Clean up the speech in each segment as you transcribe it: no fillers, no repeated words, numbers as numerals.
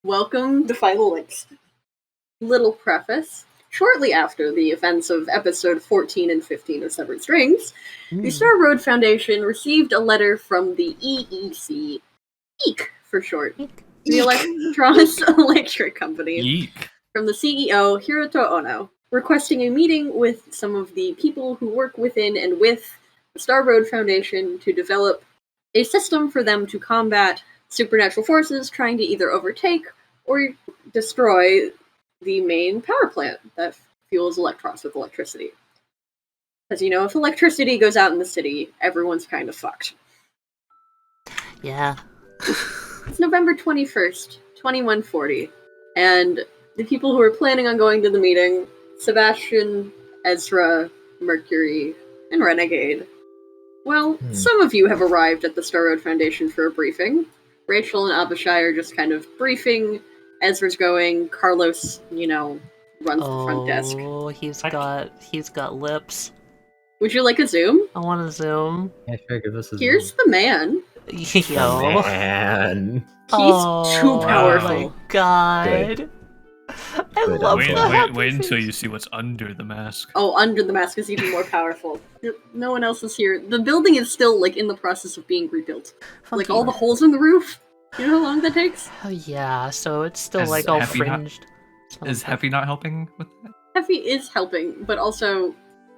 Welcome to Final Links. Little preface. Shortly after the events of episode 14 and 15 of Severed Strings, the Star Road Foundation received a letter from the EEC, EEC for short, the Electros Electric Company, from the CEO, Hiroto Ono, requesting a meeting with some of the people who work within and with the Star Road Foundation to develop a system for them to combat supernatural forces trying to either overtake or destroy the main power plant that fuels Electros with electricity. Because, if electricity goes out in the city, everyone's kind of fucked. Yeah. It's November 21st, 2140, and the people who are planning on going to the meeting, Sebastian, Ezra, Mercury, and Renegade. Well, some of you have arrived at the Star Road Foundation for a briefing. Rachel and Abishai are just kind of briefing. Ezra's going. Carlos, runs the front desk. Oh, he's got lips. Would you like a zoom? I want to zoom. Yeah, sure, give us a Here's zoom. the man. Yo. Man. He's too powerful. Oh my god. Good. I love that. Wait until you see what's under the mask. Oh, under the mask is even more powerful. No one else is here. The building is still, in the process of being rebuilt. Funky. All the holes in the roof. You know how long that takes? Oh yeah, so it's still Is all Heffy fringed. Is Heffy not helping with that? Heffy is helping, but also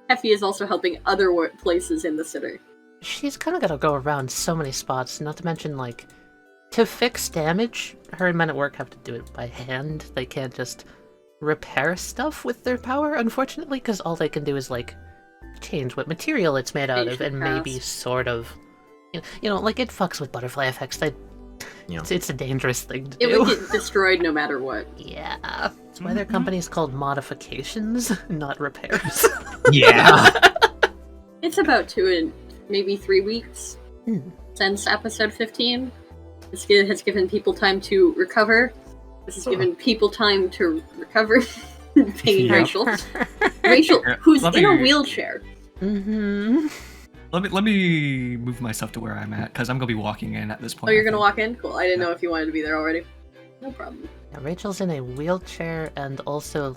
Heffy is also helping other places in the city. She's kind of got to go around so many spots, not to mention, to fix damage, her and men at work have to do it by hand. They can't just repair stuff with their power, unfortunately, because all they can do is, change what material it's made out of, and maybe sort of... it fucks with butterfly effects. It's a dangerous thing to do. It would get destroyed no matter what. Yeah. That's why their company's called modifications, not repairs. Yeah. It's about 2 and maybe 3 weeks since episode 15. This has given people time to recover. This has given people time to recover. Rachel. Rachel, who's in a wheelchair. Mm-hmm. Let me move myself to where I'm at, because I'm going to be walking in at this point. Oh, you're going to walk in? Cool. I didn't know if you wanted to be there already. No problem. Yeah, Rachel's in a wheelchair and also,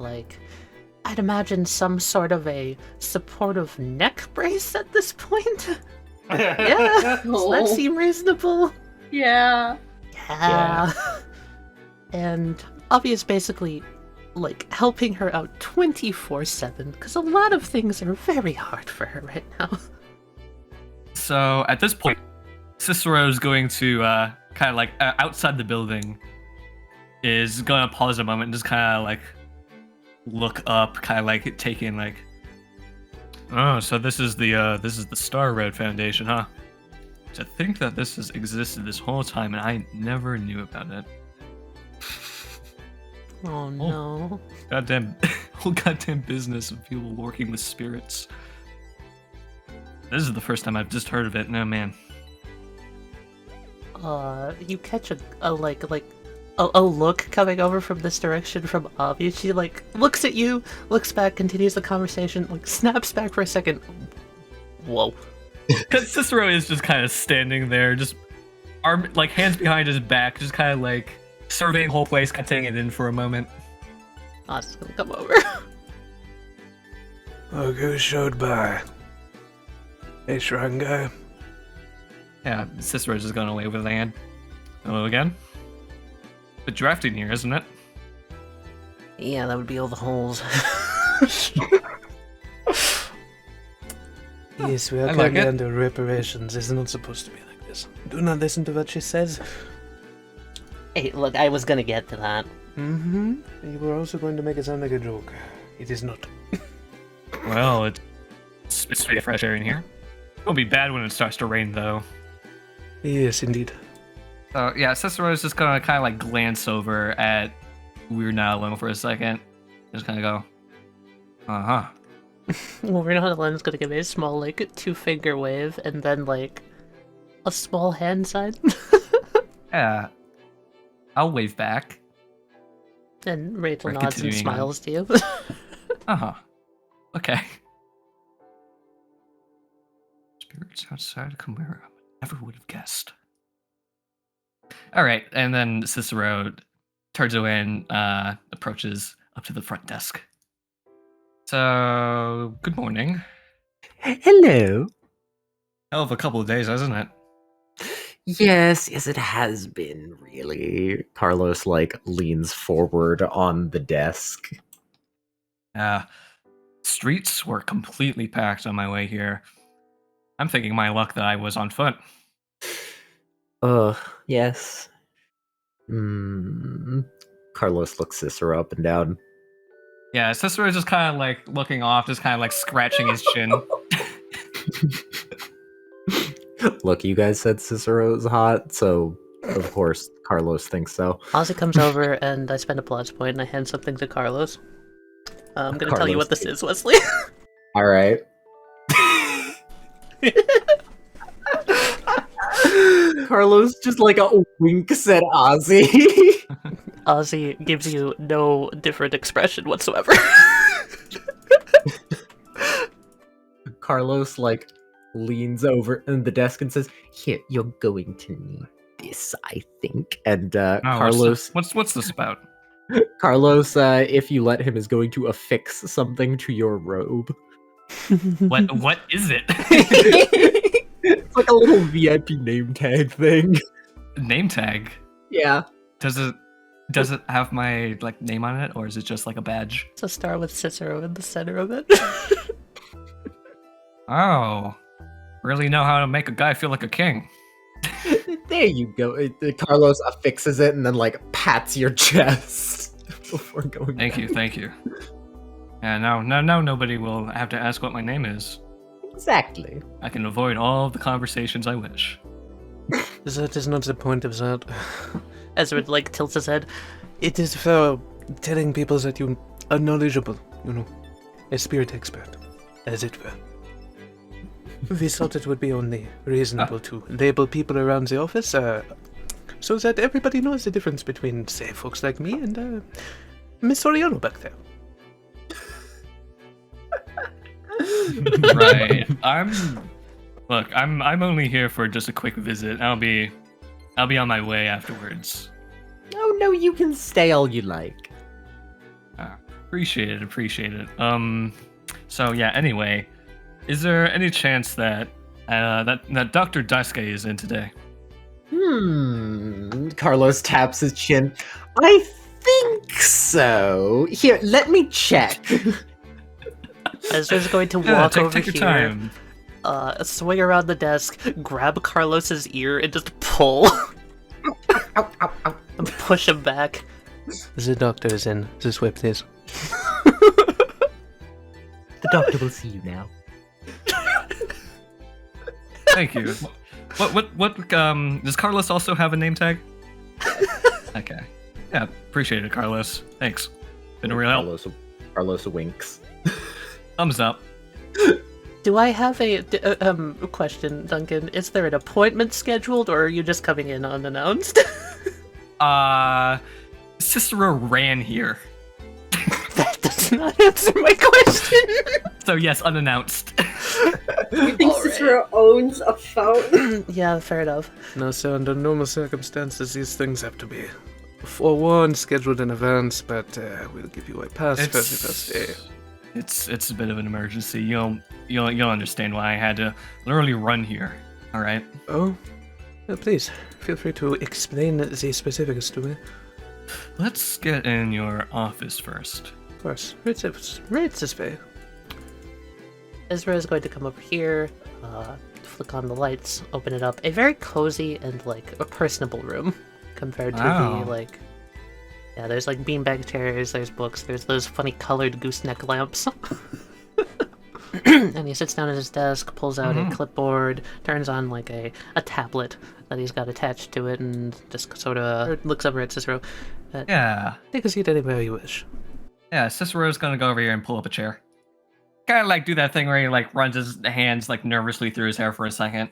I'd imagine some sort of a supportive neck brace at this point. Yeah, does that seem reasonable? Yeah. Yeah. And Obvious basically, helping her out 24/7, because a lot of things are very hard for her right now. So, at this point, Cicero's going to, outside the building, is going to pause a moment and just kind of, look up, taking, oh, so this is the Star Road Foundation, huh? To think that this has existed this whole time and I never knew about it. Oh no. Whole goddamn business of people working with spirits. This is the first time I've just heard of it. No, man. You catch a look coming over from this direction from Avi. She looks at you, looks back, continues the conversation, snaps back for a second. Whoa. Because Cicero is just kind of standing there, just hands behind his back, just kind of surveying the whole place, kind of taking it in for a moment. I was gonna come over. Look who showed by. Hey, shrine guy. Yeah, Cicero's just going away with a hand. Hello again. Bit drafty in here, isn't it? Yeah, that would be all the holes. Yes, we are currently under reparations. It's not supposed to be like this. Do not listen to what she says. Hey, look, I was gonna get to that. Mm-hmm. You were also going to make it sound like a joke. It is not. Well, it's pretty fresh air in here. It'll be bad when it starts to rain, though. Yes, indeed. So, yeah, Cicero's just gonna kind of glance over at We're Not Alone for a second. Just kind of go, uh-huh. Well, We're Not Alone's gonna give a small, two-finger wave, and then, a small hand sign. Yeah. I'll wave back. And Rachel We're nods and continuing smiles to you. Uh-huh. Okay. Spirits outside of Chimera. Never would have guessed. Alright, and then Cicero turns away and approaches up to the front desk. So, good morning. Hello. Hell of a couple of days, hasn't it? Yes, it has been, really. Carlos, leans forward on the desk. Streets were completely packed on my way here. I'm thinking my luck that I was on foot. Yes. Carlos looks Cicero up and down. Yeah, Cicero's just kind of looking off, just kind of scratching his chin. Look, you guys said Cicero's hot, so of course Carlos thinks so. Ozzy comes over and I spend a plots point and I hand something to Carlos. I'm gonna tell you what this is, Wesley. All right. Carlos just a winks at Ozzy. Ozzy gives you no different expression whatsoever. Carlos leans over in the desk and says, "Here, you're going to need this, I think." And Carlos, what's this about? Carlos, if you let him, is going to affix something to your robe. What is it? It's like a little VIP name tag thing. Name tag? Yeah. Does it have my name on it, or is it just a badge? It's a star with Cicero in the center of it. Oh, really know how to make a guy feel like a king. There you go. Carlos affixes it and then pats your chest before going. Thank you. And now nobody will have to ask what my name is. Exactly. I can avoid all the conversations I wish. That is not the point of that. Ezra tilts his head. It is for telling people that you are knowledgeable, a spirit expert, as it were. We thought it would be only reasonable to label people around the office, so that everybody knows the difference between, say, folks like me and Miss Oriano back there. Right. I'm only here for just a quick visit. I'll be on my way afterwards. Oh no, you can stay all you like. Appreciate it. So yeah, anyway, is there any chance that that Dr. Daisuke is in today? Carlos taps his chin. I think so. Here, let me check. Ezra's going to walk over take your here, time. swing around the desk, grab Carlos's ear, and just pull. Ow, ow, ow. And push him back. The doctor is in. This way, please. The doctor will see you now. Thank you. What does Carlos also have a name tag? Okay. Yeah, appreciate it, Carlos. Thanks. Been a real help. Carlos winks. Thumbs up. Do I have a question, Duncan? Is there an appointment scheduled, or are you just coming in unannounced? Cicero ran here. That does not answer my question. So yes, unannounced. You think Cicero owns a phone? Yeah, fair enough. No, sir, under normal circumstances, these things have to be forewarned, scheduled in advance, but we'll give you a pass for the first day. It's a bit of an emergency. You'll understand why I had to literally run here. All right. Oh, well, please feel free to explain the specifics to me. Let's get in your office first. Of course, right this way. Ezra is going to come over here, flick on the lights, open it up. A very cozy and a personable room compared to the yeah, there's beanbag chairs, there's books, there's those funny colored gooseneck lamps. And he sits down at his desk, pulls out a clipboard, turns on a tablet that he's got attached to it, and just sort of looks over at Cicero. Yeah. Take a seat anywhere you wish. Yeah, Cicero's gonna go over here and pull up a chair. Kind of do that thing where he runs his hands nervously through his hair for a second.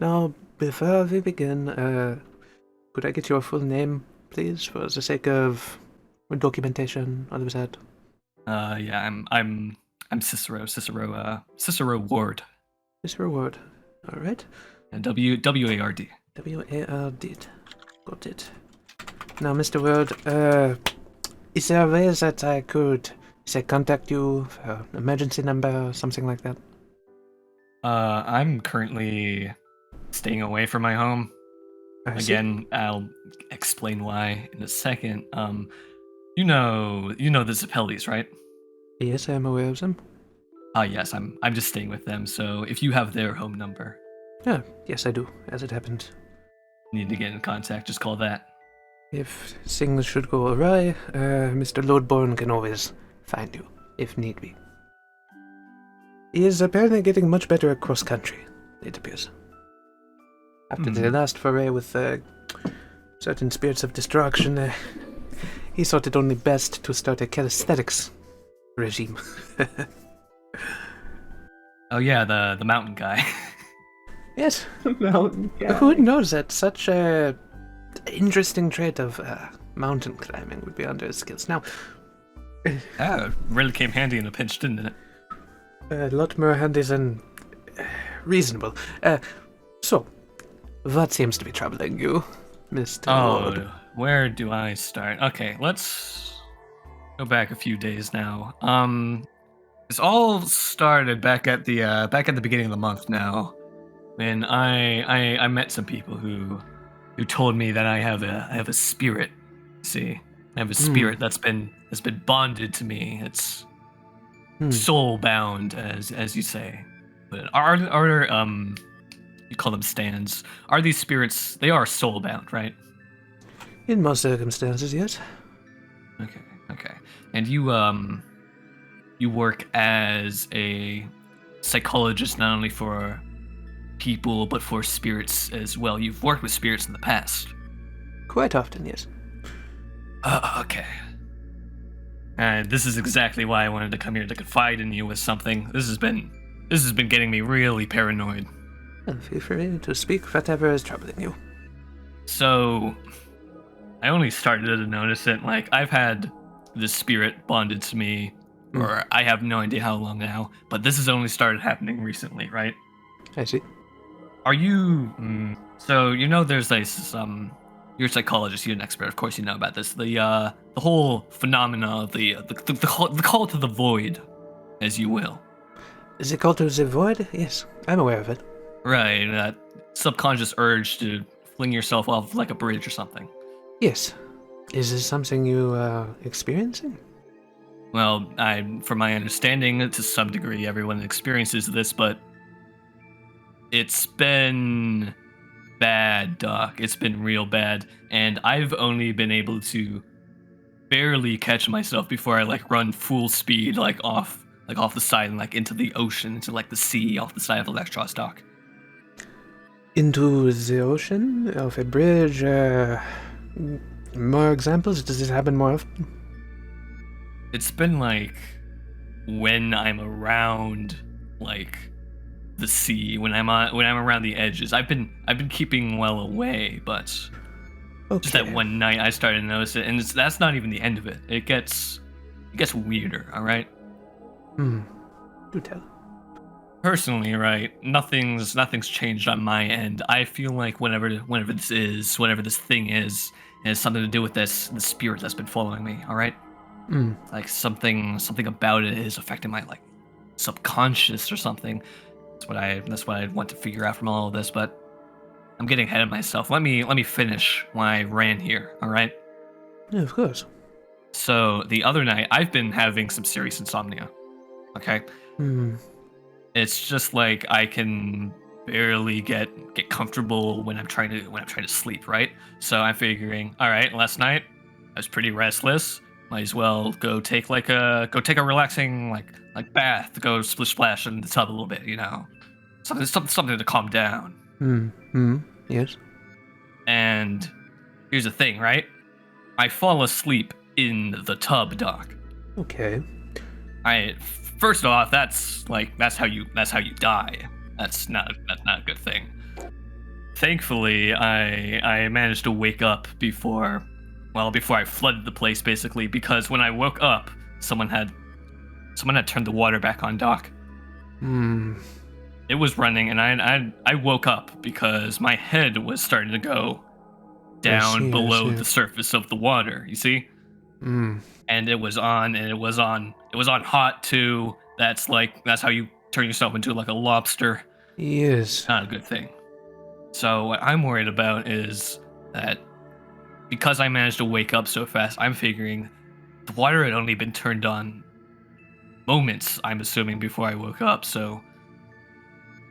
Now, before we begin, could I get your full name, please, for the sake of documentation, all of that? Yeah, I'm Cicero Ward. Cicero Ward. All right. And W-A-R-D. W-A-R-D. Got it. Now, Mr. World, is there a way that I could, say, contact you for an emergency number or something like that? I'm currently staying away from my home. Again, I'll explain why in a second. You know the Zappellis, right? Yes, I am aware of them. Yes, I'm just staying with them. So if you have their home number, Yes, I do. As it happens, need to get in contact, just call that. if things should go awry, Mr. Lordborn can always find you if need be. He is apparently getting much better at cross country. It appears. After the last foray with certain spirits of destruction, he thought it only best to start a calisthenics regime. Oh yeah, the mountain guy. Yes. Mountain guy. Who knows that such a interesting trait of mountain climbing would be under his skills? Now, It really came handy in a pinch, didn't it? a lot more handy than reasonable. So, what seems to be troubling you, Mr. Ward? Where do I start? Okay, let's go back a few days now. This all started back at the beginning of the month now, when I met some people who told me that I have a spirit. See, I have a spirit that's been bonded to me. It's soul bound, as you say. But are you call them stands? Are these spirits? They are soul bound, right? In most circumstances, yes. Okay. And you work as a psychologist not only for people but for spirits as well. You've worked with spirits in the past. Quite often, yes. Okay. And this is exactly why I wanted to come here to confide in you with something. This has been getting me really paranoid. Well, feel free to speak whatever is troubling you. So, I only started to notice it. Like, I've had this spirit bonded to me, or I have no idea how long now, but this has only started happening recently, right? I see. Are you... so, there's this, you're a psychologist, you're an expert, of course you know about this. The whole phenomena of the call to the void, as you will. Is it called to the void? Yes, I'm aware of it. Right, that subconscious urge to fling yourself off like a bridge or something. Yes. Is this something you experiencing? Well, from my understanding, to some degree, everyone experiences this, but it's been bad, Doc. It's been real bad, and I've only been able to barely catch myself before I run full speed off the side and into the ocean, into the sea off the side of Electros, Doc. Into the ocean? Off a bridge? More examples? Does this happen more often? It's been when I'm around the sea, when I'm around the edges. I've been keeping well away, but just that one night I started to notice it, and that's not even the end of it. It gets weirder. All right. Do tell. Personally, right, nothing's changed on my end. I feel like whatever this thing is, it has something to do with the spirit that's been following me. All right. Something about it is affecting my subconscious or something. That's what I want to figure out from all of this. But I'm getting ahead of myself. Let me finish why I ran here. All right. Yeah, of course. So the other night, I've been having some serious insomnia. Okay. It's just I can barely get comfortable when I'm trying to sleep, right? So I'm figuring, all right, last night I was pretty restless. Might as well go take a relaxing bath, go splish splash in the tub a little bit, something to calm down. Yes. And here's the thing, right? I fall asleep in the tub, Doc. Okay. First off, that's how you die. That's not a good thing. Thankfully, I managed to wake up before I flooded the place, basically, because when I woke up, someone had turned the water back on, Doc. It was running, and I woke up because my head was starting to go down below the surface of the water. You see? Mm. And it was on hot too. That's how you turn yourself into like a lobster. Yes. Not a good thing. So what I'm worried about is that because I managed to wake up so fast, I'm figuring the water had only been turned on moments, I'm assuming, before I woke up. So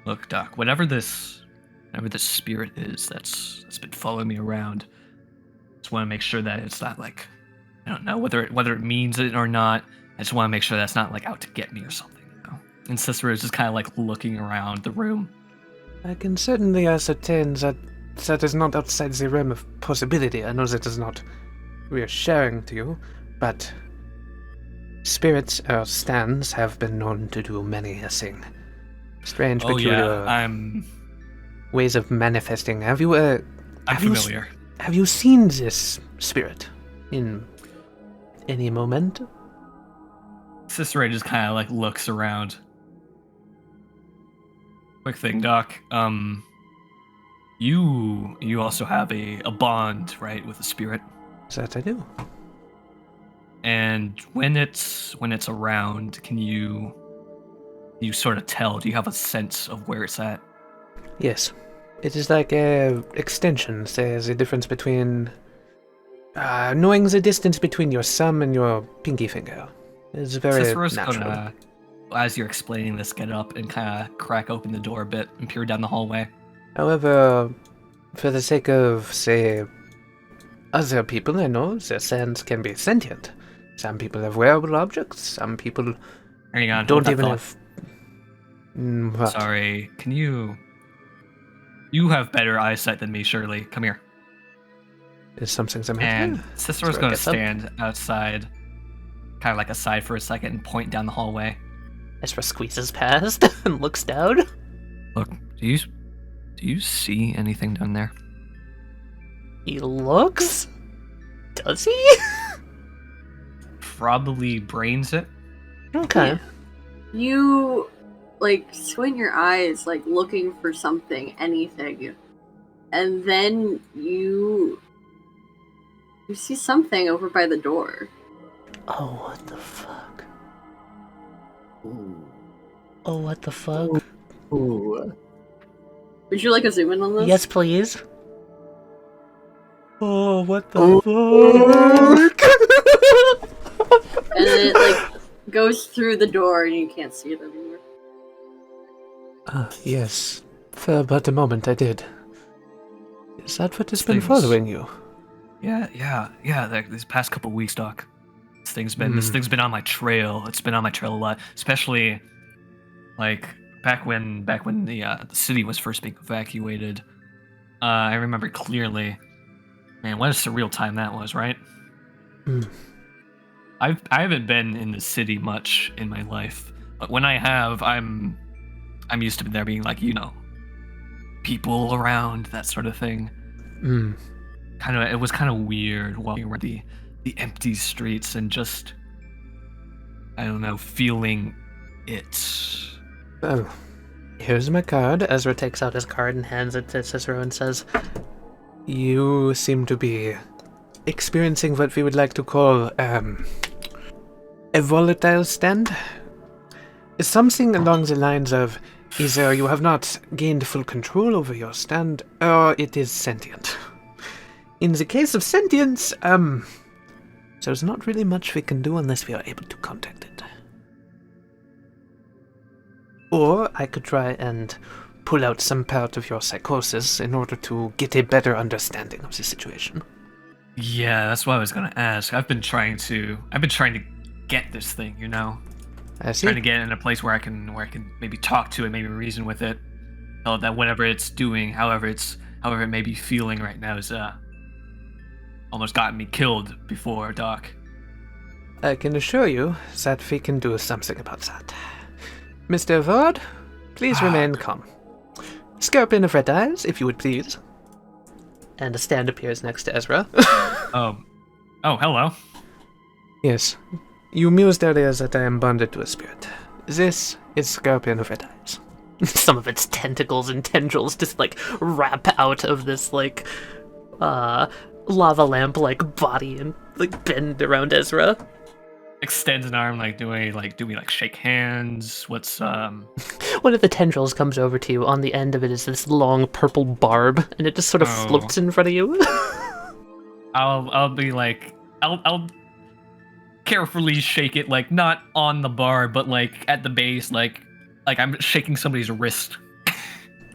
look, Doc, whatever this spirit is that's been following me around, just want to make sure that it's not like, I don't know whether it means it or not. I just want to make sure that's not like out to get me or something, you know? And Cicero is just kind of like looking around the room. I can certainly ascertain that that is not outside the realm of possibility. I know that is not reassuring to you, but spirits or stands have been known to do many a thing. Strange, peculiar ways of manifesting. I'm familiar. Have you seen this spirit in any moment? Cicero just kind of like looks around. Quick thing, Doc. You also have a bond, right, with the spirit? That I do. And when it's around, can you sort of tell? Do you have a sense of where it's at? Yes. It is like a extension. There's a difference between knowing the distance between your thumb and your pinky finger. It's very Cicero's natural. Gonna, as you're explaining this, get up and kind of crack open the door a bit and peer down the hallway. However, for the sake of, say, other people I know, their sands can be sentient. Some people have wearable objects, some people Hang on, don't even thought. have... What? Sorry, can you... You have better eyesight than me, surely. Come here. Is something the matter? And Cicero's going to stand outside, kind of like aside for a second, and point down the hallway. Ezra squeezes past and looks down. Look, do you see anything down there? He looks? Does he? Probably brains it. Okay. You, like, squint your eyes, like, looking for something, anything. And then you see something over by the door. Oh, what the fuck? Ooh. Oh, what the fuck? Ooh. Would you like a zoom in on this? Yes, please. Oh, what the fuck? And it, like, goes through the door and you can't see it anymore. Yes. For but a moment I did. Is that what has been following you? Yeah. These past couple weeks, Doc. This thing's been on my trail. It's been on my trail a lot, especially like back when the city was first being evacuated. I remember clearly. Man, what a surreal time that was, right? I haven't been in the city much in my life, but when I have, I'm used to there being like, you know, people around, that sort of thing. It was kind of weird walking around the empty streets and just, I don't know, feeling it. Oh, here's my card. Ezra takes out his card and hands it to Cicero and says, You seem to be experiencing what we would like to call a volatile stand. Something along the lines of either you have not gained full control over your stand, or it is sentient. In the case of sentience, there's not really much we can do unless we are able to contact it. Or I could try and pull out some part of your psychosis in order to get a better understanding of the situation. Yeah, that's what I was gonna ask. I've been trying to get this thing, you know? I see. Trying to get in a place where I can maybe talk to it, maybe reason with it. So that whatever it's doing, however it may be feeling right now is almost gotten me killed before, Doc. I can assure you that we can do something about that. Mr. Vard, please remain calm. Scorpion of Red Eyes, if you would please. and a stand appears next to Ezra. Oh, hello. Yes. You mused earlier that I am bonded to a spirit. This is Scorpion of Red Eyes. Some of its tentacles and tendrils just, like, wrap out of this, like, lava lamp-like body and like bend around Ezra. Extends an arm, like, do we shake hands? What's One of the tendrils comes over to you. On the end of it is this long purple barb, and it just sort of floats in front of you. I'll be like, I'll carefully shake it, like, not on the barb, but like at the base, like I'm shaking somebody's wrist.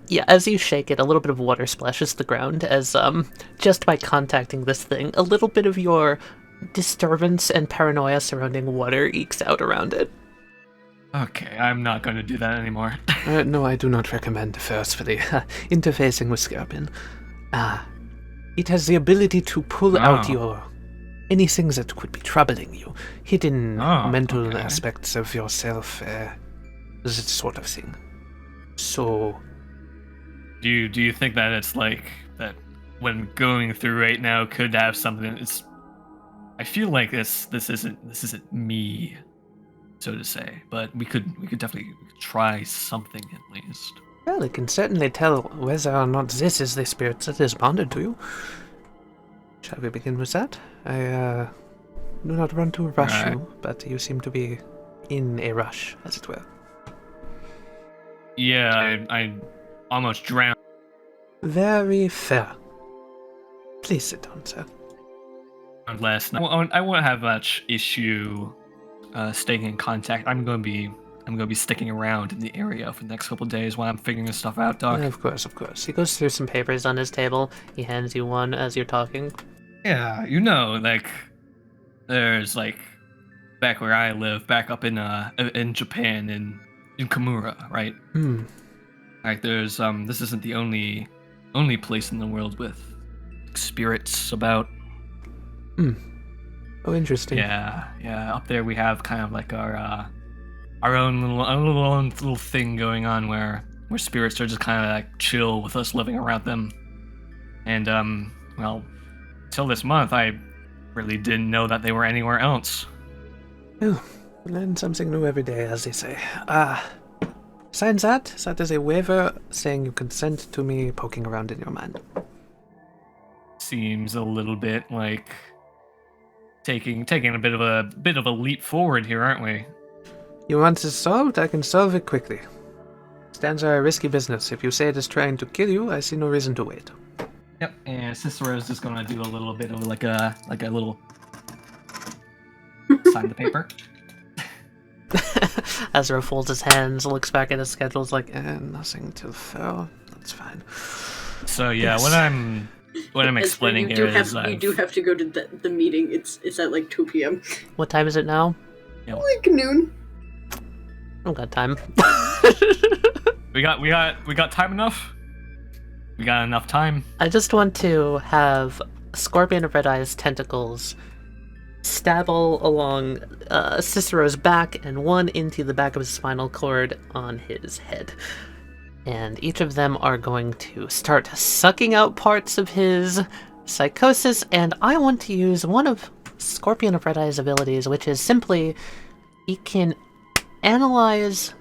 Yeah, as you shake it, a little bit of water splashes the ground as, just by contacting this thing, a little bit of your disturbance and paranoia surrounding water ekes out around it. Okay, I'm not going to do that anymore. No, I do not recommend forcefully interfacing with Scorpion. It has the ability to pull out any things that could be troubling you, hidden mental aspects of yourself, that sort of thing. So, do you think that it's like that when going through right now could have something? I feel like this isn't me, so to say, but we could definitely try something at least. Well, it can certainly tell whether or not this is the spirit that is bonded to you. Shall we begin with that? I do not want to rush you, but you seem to be in a rush, as it were. Yeah, I almost drowned. Very fair. Please sit down, sir. Last night, I won't have much issue staying in contact. I'm going to be sticking around in the area for the next couple of days while I'm figuring this stuff out, Doc. Yeah, of course. He goes through some papers on his table. He hands you one as you're talking. Yeah, like, there's, like, back where I live, back up in Japan, in Kimura, right? Like, there's, this isn't the only place in the world with spirits about. Oh, interesting. Yeah, up there we have kind of like our own little thing going on where spirits are just kind of like chill with us living around them. And, well, till this month, I really didn't know that they were anywhere else. Oh, learn something new every day, as they say. Besides that is a waiver saying you consent to me poking around in your mind. Seems a little bit like taking a bit of a leap forward here, aren't we? You want this solved? I can solve it quickly. Stands are a risky business. If you say it is trying to kill you, I see no reason to wait. Yep, and Cicero's just gonna do a little bit of like a little sign the paper. Ezra folds his hands, looks back at his schedule, is like, nothing till 4. That's fine. So yeah, Yes. what I'm explaining here is you do have to go to the meeting. It's at like 2 p.m. What time is it now? Like noon. I've got time. we got time enough. We got enough time. I just want to have Scorpion of Red Eye's tentacles stab all along Cicero's back and one into the back of his spinal cord on his head. And each of them are going to start sucking out parts of his psychosis, and I want to use one of Scorpion of Red Eye's abilities, which is simply, he can analyze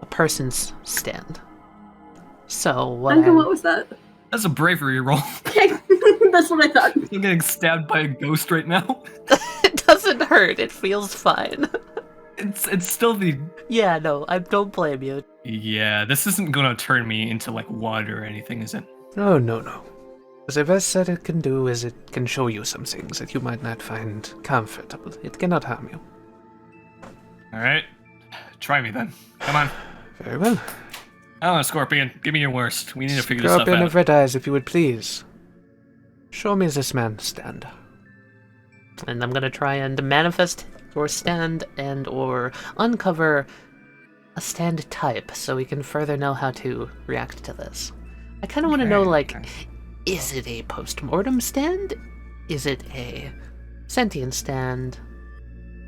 a person's stand. So what was that? That's a bravery roll. That's what I thought. I'm getting stabbed by a ghost right now. It doesn't hurt, it feels fine. It's still the... Yeah, no, I don't blame you. Yeah, this isn't gonna turn me into, like, water or anything, is it? Oh, no. The best that it can do is it can show you some things that you might not find comfortable. It cannot harm you. Alright. Try me then. Come on. Very well. Oh, Scorpion, give me your worst. We need to figure this stuff Scorpion out. of Red Eyes, if you would please. Show me this man's stand. And I'm gonna try and manifest or stand and or uncover a stand type so we can further know how to react to this. I kind of want to know, like, is it a post-mortem stand? Is it a sentient stand?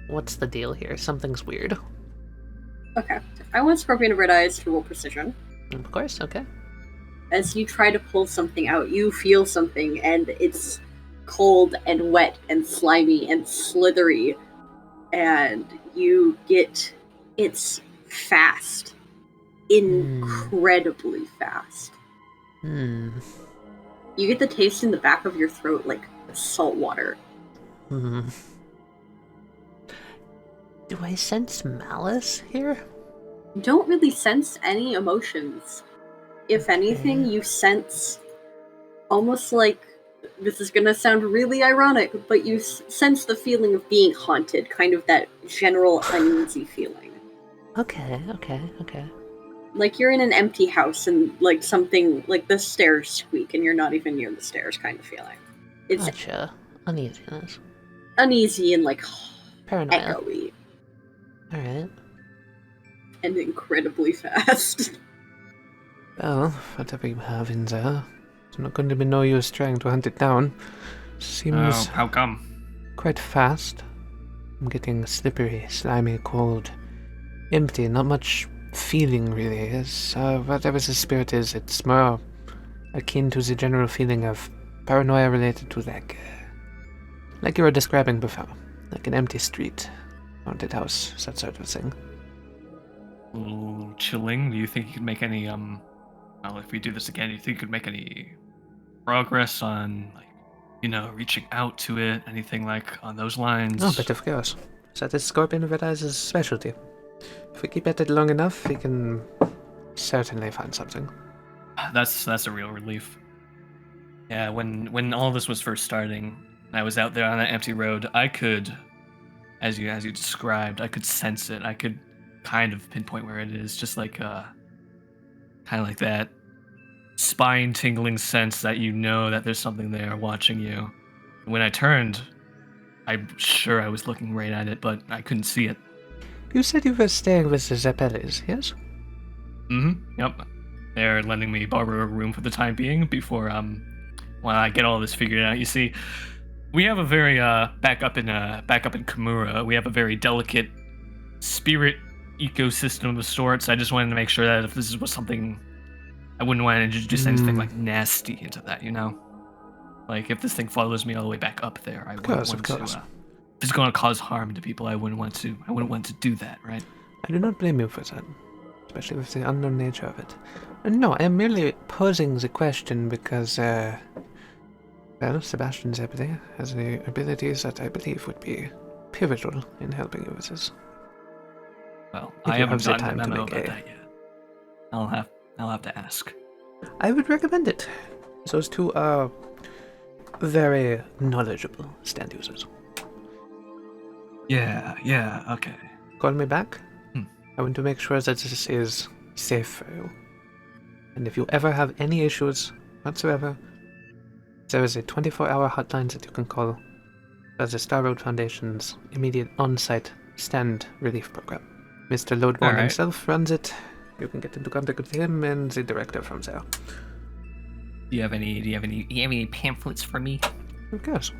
What's the deal here? Something's weird. Okay. I want Scorpion of Red Eyes to roll precision. Of course, okay. As you try to pull something out, you feel something, and it's cold and wet and slimy and slithery. And you get... It's fast. Incredibly fast. You get the taste in the back of your throat like salt water. Hmm. Do I sense malice here? You don't really sense any emotions. If anything, you sense almost like, this is gonna sound really ironic, but you sense the feeling of being haunted, kind of that general uneasy feeling. Okay. Like you're in an empty house and like something, like the stairs squeak and you're not even near the stairs kind of feeling. It's Gotcha. Uneasiness. uneasy and like Paranoia. echoey. Alright. And incredibly fast. Well, whatever you have in there, it's not going to be no use trying to hunt it down. Seems How come? quite fast. I'm getting slippery, slimy, cold, empty, not much feeling really. It's, whatever the spirit is, it's more akin to the general feeling of paranoia related to like you were describing before, like an empty street, haunted house, that sort of thing. A little chilling. Do you think you could make any well, if we do this again, do you think you could make any progress on, like, reaching out to it, anything like on those lines? Oh, but of course. That is Scorpion Verize's specialty. If we keep at it long enough, we can certainly find something. That's a real relief. Yeah, when all this was first starting, and I was out there on that empty road, I could, as you described, I could sense it. I could kind of pinpoint where it is, just like kind of like that spine-tingling sense that that there's something there watching you. When I turned, I'm sure I was looking right at it, but I couldn't see it. You said you were staying with the Zeppelins, yes? Mm-hmm. Yep. They're letting me borrow a room for the time being before when I get all this figured out. You see, we have a very back up in Kimura, we have a very delicate spirit ecosystem of sorts. I just wanted to make sure that if this was something, I wouldn't want to introduce anything like nasty into that, Like if this thing follows me all the way back up there, I wouldn't want to. If it's going to cause harm to people, I wouldn't want to do that, right? I do not blame you for that, especially with the unknown nature of it. No, I am merely posing the question because, well, Sebastian Zeppeli has the abilities that I believe would be pivotal in helping you with this. Well, If I you haven't have the gotten time a to memo make about a- that yet. I'll have to ask. I would recommend it. Those two are very knowledgeable stand users. Yeah, okay. Call me back. I want to make sure that this is safe for you. And if you ever have any issues whatsoever, there is a 24-hour hotline that you can call. That's the Star Road Foundation's immediate on-site stand relief program. Mr. Lodeborn Alright. himself runs it. You can get into contact with him and the director from there. Do you have any pamphlets for me? Of course.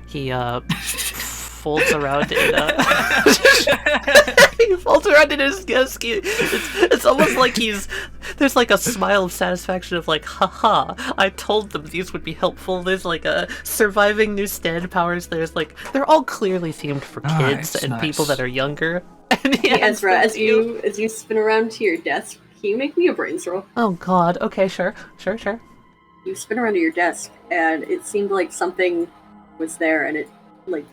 He folds around in he folds around in his desk. It's almost like there's like a smile of satisfaction of like, haha, I told them these would be helpful. There's like a surviving new stand powers. There's like, they're all clearly themed for kids and people that are younger. And he Hey, hands Ezra, them as to you spin around to your desk, can you make me a brains roll? Oh god, okay, sure. You spin around to your desk, and it seemed like something was there, and it, like,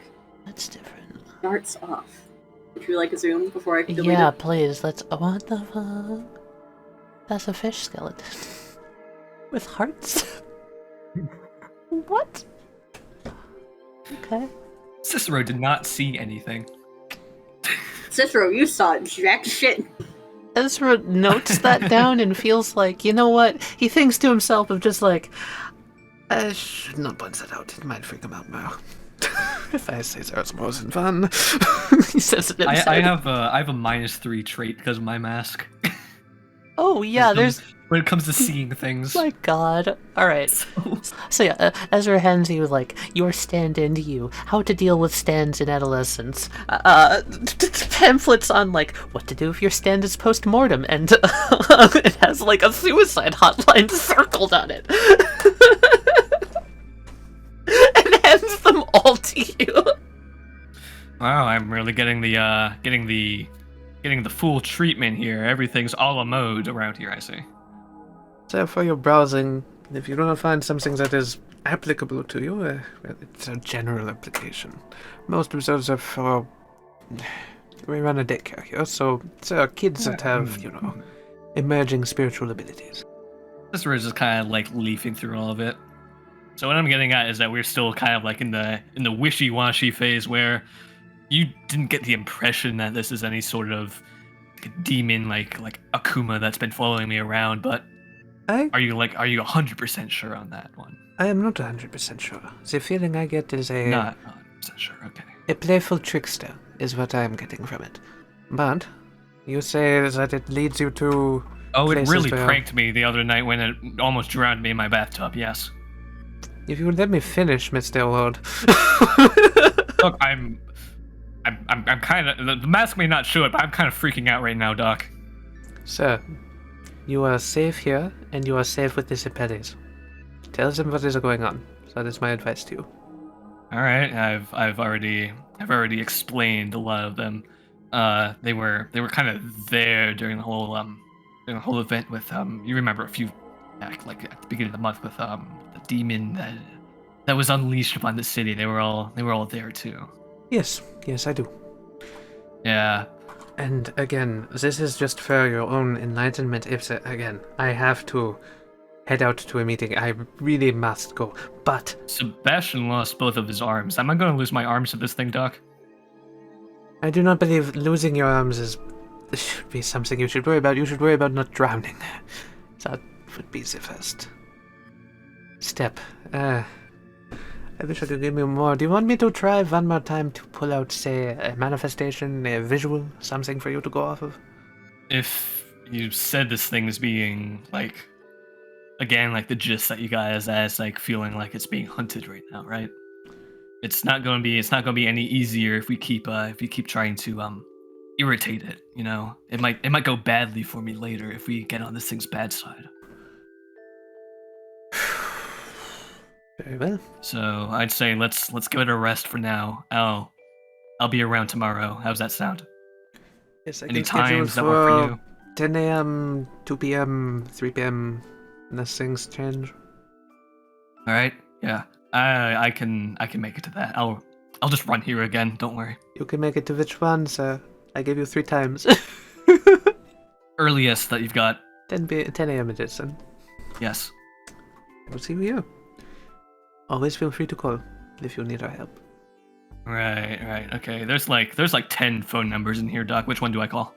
That's different. starts off. Would you like a zoom before I delete Yeah, it? please, what the fuck? That's a fish skeleton. With hearts? What? Okay. Cicero did not see anything. Cicero, you saw jack shit. Ezra notes that down and feels like, you know what? He thinks to himself of just like, I should not point that out. It might freak him out more. If I say there's more than fun. he says it I himself. have a -3 trait because of my mask. Oh yeah, there's. When it comes to seeing things. My god. Alright. So yeah, Ezra hands you, like, your stand-in to you, how to deal with stands in adolescence, pamphlets on, like, what to do if your stand is post-mortem, and it has, like, a suicide hotline circled on it. And hands them all to you. Wow, I'm really getting the full treatment here. Everything's a la mode around here, I see. So for your browsing, if you don't find something that is applicable to you, well, it's a general application. Most of those are for... We run a daycare here, so it's kids that have, emerging spiritual abilities. This is just kind of like leafing through all of it. So what I'm getting at is that we're still kind of like in the wishy-washy phase where you didn't get the impression that this is any sort of demon like Akuma that's been following me around, but are you 100% sure on that one? I am not 100% sure. The feeling I get is not 100% sure. Okay. A playful trickster is what I am getting from it. But you say that it leads you to... Oh, it really pranked me the other night when it almost drowned me in my bathtub. Yes. If you would let me finish, Mr. Ward. Look, I'm kind of... The mask may not show it, but I'm kind of freaking out right now, Doc. Sir, you are safe here, and you are safe with the Sepedes. Tell them what is going on. That is my advice to you. All right, I've already explained a lot of them. They were kind of there during the whole event with you remember a few back like at the beginning of the month with the demon that was unleashed upon the city. They were all there too. Yes, I do. Yeah. And again, this is just for your own enlightenment. If again, I have to head out to a meeting. I really must go. But Sebastian lost both of his arms. Am I going to lose my arms to this thing, Doc? I do not believe losing your arms should be something you should worry about. You should worry about not drowning. That would be the first step. I wish I could give you more. Do you want me to try one more time to pull out, say, a manifestation, a visual, something for you to go off of? If you said this thing is being, like, again, like the gist that you guys as, like, feeling like it's being hunted right now, right? It's not going to be any easier if we keep trying to, irritate it, you know? It might go badly for me later if we get on this thing's bad side. Very well. So I'd say let's give it a rest for now. I'll be around tomorrow. How's that sound? Yes, I Any can schedule times that work for you? 10 a.m., 2 p.m., 3 p.m. unless things change. All right. Yeah. I can make it to that. I'll just run here again. Don't worry. You can make it to which one, sir? I gave you 3 times. Earliest that you've got. 10 a.m. it is, then. Yes. We'll see you. Always feel free to call if you need our help. Right. Okay. There's like 10 phone numbers in here, Doc. Which one do I call?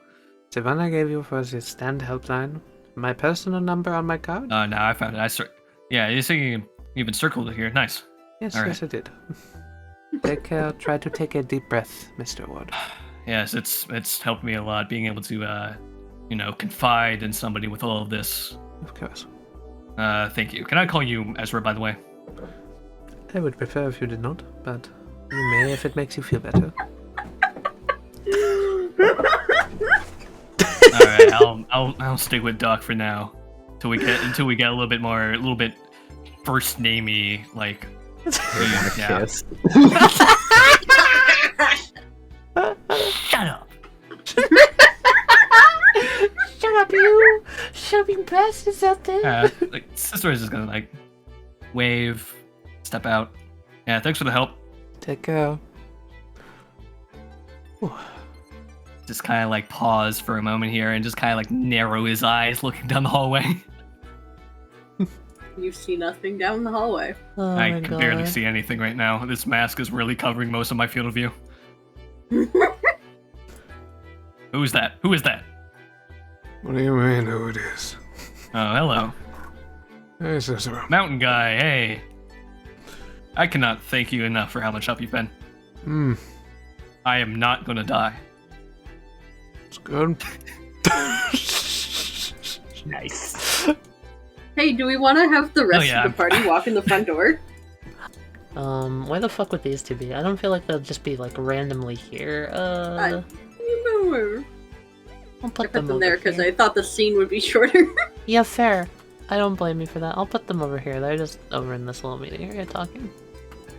The one I gave you for the stand helpline. My personal number on my card? No, I found it. Yeah, you see you even circled it here. Nice. Yes, All yes, right. I did. Take care. Try to take a deep breath, Mr. Ward. Yes, it's helped me a lot being able to, confide in somebody with all of this. Of course. Thank you. Can I call you Ezra, by the way? I would prefer if you did not, but you may if it makes you feel better. All right, I'll stick with Doc for now, until we get a little bit first namey like. Yeah. Kiss. Shut up. Shut up, you! Shut up, you bastards out there! Sister is just gonna like wave, step out. Yeah, thanks for the help. Take care. Just kind of like pause for a moment here and just kind of like narrow his eyes looking down the hallway. You see nothing down the hallway. Oh I my can barely God. see anything right now. This mask is really covering most of my field of view. Who is that? Who is that? What do you mean who it is? Oh, hello. Hey, Cicero. Mountain guy, hey. I cannot thank you enough for how much help you've been. I am not gonna die. It's good. Nice. Hey, do we want to have the rest yeah. of the party walk in the front door? Why the fuck would these two be? I don't feel like they'll just be like randomly here. You know where? I'll I put put them them over there because here. I thought the scene would be shorter. Yeah, fair. I don't blame you for that. I'll put them over here. They're just over in this little meeting area talking.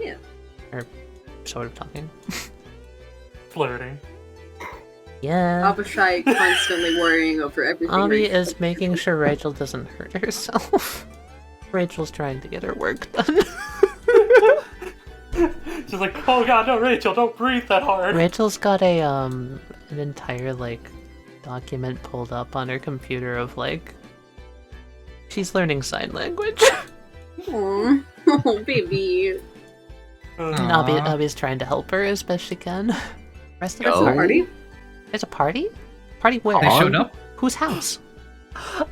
Yeah. Or sort of talking. Flirting. Yeah. Abishai constantly worrying over everything. Abby Rachel is making sure Rachel doesn't hurt herself. Rachel's trying to get her work done. She's like, oh god, no, Rachel, don't breathe that hard. Rachel's got a an entire like document pulled up on her computer of like she's learning sign language. Aww. Oh, baby. And Abby's trying to help her as best she can. Rest of There's us a are. party? There's a party? Party where? They showed up? Whose house?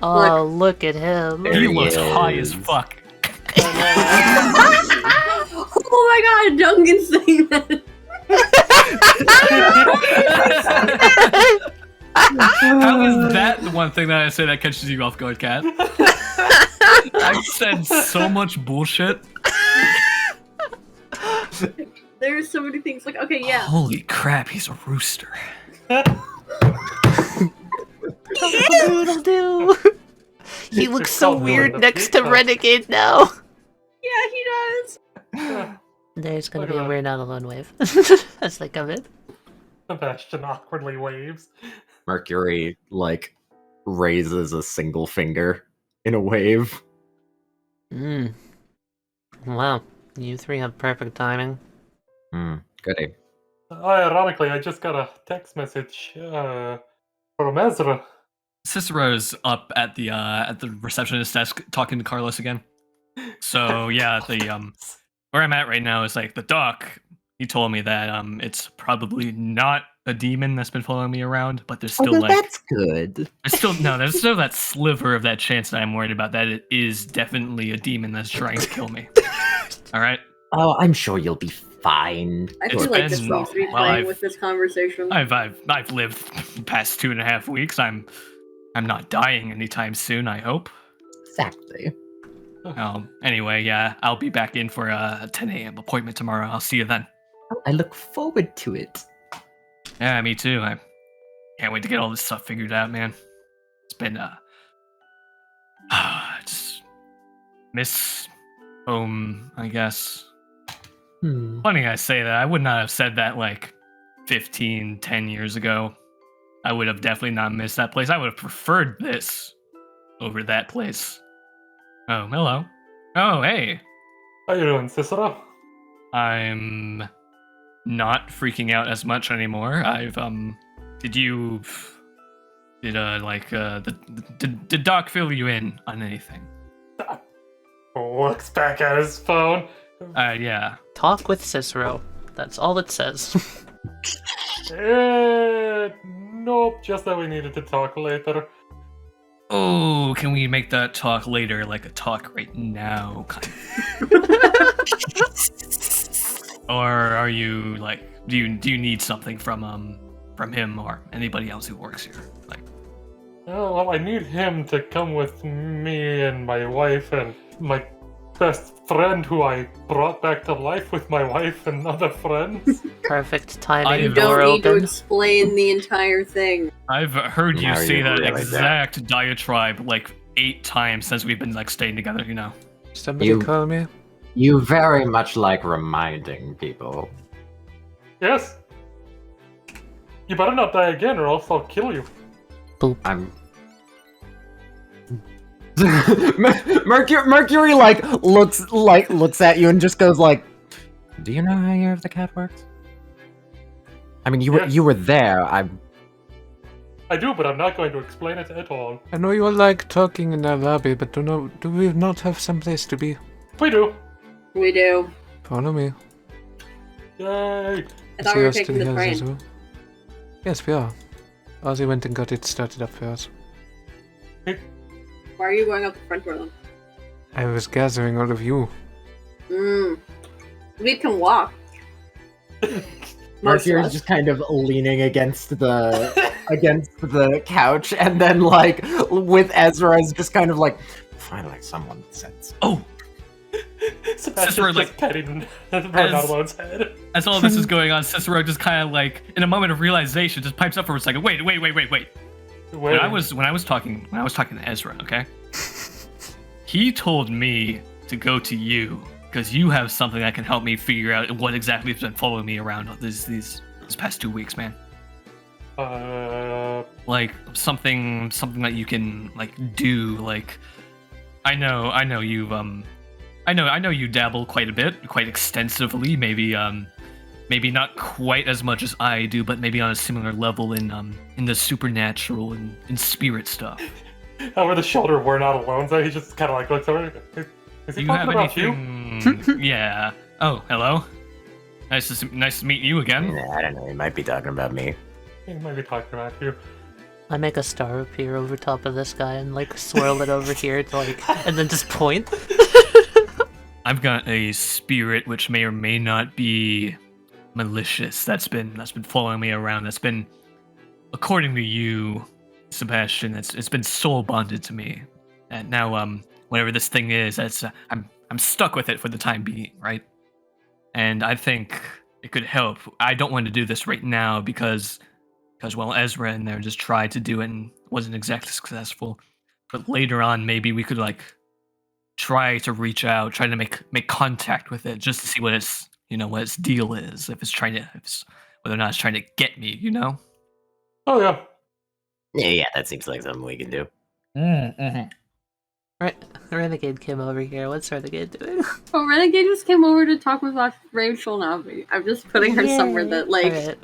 Oh, look at him. He looks high as fuck. Oh my god, Duncan's saying that. How is that the one thing that I say that catches you off guard, Kat? I've said so much bullshit. There's so many things like, okay, yeah. Holy crap, he's a rooster. Doodle doo. He looks so weird next to Renegade now. Yeah, he does. There's gonna be a weird not alone wave as they come in. Sebastian awkwardly waves. Mercury, like, raises a single finger in a wave. Wow, you three have perfect timing. Goody. Ironically, I just got a text message from Ezra. Cicero's up at the receptionist desk talking to Carlos again. So yeah, where I'm at right now is like the doc. He told me that it's probably not a demon that's been following me around, but there's still that's good. there's still that sliver of that chance that I'm worried about that it is definitely a demon that's trying to kill me. All right. Oh, I'm sure you'll be fine. I It's feel like this been- needs to be well, playing I've- with this conversation. I've lived the past 2.5 weeks. I'm not dying anytime soon, I hope. Exactly. Anyway, yeah, I'll be back in for a 10 a.m. appointment tomorrow. I'll see you then. I look forward to it. Yeah, me too. I can't wait to get all this stuff figured out, man. It's been just miss home, I guess. Funny I say that. I would not have said that like 10 years ago. I would have definitely not missed that place. I would have preferred this over that place. Oh, hello. Oh, hey. How you doing, Cicero? I'm not freaking out as much anymore. I've did Doc fill you in on anything? Looks back at his phone. Yeah. Talk with Cicero. That's all it says. Nope, just that we needed to talk later. Oh, can we make that talk later, like a talk right now, kind of? Or are you like, do you need something from him or anybody else who works here? Like, Oh, well, I need him to come with me and my wife and my best friend who I brought back to life with my wife and other friends. Perfect timing. You You Door don't need to open. explain the entire thing. I've heard you Now say you're that really exact diatribe like 8 times since we've been like staying together, you know. Somebody You- call me? You very much like reminding people. Yes? You better not die again or else I'll kill you. I'm. Mercury looks at you and just goes like, "Do you know how Year of the Cat works?" I mean, Yes. you were there. I do, but I'm not going to explain it at all. I know you all like talking in the lobby, but do we not have some place to be? We do. We do. Follow me. Yay. I thought we were See us to taking the hills as train. well. Yes, we are. Ozzy went and got it started up for us. Why are you going up the front door then? I was gathering all of you. We can walk. Most of Mercury's us. just kind of leaning against the couch, and then like with Ezra is just kind of like, finally someone sense. Oh, Sebastian's Cicero, just like, petting Bernardo's head. as all this is going on, Cicero just kind of like, in a moment of realization, just pipes up for a second. Wait. When I was talking to Ezra, okay? He told me to go to you because you have something that can help me figure out what exactly has been following me around these past 2 weeks, man. Uh, Like something that you can like do, like I know you've I know you dabble quite a bit, quite extensively. Maybe not quite as much as I do, but maybe on a similar level in the supernatural and in spirit stuff. Over the shoulder, we're not alone. So he just kind of like looks over. Is he Do you talking have about anything? Yeah. Oh, hello. Nice to meet you again. Yeah, I don't know. He might be talking about me. you? He might be talking about you. I make a star appear over top of this guy and like swirl it over here to like, and then just point. I've got a spirit which may or may not be malicious. That's been following me around. That's been, according to you, Sebastian, it's been soul bonded to me. And now whatever this thing is, I'm stuck with it for the time being, right? And I think it could help. I don't want to do this right now because well, Ezra and there just tried to do it and wasn't exactly successful. But later on, maybe we could like try to reach out, try to make contact with it, just to see what its what its deal is. If it's whether or not it's trying to get me, Oh yeah. Yeah, that seems like something we can do. Mm-hmm. Right, Renegade came over here. What's Renegade doing? Oh, Renegade just came over to talk with Rachel now. I'm just putting her somewhere that, like... Alright.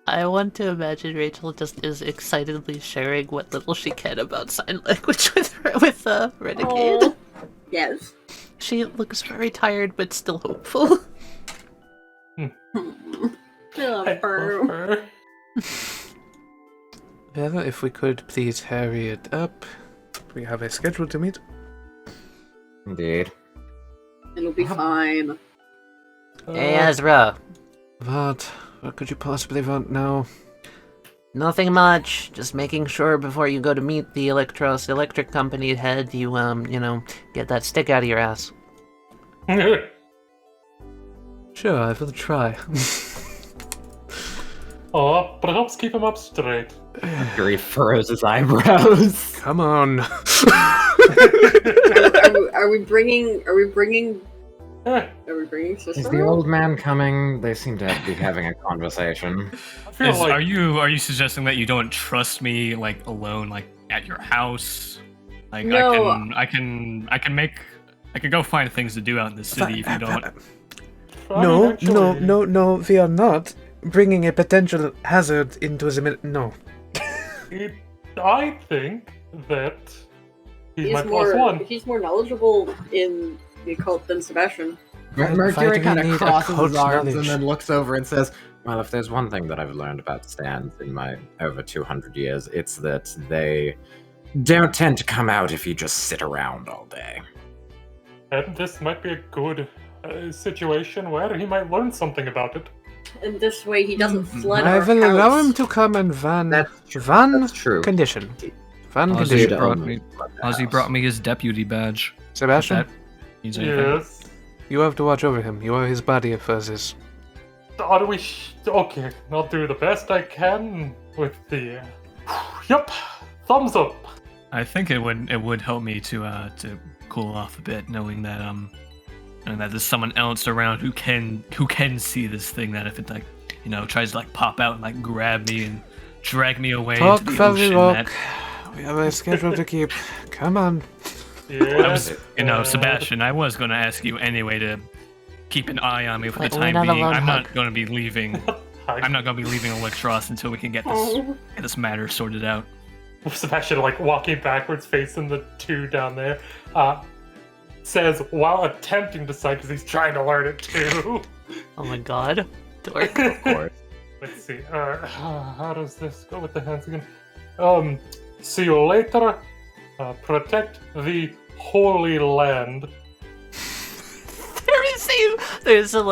I want to imagine Rachel just is excitedly sharing what little she can about sign language with Renegade. Oh, yes. She looks very tired, but still hopeful. I love her. Well, if we could please hurry it up. We have a schedule to meet. Indeed. It'll be fine. Hey, Ezra. What could you possibly want now? Nothing much. Just making sure before you go to meet the Electros Electric Company head, you, get that stick out of your ass. Sure, I will try. Perhaps keep him up straight. He furrows his eyebrows. Come on. Are we bringing Is Cicero? the old man coming? They seem to be having a conversation. I feel like Are you suggesting that you don't trust me like alone, like at your house? Like No. I can go find things to do out in the city if you don't. No, we are not bringing a potential hazard into the no. I think that he's my more plus one. he's more knowledgeable in the occult than Sebastian. Why Mercury do we kind need of crosses occult his arms and knowledge? then looks over and says, well, if there's one thing that I've learned about stands in my over 200 years, it's that they don't tend to come out if you just sit around all day. And this might be a good situation where he might learn something about it. And this way he doesn't flood I our will house. allow him to come and one That's true. condition. One Ozzy condition. brought me his deputy badge. Sebastian, That means anything. Yes. you have to watch over him. You are his body forces. Okay, I'll do the best I can with the... Yep, thumbs up. I think it would help me to cool off a bit, knowing that and that there's someone else around who can see this thing, that if it like tries to like pop out and like grab me and drag me away Talk, into the family, ocean, walk. that We have a schedule to keep. Come on. Yes. Sebastian, I was going to ask you anyway to keep an eye on me for Wait, the we're time not being. alone, I'm hug. not going to be leaving. I'm not going to be leaving Electros until we can get this matter sorted out. Sebastian, like, walking backwards, facing the two down there, says, while attempting to sign, because he's trying to learn it too. Oh my god. Dork. Of course. Let's see. How does this go with the hands again? See you later. Protect the Holy Land. There's a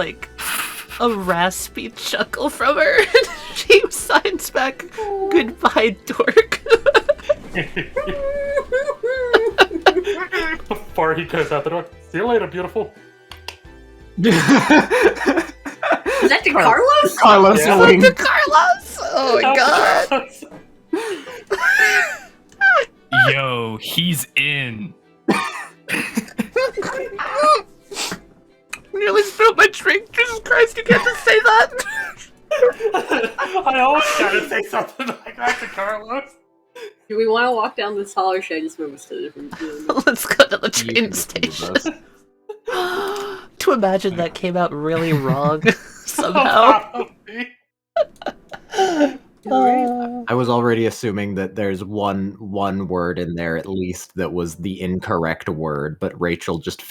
raspy chuckle from her, and she signs back, "Goodbye, dork." Before he goes out the door. See you later, beautiful. Is that to Carlos? Carlos Yeah. Wing. To Carlos! Oh my god. Yo, he's in. Nearly spilled my drink. Jesus Christ, you can't just say that. I always gotta say something like that to Carlos. Do we want to walk down this hall, or should I just move us to a different room? Let's go to the You train can just move station. us. To imagine that came out really wrong somehow. I was already assuming that there's one word in there at least that was the incorrect word, but Rachel just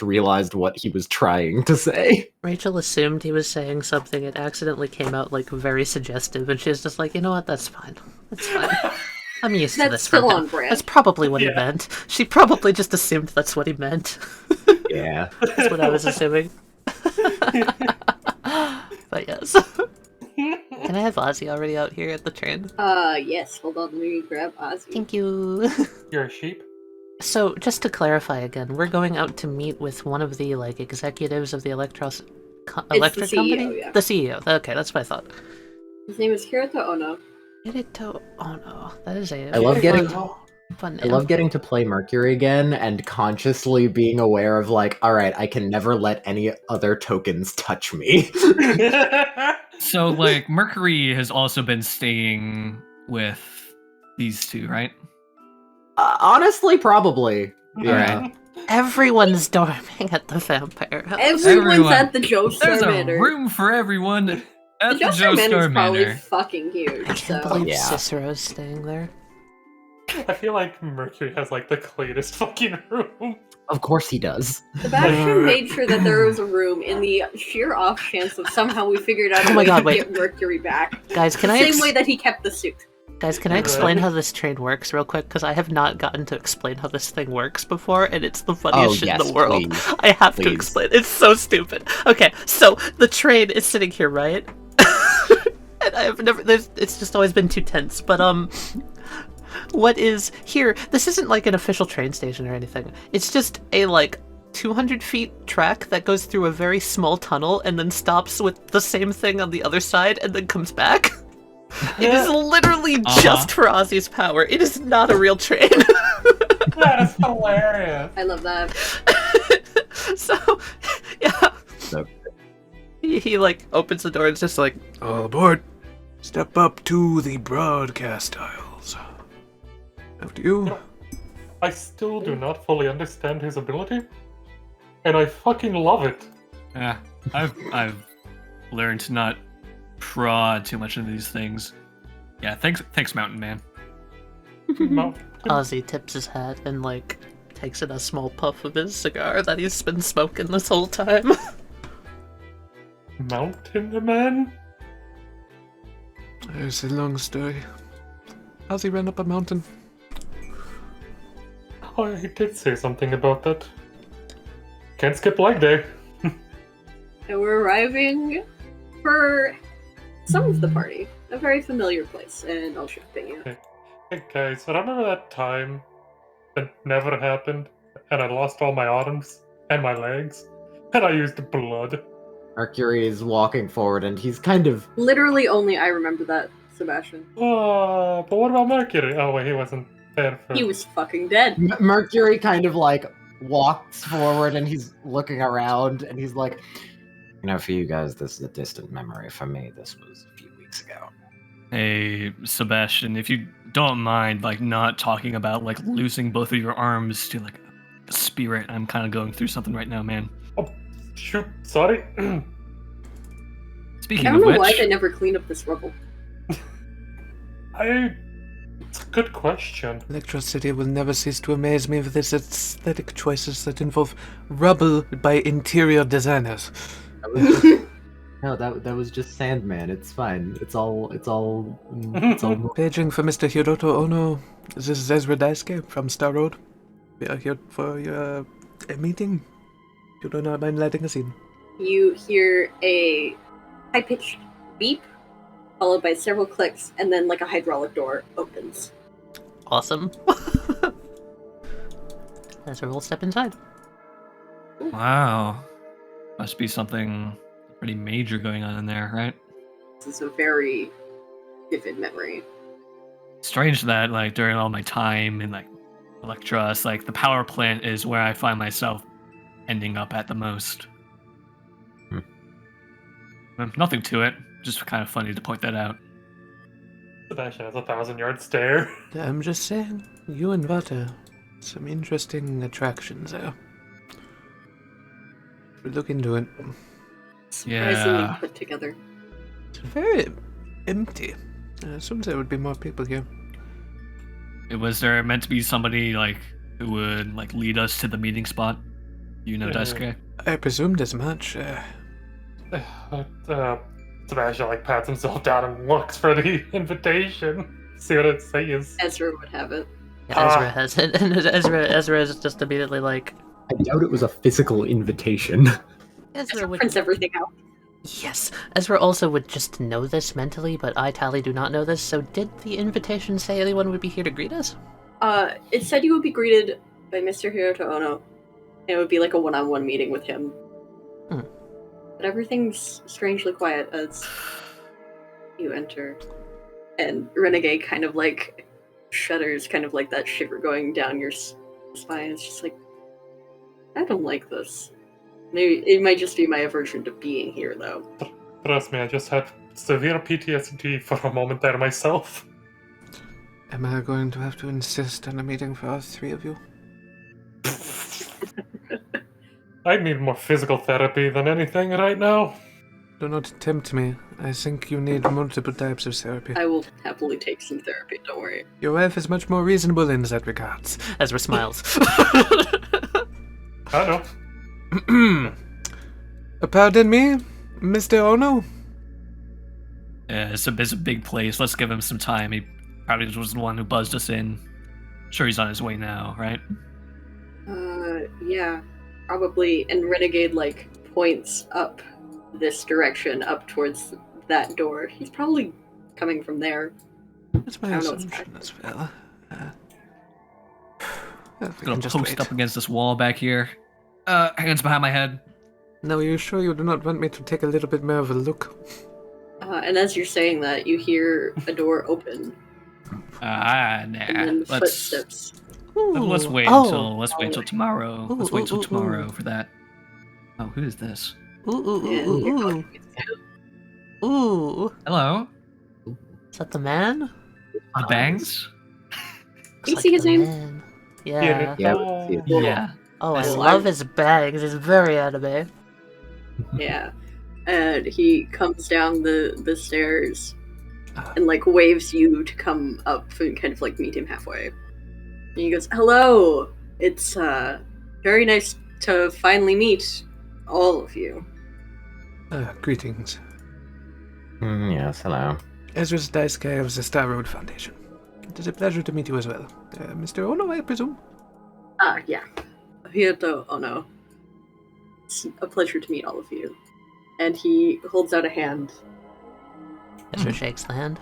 realized what he was trying to say. Rachel assumed he was saying something. It accidentally came out like very suggestive, and she's just like, you know what? That's fine. That's fine. I'm used to That's this from still him. on brand. That's probably what he Yeah. meant. She probably just assumed that's what he meant. Yeah. That's what I was assuming. But yes. Can I have Ozzy already out here at the train? Yes. Hold on, let me grab Ozzy. Thank you. You're a sheep? So, just to clarify again, we're going out to meet with one of the like executives of the Electros Electric CEO, Company? yeah. The CEO. Okay, that's what I thought. His name is Hiroto Ono. Hiroto Ono. That is a I love getting fun I name. love getting to play Mercury again and consciously being aware of like, all right, I can never let any other tokens touch me. So, like, Mercury has also been staying with these two, right? Honestly, probably. Yeah. Alright. Everyone's dorming at the vampire house. Everyone's Everyone. at the Joestar There's a Manor. room for everyone The at the Joestar Manor's Joestar probably Manor. fucking huge. I can't so. believe Yeah. Cicero's staying there. I feel like Mercury has like the cleanest fucking room. Of course he does. Sebastian made sure that there was a room in the sheer off chance of somehow we figured out Oh a my way God, to wait. get Mercury back. Guys, can The I same way that he kept the suit. Guys, can I explain how this train works real quick? Because I have not gotten to explain how this thing works before, and it's the funniest shit in yes, the world. please. I have to Please. explain. It's so stupid. Okay, so the train is sitting here, right? And I have never. It's just always been too tense. But what is here? This isn't like an official train station or anything. It's just a like 200 feet track that goes through a very small tunnel and then stops with the same thing on the other side and then comes back. It is literally just for Ozzy's power. It is not a real train. That is hilarious. I love that. So, yeah. So- He like opens the door and it's just like, All aboard. Step up to the broadcast aisles. After you. I still do not fully understand his ability, and I fucking love it. Yeah, I've learned to not prod too much into these things. Yeah, thanks, Mountain Man. Mountain, Ozzy tips his hat and like takes in a small puff of his cigar that he's been smoking this whole time. Mountain Man? It's a long story. Ozzy ran up a mountain. Oh, he did say something about that. Can't skip leg day. And we're arriving for some of the party. A very familiar place, and I'll shopping you. Hey guys, remember that time that never happened, and I lost all my arms and my legs, and I used blood? Mercury is walking forward and he's kind of Literally only I remember that, Sebastian. But what about Mercury? Oh wait, he wasn't there for... He was fucking dead. Mercury kind of like walks forward and he's looking around and he's like, you know, for you guys, this is a distant memory. For me, this was a few weeks ago. Hey, Sebastian, if you don't mind, like, not talking about, like, losing both of your arms to, like, a spirit, I'm kind of going through something right now, man. Oh, shoot, sorry. Speaking I of don't know which, why they never cleaned up this rubble. It's a good question. Electricity will never cease to amaze me with its aesthetic choices that involve rubble by interior designers. That was just, no, that was just Sandman. It's fine. It's all. Paging for Mr. Hiroto Ono. This is Ezra Daisuke from Star Road. We are here for a meeting. You do not mind lighting a scene. You hear a high-pitched beep, followed by several clicks, and then like a hydraulic door opens. Awesome. Ezra will step inside. wow, must be something pretty major going on in there, right? This is a very vivid memory. Strange that, like, during all my time in, like, Electros, like, the power plant is where I find myself ending up at the most. Nothing to it, just kind of funny to point that out. Sebastian has a 1,000-yard stare. I'm just saying, you and Vata, some interesting attractions there. Look into it. Surprisingly Yeah. put together. It's very empty. I assumed there would be more people here. Was there meant to be somebody like who would like lead us to the meeting spot? You know, Daisuke? I presumed as much. Sebastian like pats himself down and looks for the invitation. See what it says. Ezra would have it. Yeah, Ezra has it, and Ezra is just immediately like, I doubt it was a physical invitation. Ezra would. Prints everything out. Yes, Ezra also would just know this mentally, but I, Tally, do not know this. So, did the invitation say anyone would be here to greet us? It said you would be greeted by Mr. Hiroto Ono. It would be like a one-on-one meeting with him. But everything's strangely quiet as you enter. And Renegade kind of like shudders, kind of like that shiver going down your spine. It's just like, I don't like this. Maybe it might just be my aversion to being here, though. Trust me, I just had severe PTSD for a moment there myself. Am I going to have to insist on a meeting for all three of you? I need more physical therapy than anything right now. Do not tempt me. I think you need multiple types of therapy. I will happily take some therapy, don't worry. Your wife is much more reasonable in that regard. Ezra smiles. I know. Pardon me, Mr. Ono? Yeah, it's a big place. Let's give him some time. He probably was the one who buzzed us in. Sure, he's on his way now, right? Yeah, probably. And Renegade, like, points up this direction, up towards that door. He's probably coming from there. That's my I don't know what's assumption as well. We Gonna can just post wait. up against this wall back here. Hands behind my head. Now, are you sure you do not want me to take a little bit more of a look? And as you're saying that, you hear a door open, and Nah. then Let's footsteps. let's wait Oh. until tomorrow. Ooh, Let's wait till ooh, ooh, tomorrow ooh. for that. Oh, who is this? And you're talking to Ooh. Hello, Is that the man? the bangs. Do you see his name? Man. Yeah. Yeah, let's see it. Yeah. Oh, I Well, love his bangs. He's very anime. Yeah. And he comes down the stairs and like waves you to come up and kind of like meet him halfway. And he goes, "Hello. It's very nice to finally meet all of you." Greetings. Yes, hello. Ezra's Daisuke of the Star Road Foundation. It is a pleasure to meet you as well. Mr. Ono, I presume? Yeah. Hiroto Ono. It's a pleasure to meet all of you. And he holds out a hand. Ezra shakes the hand.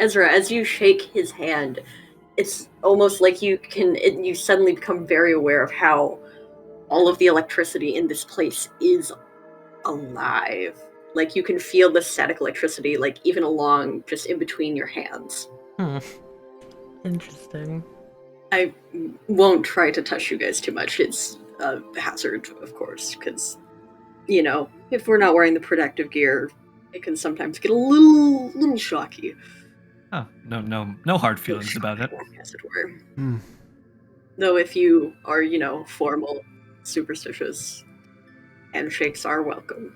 Ezra, as you shake his hand, it's almost like you suddenly become very aware of how all of the electricity in this place is alive. Like you can feel the static electricity, like even along just in between your hands. Interesting. I won't try to touch you guys too much. It's a hazard, of course, because, you know, if we're not wearing the protective gear, it can sometimes get a little shocky. Oh, no hard feelings about it. As it were. Though if you are, you know, formal, superstitious, handshakes are welcome.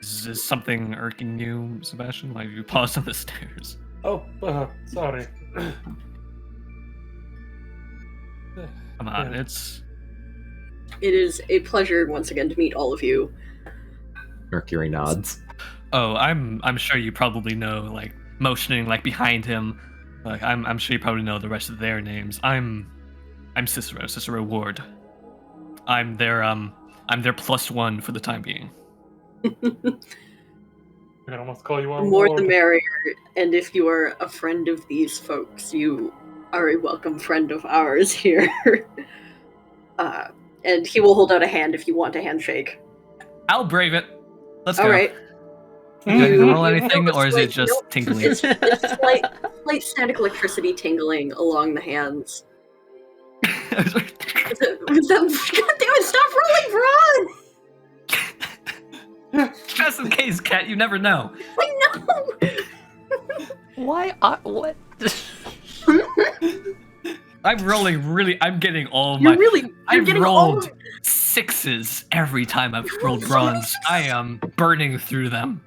Is this something irking you, Sebastian? Like you paused on the stairs. Oh, sorry. Come on, Yeah. It is a pleasure once again to meet all of you. Mercury nods. Oh, I'm sure you probably know, like motioning like behind him. Like I'm sure you probably know the rest of their names. I'm Cicero Ward. I'm their +1 for the time being. I can almost call you The on more board. the merrier, and if you are a friend of these folks, you are a welcome friend of ours here. And he will hold out a hand if you want a handshake. I'll brave it. Let's go. All right. Do I need to You- roll anything, notice, or is like, it just nope, tingling? It's slight static electricity tingling along the hands. Was that, God damn it, stop rolling, Ron! Just in case, Cat, you never know. I know! Why are what? I'm rolling I'm getting all You're my. you're I've getting rolled all. 6s every time I've rolled bronze. I am burning through them.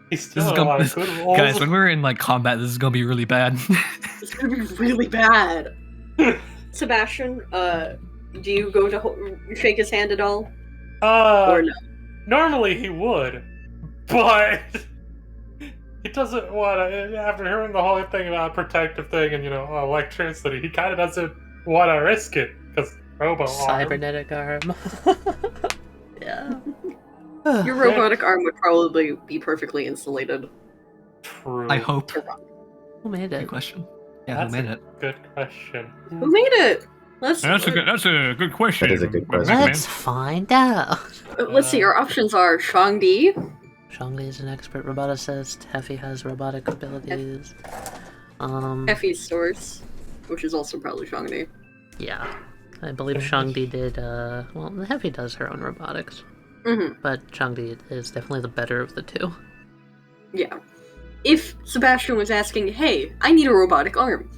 He's This still is a gonna, lot of this, good rolls. guys. When we're in like combat, this is gonna be really bad. It's gonna be really bad. Sebastian, do you go to shake his hand at all? Or no? Normally he would, but he doesn't want to. After hearing the whole thing about protective thing and electricity, he kind of doesn't want to risk it because robo arm. Cybernetic arm. Yeah. Your robotic arm would probably be perfectly insulated. True. I hope. Who made Good it? question. Yeah, That's who made it? Good question. Who made it? That's That's a good question. That is a good question. Let's find out. Let's see. Our options are Shangdi. Shangli is an expert roboticist. Heffy has robotic abilities. Effie's source, which is also probably Shangdi. Yeah. I believe Shangdi did, well, Heffy does her own robotics. Mm-hmm. But Shangdi is definitely the better of the two. Yeah. If Sebastian was asking, hey, I need a robotic arm,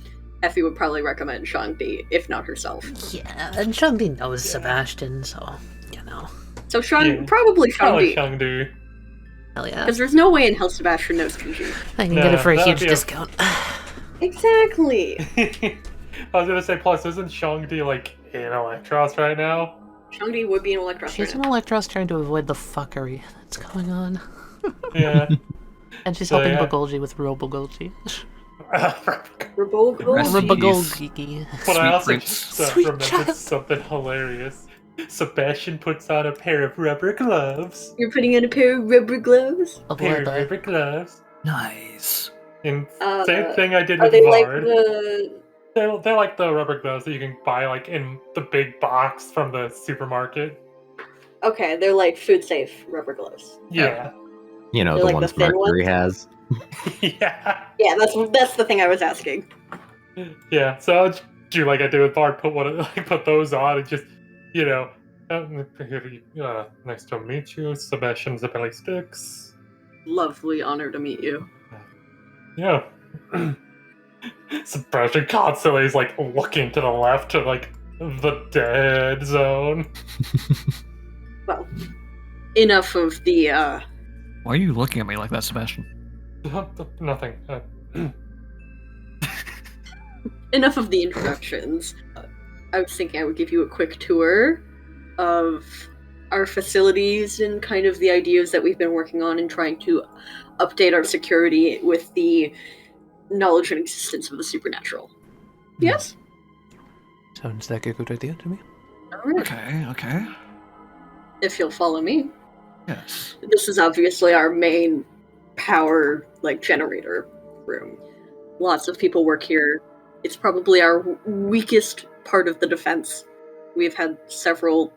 Effie would probably recommend Shangdi, if not herself. Yeah, and Shangdi knows Sebastian, so, you know. So Yeah. probably Probably Shangdi. Shangdu. Hell yeah. Because there's no way in hell Sebastian knows Fiji. I can get it for a that'd huge be discount. Exactly. I was gonna say, plus, isn't Shangdi like in Electros right now? Shangdi would be an Electros She's right an Electros trying to avoid the fuckery that's going on. Yeah. And she's So, helping yeah. Bagolgi with Robogolgi. Robogolgi. But I also Prince. just Sweet remembered child. something hilarious. Sebastian puts on a pair of rubber gloves. You're putting on a pair of rubber gloves? Oh Pair boy, of bye. rubber gloves. Nice. And same thing I did Are with they like Vard. the... They're like the rubber gloves that you can buy like in the big box from the supermarket. Okay, they're like food-safe rubber gloves. Yeah. You know, They're the like the ones thin Mercury ones? has. Yeah. Yeah, that's the thing I was asking. Yeah. So I'll do like I did with Bard, put those on and just, nice to meet you, Sebastian Zippelli Sticks. Lovely honor to meet you. Yeah. Sebastian constantly is like looking to the left to like the dead zone. Well, enough of the, Why are you looking at me like that, Sebastian? Nothing. enough of the introductions. I was thinking I would give you a quick tour of our facilities and kind of the ideas that we've been working on and trying to update our security with the knowledge and existence of the supernatural. Yes? Sounds like a good idea to me. Alright. Okay. If you'll follow me. Yes. This is obviously our main power, generator room. Lots of people work here. It's probably our weakest part of the defense. We've had several,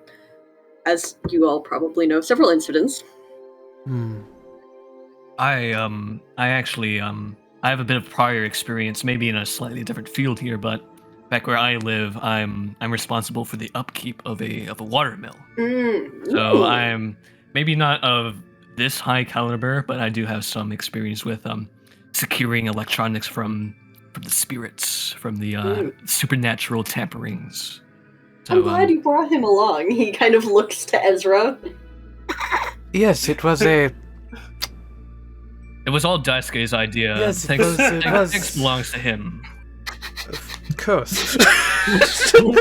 as you all probably know, several incidents. I actually I have a bit of prior experience, maybe in a slightly different field here, but back where I live, I'm responsible for the upkeep of a water mill. So I'm maybe not of this high caliber, but I do have some experience with securing electronics from the spirits, from the supernatural tamperings. So, I'm glad you brought him along. He kind of looks to Ezra. Yes, it was a... It was all Daisuke's idea. Yes, it Thanks was- belongs to him. Of course.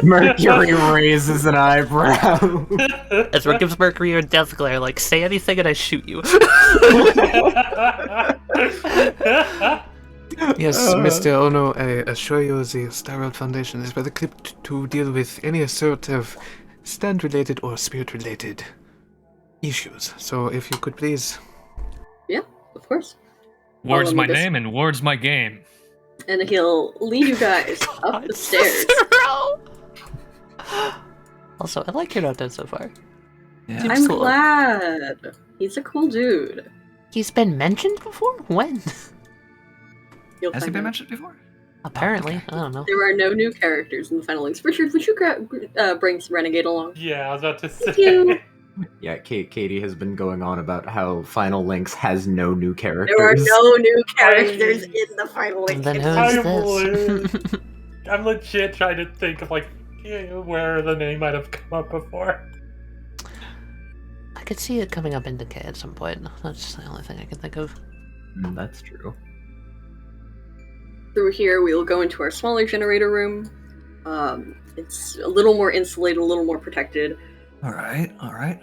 Mercury raises an eyebrow. Ezra gives Mercury a death glare, like, say anything and I shoot you. Yes, Mr. Ono, I assure you the Star World Foundation is well equipped to deal with any sort of stand-related or spirit-related issues. So if you could please... Yeah, of course. Ward's Follow my me this- name and Ward's my game. And he'll lead you guys up the stairs. Also, I like Hiroto so far. Yeah. Seems I'm cool. glad. He's a cool dude. He's been mentioned before? When? You'll Has he find been out. mentioned before? Apparently. Okay. I don't know. There are no new characters in the final links. Richard, would you bring some Renegade along? Yeah, I was about to say. Thank you. Yeah, Katie has been going on about how Final Links has no new characters. There are no new characters in the Final Link. Then who's this? I'm legit trying to think of where the name might have come up before. I could see it coming up in Decay at some point. That's the only thing I can think of. That's true. Through here, we'll go into our smaller generator room. It's a little more insulated, a little more protected. All right.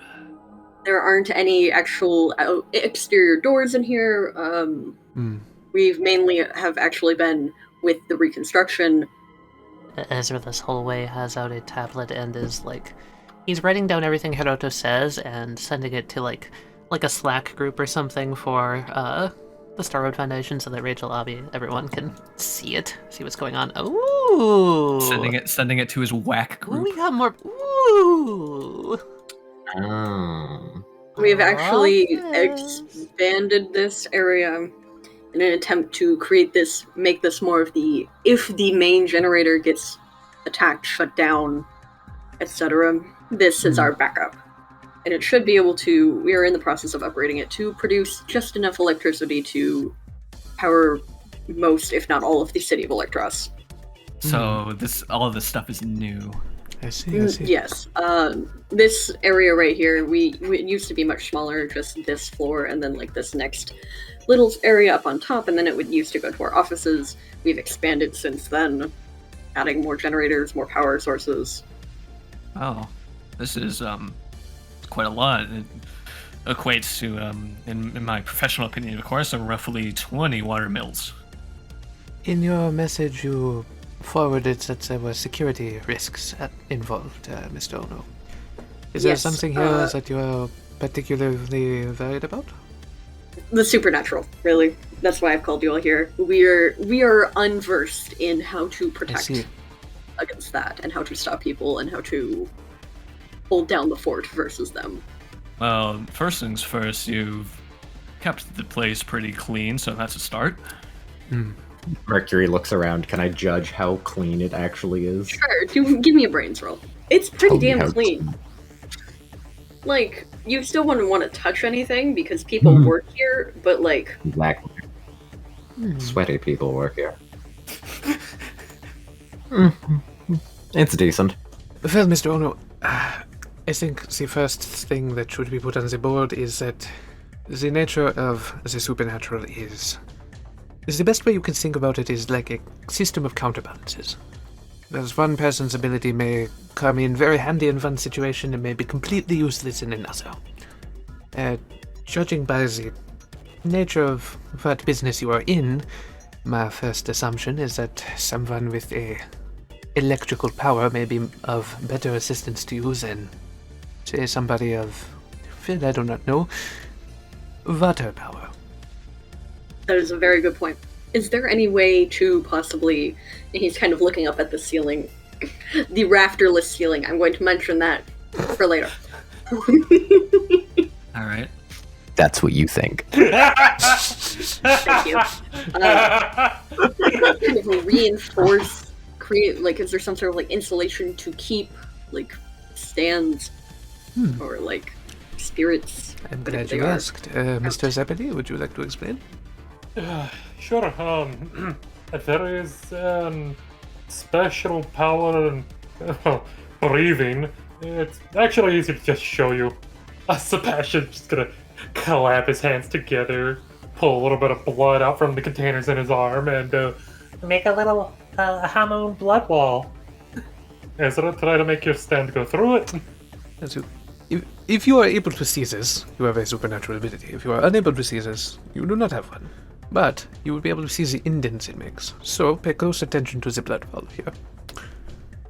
There aren't any actual exterior doors in here. We've mainly have actually been with the reconstruction. Ezra this whole way has out a tablet and is like, he's writing down everything Hiroto says and sending it to like a Slack group or something for the Star Road Foundation so that Rachel, Abby, everyone can see what's going on. Ooh! Sending it to his whack group. Ooh, we got more. Ooh! Oh. We've actually expanded this area in an attempt to make this more of the, if the main generator gets attacked, shut down, etc., this is our backup. And it should be able to, we are in the process of upgrading it to produce just enough electricity to power most, if not all, of the city of Electros. So all of this stuff is new. I see. Yes. This area right here, it used to be much smaller, just this floor, and then like this next little area up on top, and then it would used to go to our offices. We've expanded since then, adding more generators, more power sources. Oh, this is quite a lot. It equates to, in my professional opinion, of course, roughly 20 water mills. In your message, you forwarded that there were security risks involved, Mr. Ono. Is there something here that you are particularly worried about? The supernatural, really. That's why I've called you all here. We are unversed in how to protect against that, and how to stop people, and how to hold down the fort versus them. Well, first things first, you've kept the place pretty clean, so that's a start. Mercury looks around. Can I judge how clean it actually is? Sure, give me a brains roll. It's pretty damn clean. Like, you still wouldn't want to touch anything because people work here, but like... Exactly. Sweaty people work here. It's decent. Well, Mr. Ono, I think the first thing that should be put on the board is that the nature of the supernatural is the best way you can think about it is like a system of counterbalances. Whereas one person's ability may come in very handy in one situation and may be completely useless in another. Judging by the nature of what business you are in, my first assumption is that someone with a electrical power may be of better assistance to you than, say, somebody of, I do not know, water power. That is a very good point. Is there any way to possibly, and he's kind of looking up at the ceiling, the rafterless ceiling, I'm going to mention that for later. Alright. That's what you think. Thank you. Kind of reinforce, create, like, is there some sort of, like, insulation to keep, like, stands, or, like, spirits? I'm glad you asked. Mr. Zebedee, would you like to explain? Sure. There is special power and breathing. It's actually easy to just show you. Sebastian's just gonna clap his hands together, pull a little bit of blood out from the containers in his arm, and make a little Hamun blood wall. Ezra, try to make your stand go through it. If you are able to see this, you have a supernatural ability. If you are unable to see this, you do not have one. But you will be able to see the indents it makes. So pay close attention to the blood wall here.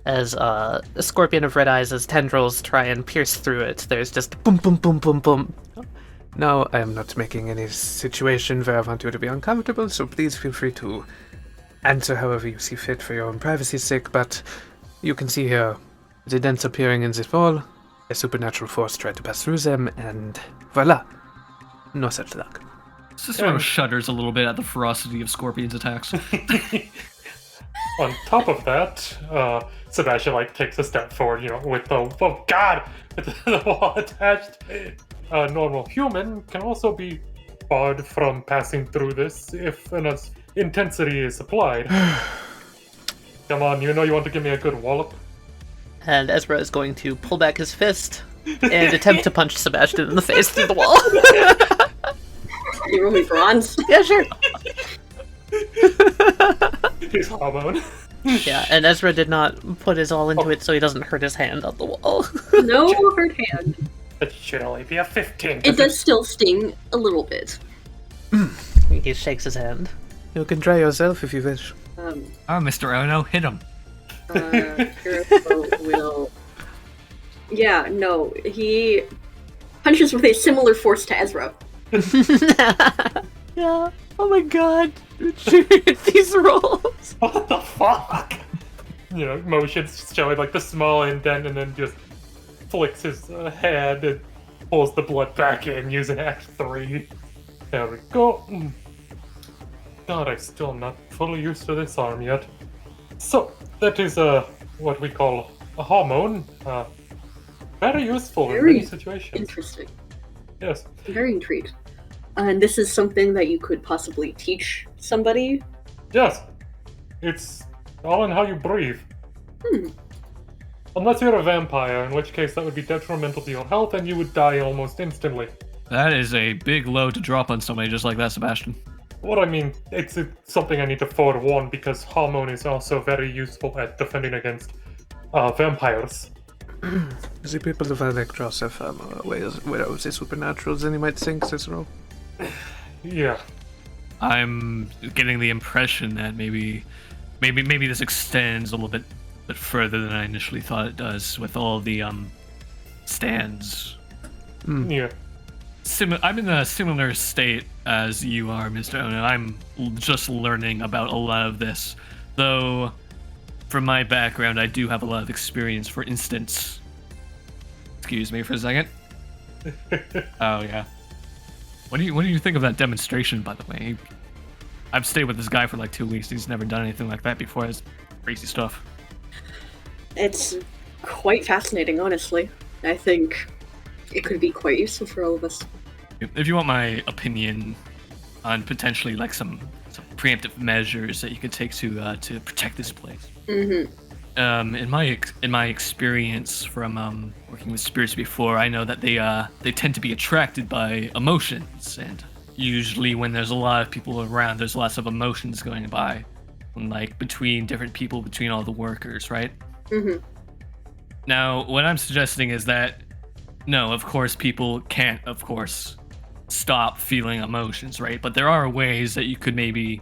As a scorpion of red eyes, as tendrils try and pierce through it, there's just boom, boom, boom, boom, boom. Now, I am not making any situation where I want you to be uncomfortable, so please feel free to answer however you see fit for your own privacy's sake, but you can see here the dents appearing in this wall, a supernatural force tried to pass through them, and voila! No such luck. Cicero shudders a little bit at the ferocity of Scorpion's attacks. On top of that, Sebastian takes a step forward, with the with the wall attached. A normal human can also be barred from passing through this if enough intensity is applied. Come on, you want to give me a good wallop? And Ezra is going to pull back his fist and attempt to punch Sebastian in the face through the wall. You roll me bronze? Yeah, sure. His hormone. Yeah, and Ezra did not put his all into it so he doesn't hurt his hand on the wall. No hurt hand. It should only be a 15. It does still sting a little bit. He shakes his hand. You can try yourself if you wish. Oh, Mr. Ono, hit him. Hiroto will... Yeah, no, he punches with a similar force to Ezra. Yeah. Oh my god. These rolls. What the fuck? Motions showing the small indent and then just flicks his hand and pulls the blood back in using Act 3. There we go. God, I'm still not fully used to this arm yet. So, that is what we call a hormone. Very useful in many situations. Interesting. Yes. Very intrigued. And this is something that you could possibly teach somebody? Yes. It's all in how you breathe. Hmm. Unless you're a vampire, in which case that would be detrimental to your health and you would die almost instantly. That is a big load to drop on somebody just like that, Sebastian. What I mean, it's something I need to forewarn because hormone is also very useful at defending against vampires. The people of Electros have ways of the supernatural than you might think, Cicero. Yeah. I'm getting the impression that maybe this extends a little bit further than I initially thought it does with all the stands. Yeah. I'm in a similar state as you are, Mr. Ono. I'm just learning about a lot of this, though. From my background, I do have a lot of experience. For instance, excuse me for a second. Oh yeah. What do you think of that demonstration, by the way? I've stayed with this guy for 2 weeks. He's never done anything like that before. It's crazy stuff. It's quite fascinating, honestly. I think it could be quite useful for all of us. If you want my opinion on potentially some preemptive measures that you could take to protect this place. Mm-hmm. In my experience from working with spirits before, I know that they tend to be attracted by emotions, and usually when there's a lot of people around, there's lots of emotions going by, between different people, between all the workers, right? Mm-hmm. Now, what I'm suggesting is that no, of course, people can't, of course, stop feeling emotions, right? But there are ways that you could maybe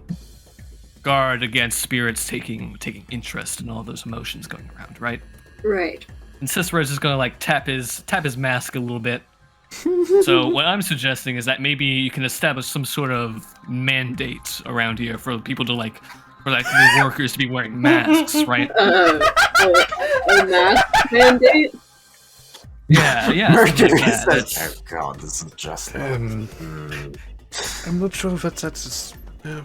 guard against spirits taking interest in all those emotions going around, right? Right. And Cicero's just gonna tap his mask a little bit. So what I'm suggesting is that maybe you can establish some sort of mandate around here for people to for the workers to be wearing masks, right? Oh, A mask mandate? Yeah. Mercury Like that. says, "Oh God, this is just." I'm not sure if that's. Well,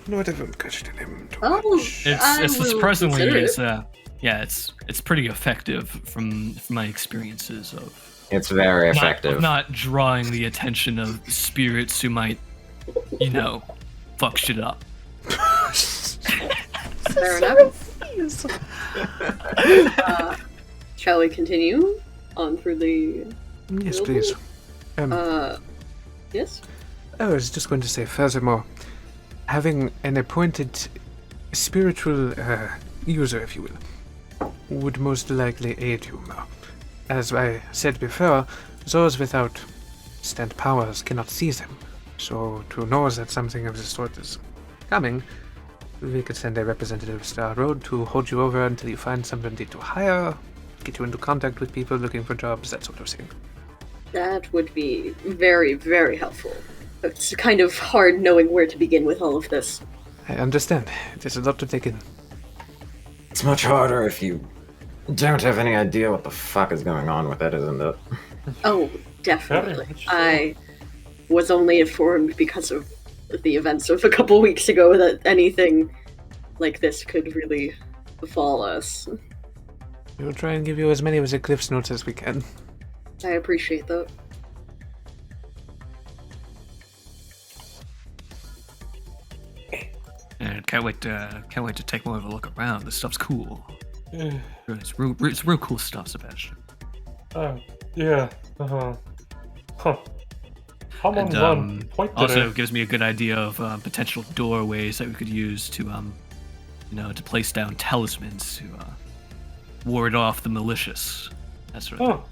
I won't question him too Oh, much. It's will surprisingly consider it's pretty effective from my experiences of It's very effective. not drawing the attention of spirits who might, fuck shit up. Fair enough. Shall we continue on through the... Yes, please. Yes? I was just going to say, furthermore, having an appointed spiritual user, if you will, would most likely aid you. As I said before, those without stand powers cannot see them. So to know that something of the sort is coming, we could send a representative to our road to hold you over until you find somebody to hire, get you into contact with people looking for jobs, that sort of thing. That would be very, very helpful. It's kind of hard knowing where to begin with all of this. I understand. There's a lot to take in. It's much harder if you don't have any idea what the fuck is going on with it, isn't it? Oh, definitely. Very much so. I was only informed because of the events of a couple weeks ago that anything like this could really befall us. We'll try and give you as many of the Cliff's Notes as we can. I appreciate that. And can't wait to take more of a look around. This stuff's cool. It's real cool stuff, Sebastian. Yeah. Huh. I'm on one point today. Also gives me a good idea of potential doorways that we could use to to place down talismans to ward off the malicious. That sort of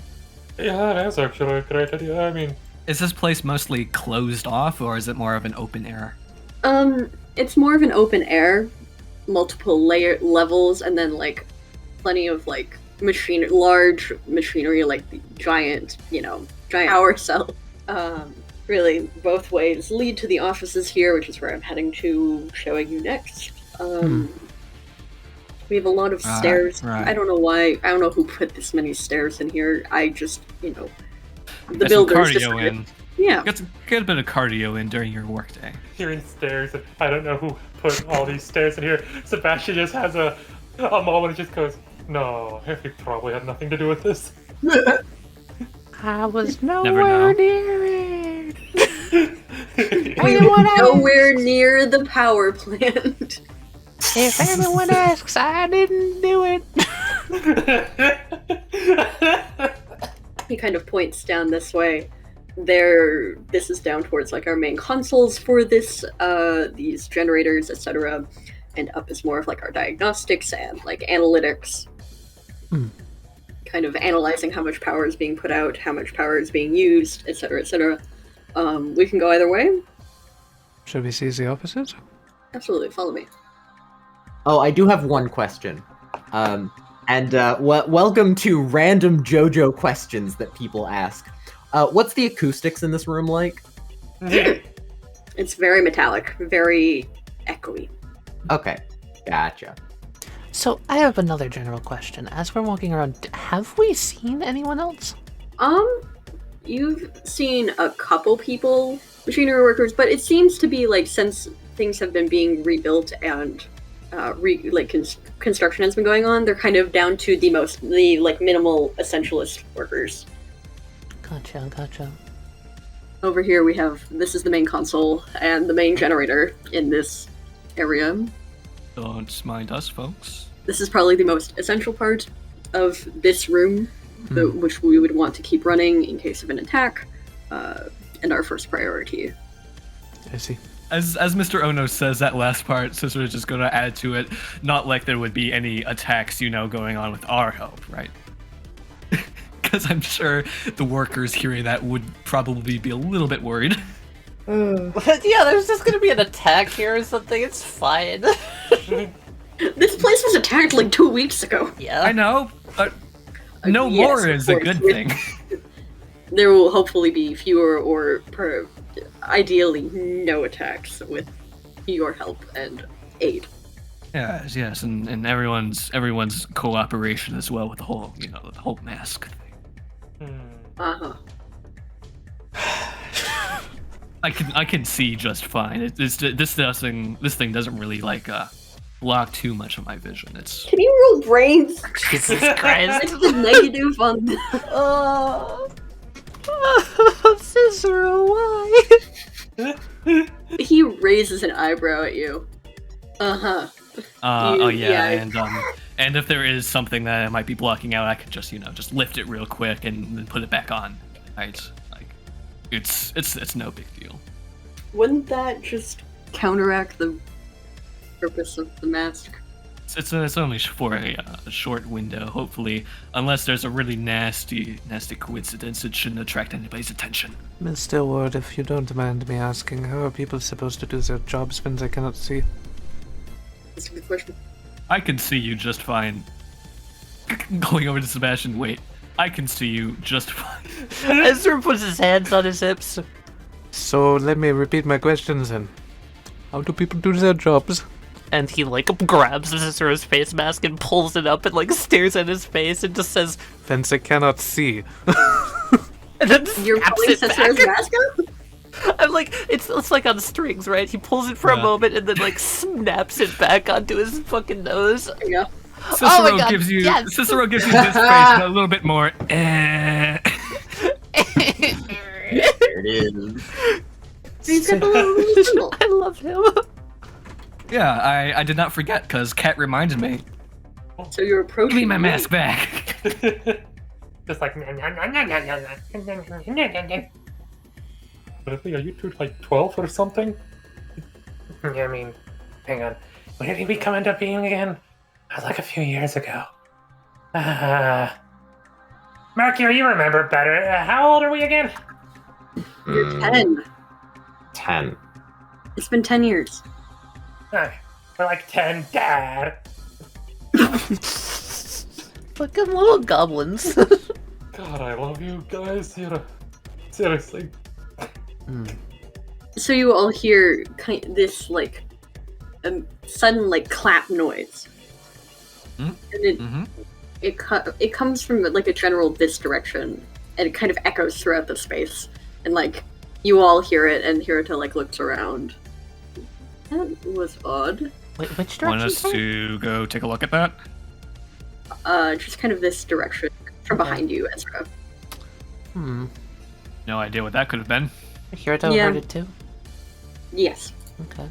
thing. Yeah, that is actually a great idea. I mean, is this place mostly closed off, or is it more of an open air? It's more of an open air, multiple levels, and then like plenty of like large machinery, like the giant power cell. Really, both ways lead to the offices here, which is where I'm heading to, showing you next. We have a lot of stairs. Right. I don't know why. I don't know who put this many stairs in here. I just, the get builders some just cardio in. Yeah. Get a bit of cardio in during your workday. hearing stairs, and I don't know who put all these stairs in here. Sebastian just has a moment and just goes, "No, he probably had nothing to do with this." I was Never nowhere know. near it. We were nowhere near the power plant. If anyone asks, I didn't do it. He kind of points down this way. This is down towards like our main consoles for this, these generators, etc. And up is more of like our diagnostics and like analytics. Kind of analyzing how much power is being put out, how much power is being used, etc., etc. We can go either way. Should we see the opposite? Absolutely, follow me. Oh, I do have one question. Welcome to random JoJo questions that people ask. What's the acoustics in this room like? It's very metallic, very echoey. Okay, gotcha. So I have another general question. As we're walking around, have we seen anyone else? You've seen a couple people, machinery workers, but it seems to be like since things have been being rebuilt and construction has been going on, they're kind of down to the minimal essentialist workers. Gotcha. Over here this is the main console and the main generator in this area. Don't mind us, folks. This is probably the most essential part of this room, which we would want to keep running in case of an attack, and our first priority. I see. As Mr. Ono says that last part, Sister is just going to add to it, not like there would be any attacks, going on with our help, right? Because I'm sure the workers hearing that would probably be a little bit worried. Yeah, there's just gonna be an attack here or something. It's fine. This place was attacked like 2 weeks ago. Yeah. I know, but no Yes, more of is a course. good thing. There will hopefully be fewer or ideally no attacks with your help and aid. Yes, and everyone's cooperation as well with the whole, the whole mask thing. Uh-huh. I can see just fine. This thing doesn't really block too much of my vision. It's Can you roll brains? Jesus Christ. It's the negative on Cicero, why? He raises an eyebrow at you. Uh-huh. And if there is something that I might be blocking out, I could just just lift it real quick and then put it back on. Right? It's no big deal. Wouldn't that just counteract the purpose of the mask? It's only for a short window, hopefully. Unless there's a really nasty coincidence, it shouldn't attract anybody's attention. Mr. Ward, if you don't mind me asking, how are people supposed to do their jobs when they cannot see? That's a good question. I can see you just fine. Going over to Sebastian, wait. I can see you just fine. Ezra puts his hands on his hips. So let me repeat my questions then. How do people do their jobs? And he grabs Cicero's face mask and pulls it up and stares at his face and just says, When they cannot see. and then You're snaps pulling it back. Cicero's mask up? I'm like, it's like on strings, right? He pulls it for a moment and then like snaps it back onto his fucking nose. Yeah. Cicero Oh my God, gives you yes! Cicero gives you this face a little bit more. There it is. He's got the little symbol. I love him. Yeah, I did not forget because Cat reminded me. So you're approaching. Give me my mask back. Just like. Are you two like 12 or something? Yeah, I mean, hang on. When did we come end up being again? It was like a few years ago. Mercury, you remember better. How old are we again? You're 10. 10. It's been 10 years. We're like 10, Dad. Fucking little goblins. God, I love you guys. Seriously. So you all hear this like sudden like clap noise, and it comes from like a general this direction, and it kind of echoes throughout the space, and like you all hear it, and Hiroto like looks around. That was odd. Wait, which Want direction? us to go take a look at that? Just kind of this direction from behind you, Ezra. No idea what that could have been. Hiroto Yeah. heard it too? Yes. Okay.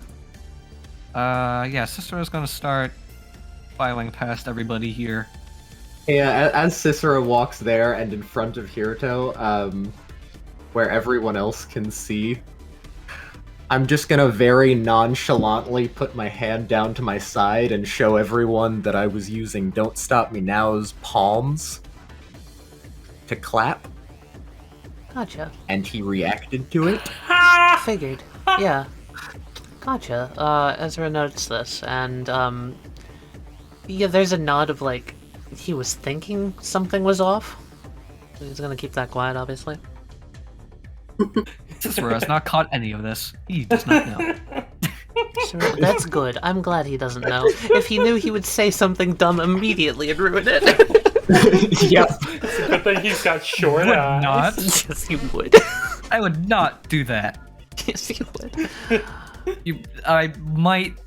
Yeah, Cicero's gonna start filing past everybody here. Yeah, as Cicero walks there and in front of Hiroto, where everyone else can see, I'm just gonna very nonchalantly put my hand down to my side and show everyone that I was using Don't Stop Me Now's palms to clap, Gotcha. and he reacted to it. Figured. Yeah. Gotcha. Ezra notes this, and, yeah, there's a nod of, like, he was thinking something was off. He's gonna keep that quiet, obviously. Cicero has not caught any of this. He does not know. Sure, that's good. I'm glad he doesn't know. If he knew, he would say something dumb immediately and ruin it. Yep. It's a good thing he's got short Would eyes. not. Yes, he would. I would not do that. Yes, he would. I might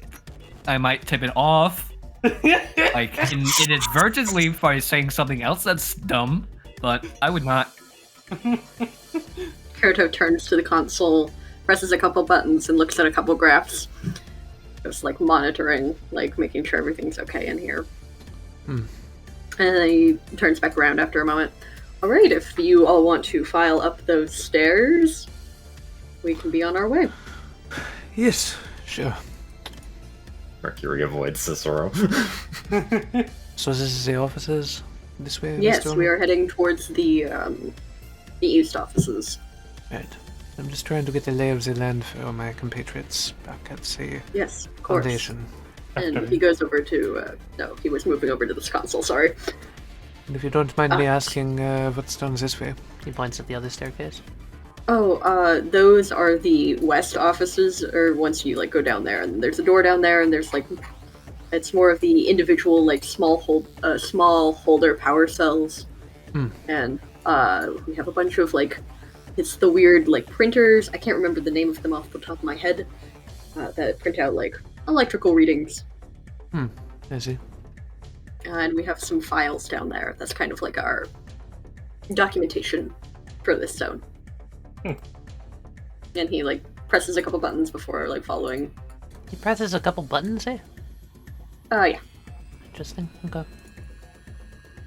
tip it off, like inadvertently by saying something else that's dumb, but I would not. Hiroto turns to the console, presses a couple buttons, and looks at a couple graphs. Just like monitoring, like making sure everything's okay in here. And then he turns back around after a moment. Alright, if you all want to file up those stairs, we can be on our way. Yes, sure. Mercury avoids Cicero. So this is the offices? This way? Yes, we are heading towards the east offices. Right. I'm just trying to get the lay of the land for my compatriots back at the Yes, of course. foundation. And he goes over to, no, he was moving over to this console, sorry. And if you don't mind me asking, what's done this way? He points at the other staircase. Oh, those are the west offices, or once you, like, go down there, and there's a door down there, and there's, like, it's more of the individual, like, small holder power cells. And, we have a bunch of, like, it's the weird, like, printers, I can't remember the name of them off the top of my head, that print out, like, electrical readings. I see. And we have some files down there. That's kind of like our documentation for this zone. And he like presses a couple buttons before like following. He presses a couple buttons, eh? Yeah. Interesting. Okay.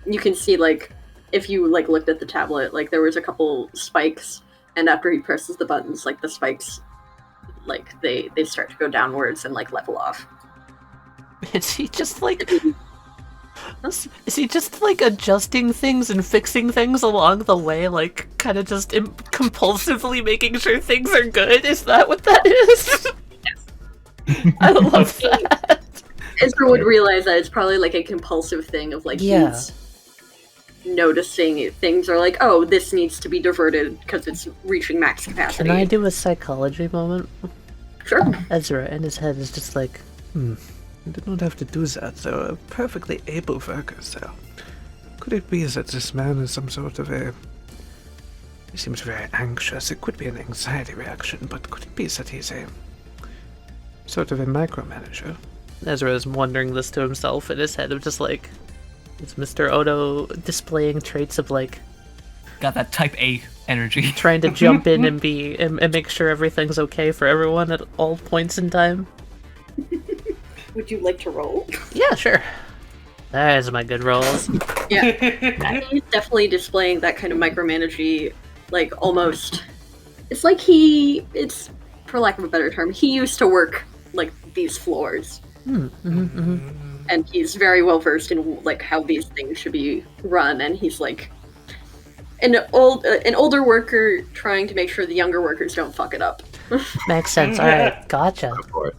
You can see like if you like looked at the tablet, like there was a couple spikes, and after he presses the buttons, like the spikes, like they start to go downwards and like level off. Is he just like... Is he just like adjusting things and fixing things along the way, like kind of just compulsively making sure things are good? Is that what that is? I love that. Ezra would realize that it's probably like a compulsive thing of like he's noticing things are like, oh, this needs to be diverted because it's reaching max capacity. Can I do a psychology moment? Sure. Ezra in his head is just like, I did not have to do that. They were perfectly able workers there. Could it be that this man is some sort of a He seems very anxious. It could be an anxiety reaction, but could it be that he's a sort of a micromanager? Ezra is wondering this to himself in his head of just like, is Mr. Ono displaying traits of like Got that type A energy. trying to jump in and and make sure everything's okay for everyone at all points in time? Would you like to roll? Yeah, sure. There's my good rolls. Yeah, he's definitely displaying that kind of micromanaging, like almost. It's like it's for lack of a better term, he used to work like these floors, and he's very well versed in like how these things should be run. And he's like an older worker trying to make sure the younger workers don't fuck it up. Makes sense. All right, gotcha. Of course.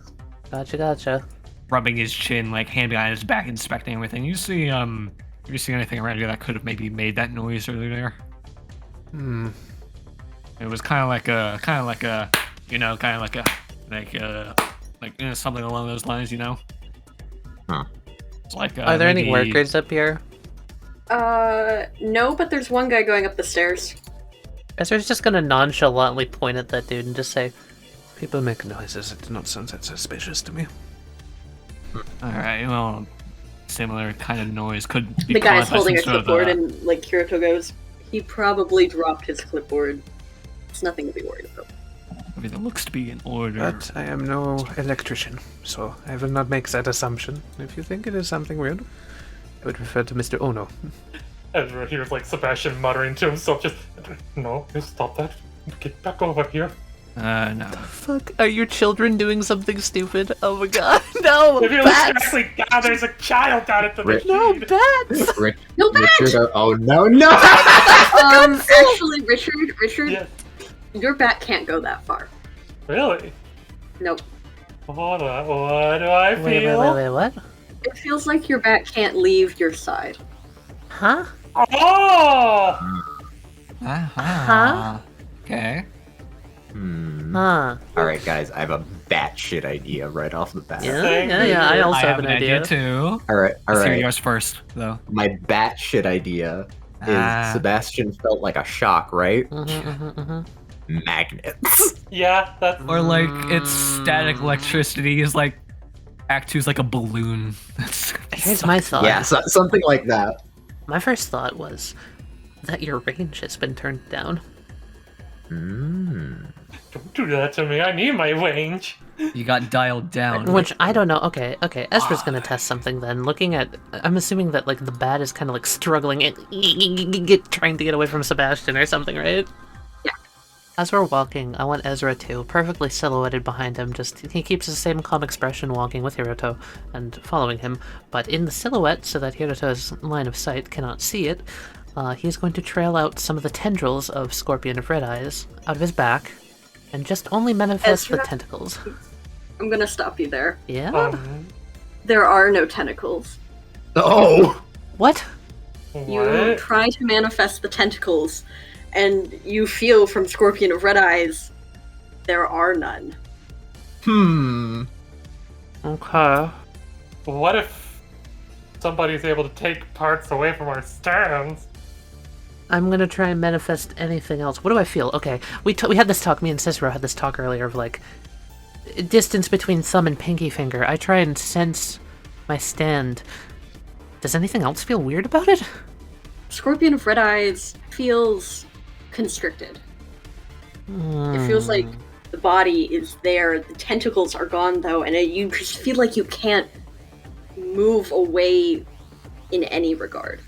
Gotcha. Rubbing his chin, like hand behind his back, inspecting everything. You see anything around you that could have maybe made that noise earlier? It was kind of like a, something along those lines, you know? Huh. It's like, Are there any maybe- workers up here? No, but there's one guy going up the stairs. Ezra's just gonna nonchalantly point at that dude and just say, People make noises. It does not sound that suspicious to me. Alright, well, similar kind of noise could be The guy's caused by holding a some sort of, clipboard, and like Hiroto goes, he probably dropped his clipboard. It's nothing to be worried about. everything looks to be in order. But I am no electrician, so I will not make that assumption. If you think it is something weird, I would refer to Mr. Ono. Ezra hears like Sebastian muttering to himself, just no, you stop that. Get back over here. No. fuck, are your children doing something stupid? Oh my god, no! If you Bats! look directly down, there's a child down at the Rick. No, machine. bats! No, Richard, oh no! Actually, Richard, Yeah. your bat can't go that far. Really? Nope. What do I feel? Wait, what? It feels like your bat can't leave your side. Huh? Oh! Huh? Okay. Huh. Alright, guys, I have a batshit idea right off the bat. Yeah, I also I have an idea. too. Alright, Let's hear alright. yours first, though. My batshit idea is Ah. Sebastian felt like a shock, right? Mm-hmm. Magnets. Yeah, that's. Or like it's static electricity is like Act 2 is like a balloon. Here's my thought. Yeah, something like that. My first thought was that your range has been turned down. Don't do that to me. I need my range. You got dialed down. Which, I don't know. Okay. Ezra's gonna test something then. Looking at... I'm assuming that, like, the bat is kind of, like, struggling and trying to get away from Sebastian or something, right? Yeah. As we're walking, I want Ezra too, perfectly silhouetted behind him. Just he keeps the same calm expression walking with Hiroto and following him, but in the silhouette, so that Hiroto's line of sight cannot see it, he's going to trail out some of the tendrils of Scorpion of Red Eyes out of his back, and just only manifest the Ezra? tentacles. I'm gonna stop you there. Yeah? There are no tentacles. Oh! What? You What? try to manifest the tentacles, and you feel from Scorpion of Red Eyes, there are none. Okay. What if somebody's able to take parts away from our stands? I'm gonna try and manifest anything else. What do I feel? Okay, we had this talk, me and Cicero had this talk earlier of, like, distance between thumb and pinky finger. I try and sense my stand. Does anything else feel weird about it? Scorpion of Red Eyes feels constricted. It feels like the body is there, the tentacles are gone though, and you just feel like you can't move away in any regard.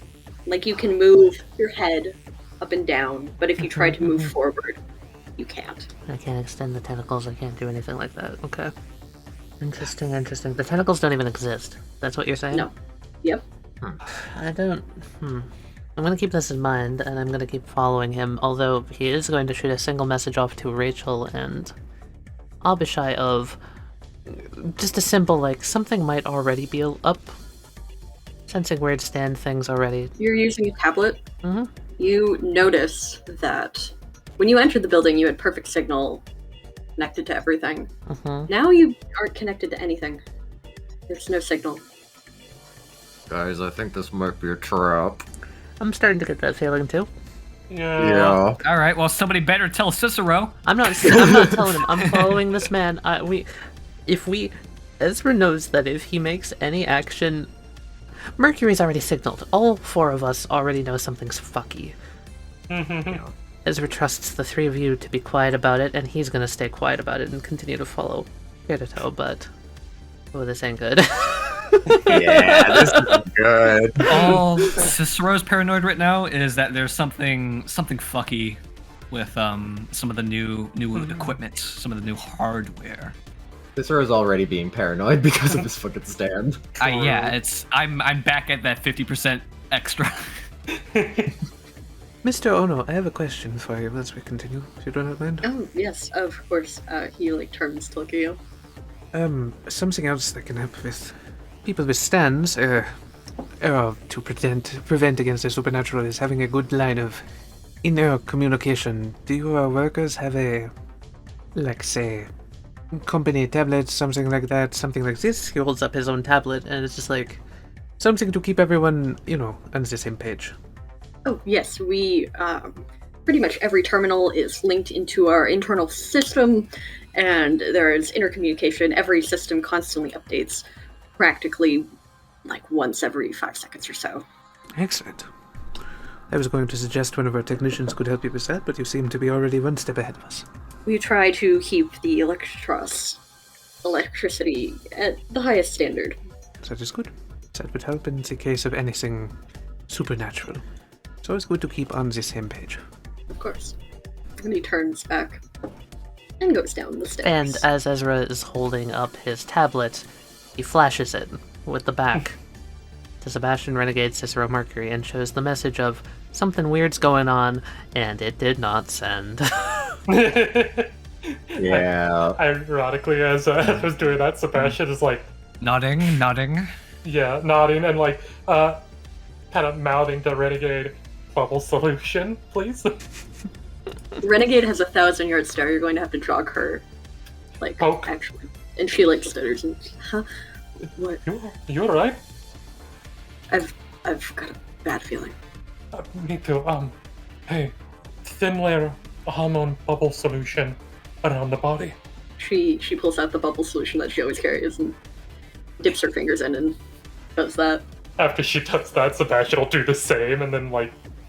Like you can move your head up and down, but if you try to move forward, you can't. I can't extend the tentacles, I can't do anything like that. Okay. Interesting. The tentacles don't even exist. That's what you're saying? No. Yep. I don't... I'm gonna keep this in mind, and I'm gonna keep following him, although he is going to shoot a single message off to Rachel and Abishai of just a simple, like, something might already be up. Sensing where to stand things already. You're using a tablet. Mhm. You notice that when you entered the building, you had perfect signal connected to everything. Now you aren't connected to anything. There's no signal. Guys, I think this might be a trap. I'm starting to get that feeling too. Yeah. All right. Well, somebody better tell Cicero. I'm not telling him. I'm following this man. Ezra knows that if he makes any action, Mercury's already signaled. All four of us already know something's fucky. Ezra trusts the three of you to be quiet about it, and he's gonna stay quiet about it and continue to follow Hiroto, but... Oh, this ain't good. Yeah, this is good. All Cicero's paranoid right now is that there's something fucky with some of the new equipment, some of the new hardware. Cicero is already being paranoid because of his fucking stand. Yeah, I'm back at that 50% extra. Mr. Ono, I have a question for you as we continue, if you do not mind. Oh, yes, of course. He, turns to look at you. Something else that can help with people with stands, to prevent against the supernatural is having a good line of inner communication. Do your workers have a, say, company tablet, something like that, something like this? He holds up his own tablet, and it's just like... Something to keep everyone, on the same page. Oh, yes, we, pretty much every terminal is linked into our internal system, and there is intercommunication. Every system constantly updates, practically, once every 5 seconds or so. Excellent. I was going to suggest one of our technicians could help you with that, but you seem to be already one step ahead of us. We try to keep the electricity at the highest standard. That is good. That would help in the case of anything supernatural. It's always good to keep on the same page. Of course. And he turns back and goes down the stairs. And as Ezra is holding up his tablet, he flashes it with the back to Sebastian, Renegade, Cicero, Mercury, and shows the message of something weird's going on, and it did not send. Yeah. Ironically, as I was doing that, Sebastian is Nodding. yeah, nodding and kind of mouthing to Renegade, bubble solution, please. Renegade has a 1,000-yard stare. You're going to have to jog her, Poke. actually. And she stutters and, huh? What? You alright? I've got a bad feeling. Me too. Hey, thin layer hormone bubble solution around the body. She pulls out the bubble solution that she always carries and dips her fingers in and does that. After she does that, Sebastian will do the same and then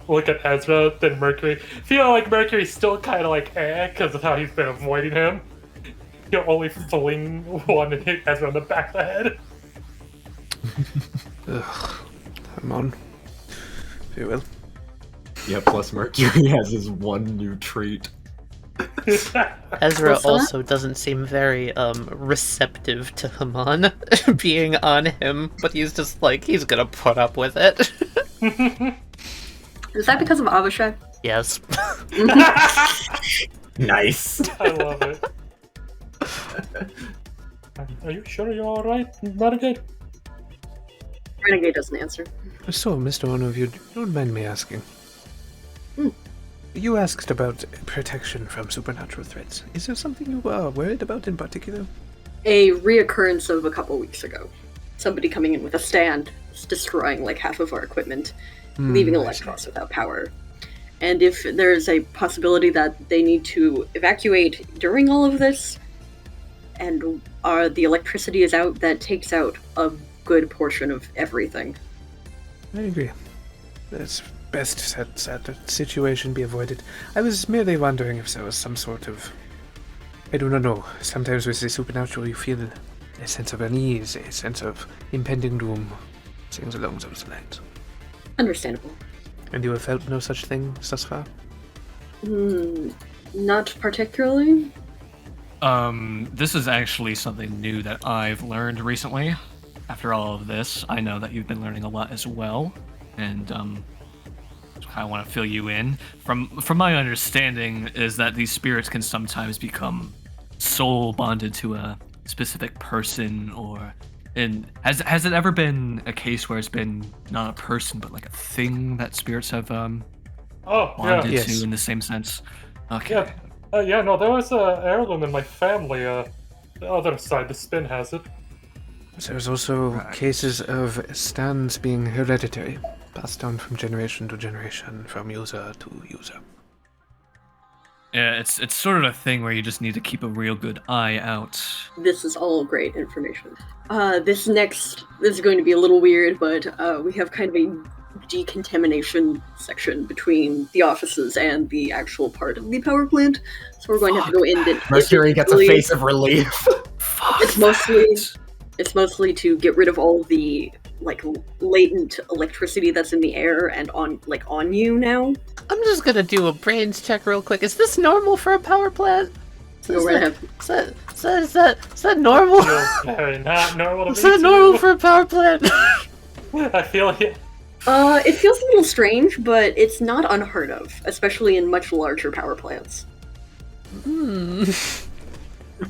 look at Ezra, then Mercury. Feel like Mercury's still kind of because of how he's been avoiding him. He'll only fling one and hit Ezra on the back of the head. Ugh. Come on. If you will. Yeah, plus Mercury has his one new treat. Ezra What's that? also doesn't seem very receptive to Haman being on him, but he's just he's gonna put up with it. Is that because of Avishai? Yes. Nice. I love it. Are you sure you're alright, Renegade? Renegade doesn't answer. So, Mr. Ono, if you don't mind me asking. Hmm. You asked about protection from supernatural threats. Is there something you are worried about in particular? A reoccurrence of a couple weeks ago. Somebody coming in with a stand, destroying half of our equipment, leaving Electros without power. And if there's a possibility that they need to evacuate during all of this, and the electricity is out, that takes out a good portion of everything. I agree. It's best that the situation be avoided. I was merely wondering if there was some sort of... I do not know. Sometimes with the supernatural you feel a sense of unease, a sense of impending doom, things along those lines. Understandable. And you have felt no such thing thus far? Not particularly. This is actually something new that I've learned recently. After all of this, I know that you've been learning a lot as well, and I want to fill you in. From my understanding, is that these spirits can sometimes become soul bonded to a specific person, and has it ever been a case where it's been not a person but a thing that spirits have bonded Yes. to in the same sense? Okay. No, there was a heirloom in my family. The other side, the spin has it. There's also Right. cases of stands being hereditary, passed down from generation to generation, from user to user. Yeah, it's sort of a thing where you just need to keep a real good eye out. This is all great information. This is going to be a little weird, but we have kind of a decontamination section between the offices and the actual part of the power plant. So we're going to have to go in. Mercury gets a face of relief. It's mostly to get rid of all the like latent electricity that's in the air and on you now. I'm just gonna do a brains check real quick. Is this normal for a power plant? So we're gonna have Is that normal? Feels very not normal to Is me that too. normal for a power plant? I feel it. it feels a little strange, but it's not unheard of, especially in much larger power plants.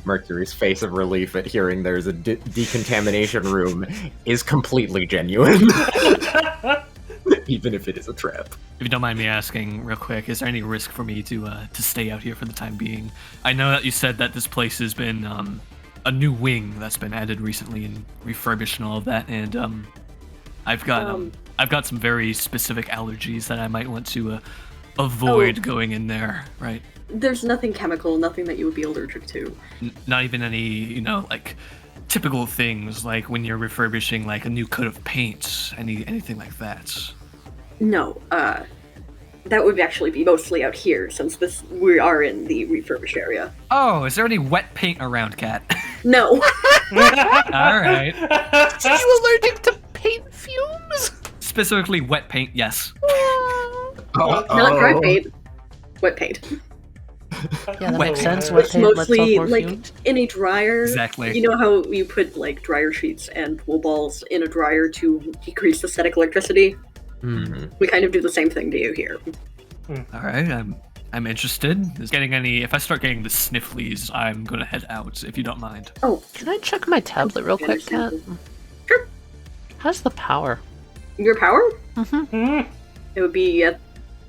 Mercury's face of relief at hearing there's a decontamination room is completely genuine. Even if it is a trap. If you don't mind me asking real quick, is there any risk for me to stay out here for the time being? I know that you said that this place has been a new wing that's been added recently and refurbished and all of that, and I've got some very specific allergies that I might want to avoid going in there, right? There's nothing chemical, nothing that you would be allergic to. Not even any, like typical things like when you're refurbishing like a new coat of paint, anything like that. No, that would actually be mostly out here, since we are in the refurbished area. Oh, is there any wet paint around, Cat? No. All right. Are you allergic to paint fumes? Specifically wet paint, yes. Not dry paint. Wet paint. Yeah, that Wet makes paint. sense. Wet It's paint lets off mostly more like fumes. in a dryer. Exactly. You know how you put like dryer sheets and wool balls in a dryer to decrease the static electricity? We kind of do the same thing to you here. All right, I'm interested. If I start getting the snifflies, I'm gonna head out. If you don't mind. Oh, Can I check my tablet real quick, Kat? Sure. How's the power? Your power? Mm-hmm. It would be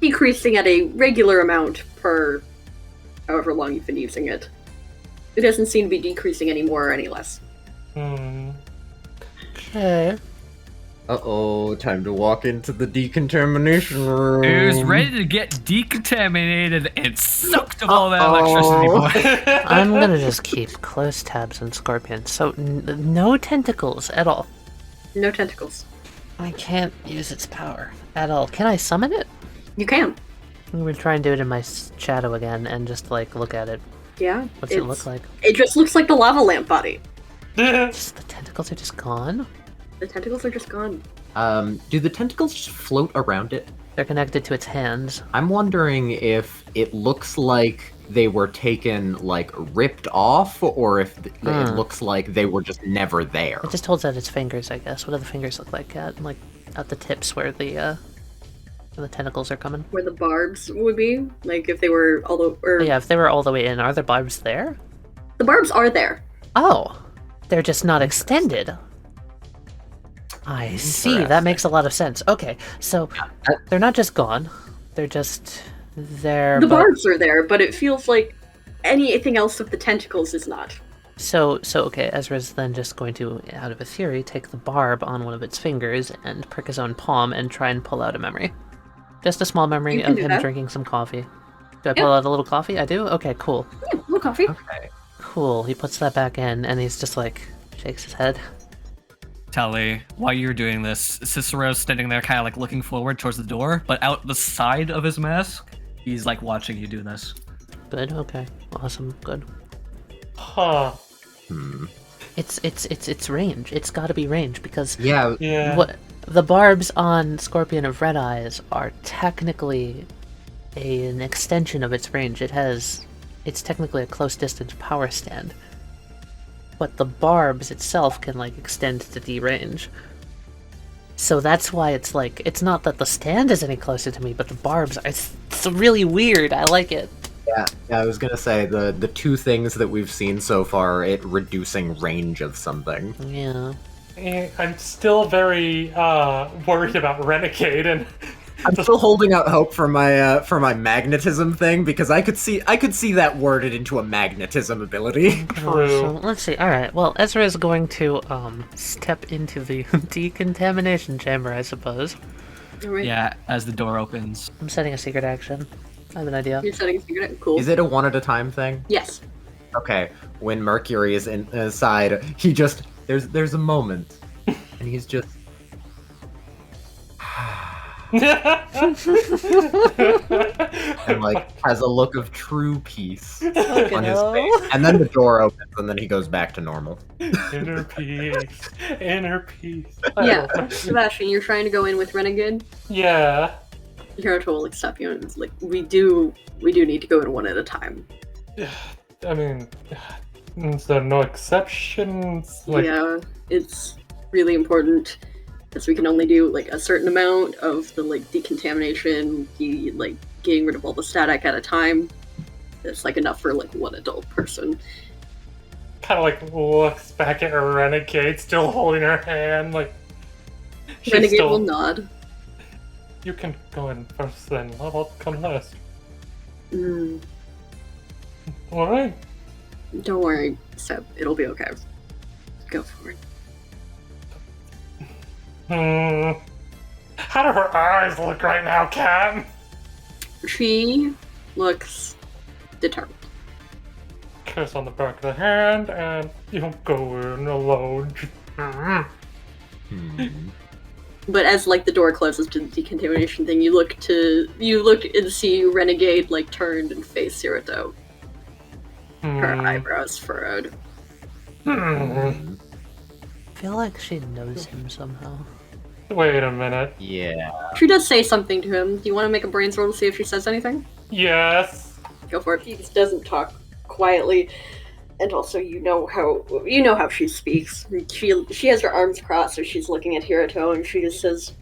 decreasing at a regular amount per however long you've been using it. It doesn't seem to be decreasing any more or any less. Okay. Uh-oh, time to walk into the decontamination room. Who's ready to get decontaminated and sucked of all that electricity, boy? I'm gonna just keep close tabs on Scorpion. So, no tentacles at all. No tentacles. I can't use its power at all. Can I summon it? You can. I'm gonna try and do it in my shadow again and just, like, look at it. Yeah. What's it look like? It just looks like the lava lamp body. Just the tentacles are just gone? The tentacles are just gone. Do the tentacles just float around it? They're connected to its hands. I'm wondering if it looks like they were taken, like, ripped off, or if it looks like they were just never there. It just holds out its fingers, I guess. What do the fingers look like at the tips where the tentacles are coming? Where the barbs would be. Like if they were Yeah, if they were all the way in, are the barbs there? The barbs are there. Oh, they're just not extended. I see, that makes a lot of sense. Okay, so they're not just gone, they're just there. The barbs are there, but it feels like anything else with the tentacles is not. So okay, Ezra's then just going to, out of a theory, take the barb on one of its fingers and prick his own palm and try and pull out a memory. Just a small memory You can of do him that. drinking some coffee. Do I pull out a little coffee? I do? Okay, cool. Yeah, no coffee. Okay. Cool, he puts that back in and he's just like, shakes his head. Tally, while you're doing this, Cicero's standing there kind of like looking forward towards the door, but out the side of his mask, he's like watching you do this. Good, okay. Awesome, good. Huh. It's range. It's gotta be range because Yeah, Yeah. what the barbs on Scorpion of Red Eyes are technically an extension of its range. It's technically a close distance power stand. But the barbs itself can like extend to D range. So that's why it's like, it's not that the stand is any closer to me, but the barbs are, it's really weird. I like it. yeah, I was gonna say, the two things that we've seen so far, it reducing range of something. Yeah. I'm still very worried about Renegade and I'm still holding out hope for my magnetism thing because I could see that worded into a magnetism ability. True. So, let's see. All right. Well, Ezra is going to step into the decontamination chamber, I suppose. Alright. Yeah, as the door opens. I'm setting a secret action. I have an idea. You're setting a secret. Cool. Is it a one at a time thing? Yes. Okay. When Mercury is inside, he just there's a moment, and he's just. And like has a look of true peace on his face, and then the door opens, and then he goes back to normal. Inner peace. Inner peace. Yeah. Sebastian, you're trying to go in with Renegade? Yeah. Hiroto will accept you, and it's like, we do need to go in one at a time. I mean, is there no exceptions? Like, Yeah, it's really important, because we can only do, like, a certain amount of the, like, decontamination, getting rid of all the static at a time. It's, like, enough for, like, one adult person. kind of like looks back at her Renegade, still holding her hand, like. she's Renegade still- will nod. You can go in first, then I'll come last. Mm, Alright. don't worry, Seb. It'll be okay. Go for it. How do her eyes look right now, Cam? She looks determined. Kiss on the back of the hand, and you'll go in alone. But as like the door closes to the decontamination thing, you look and see Renegade like turned and face Hiroto. Her eyebrows furrowed. I feel like she knows him somehow. Wait a minute. Yeah. She does say something to him. Do you want to make a brains roll to see if she says anything? Yes. Go for it. He just doesn't talk quietly, and also you know how she speaks. She has her arms crossed, so she's looking at Hiroto, and she just says,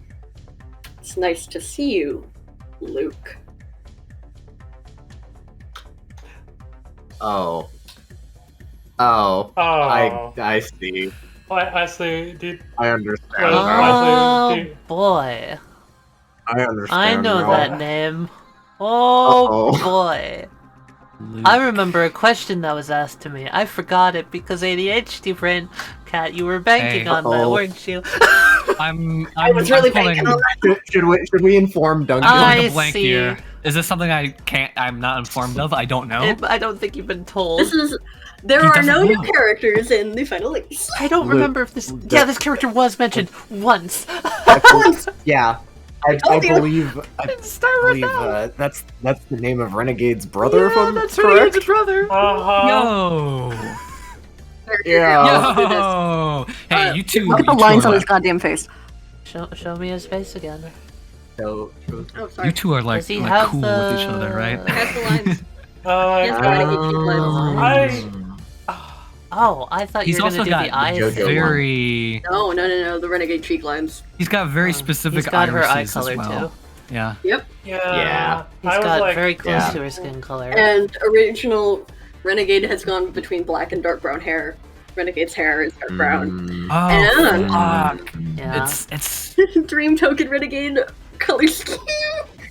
"It's nice to see you, Luke." Oh. Oh. I see. I see. I understand. Oh. Oh boy, I understand. I know now. that name. Oh Uh-oh. boy. I remember a question that was asked to me. I forgot it because ADHD brain. Cat, you were banking Hey. on that, Uh-oh. weren't you? I was really pulling, banking on that. Should we inform Duncan? I pulling a blank see. here. Is this something I'm not informed of? I don't know. I don't think you've been told. There He are doesn't no new know. characters in the final release. I don't Luke, remember if this. Yeah, this character was mentioned once. Yeah. I told you. believe Start with that's the name of Renegade's brother, if Yeah, I'm that's correct. Renegade's brother. Yo! Yeah. Yo! Hey, you two. Look at you the two lines are on his like- goddamn face. Show me his face again. So, Oh, sorry. You two are like Does he cool have with each other, right? That's the lines. I Yes, Renegade cheek lines. Oh, I thought He's you were gonna also do got the eyes. JoJo thing. Very. No, the Renegade cheek lines. He's got very specific He's got her eye irises color as well. too. Yeah. Yeah. Yeah. He's I was got like, very close yeah. to her skin color. And original Renegade has gone between black and dark brown hair. Renegade's hair is dark brown. Oh, And- fuck. Yeah. It's. Dream Token Renegade color scheme.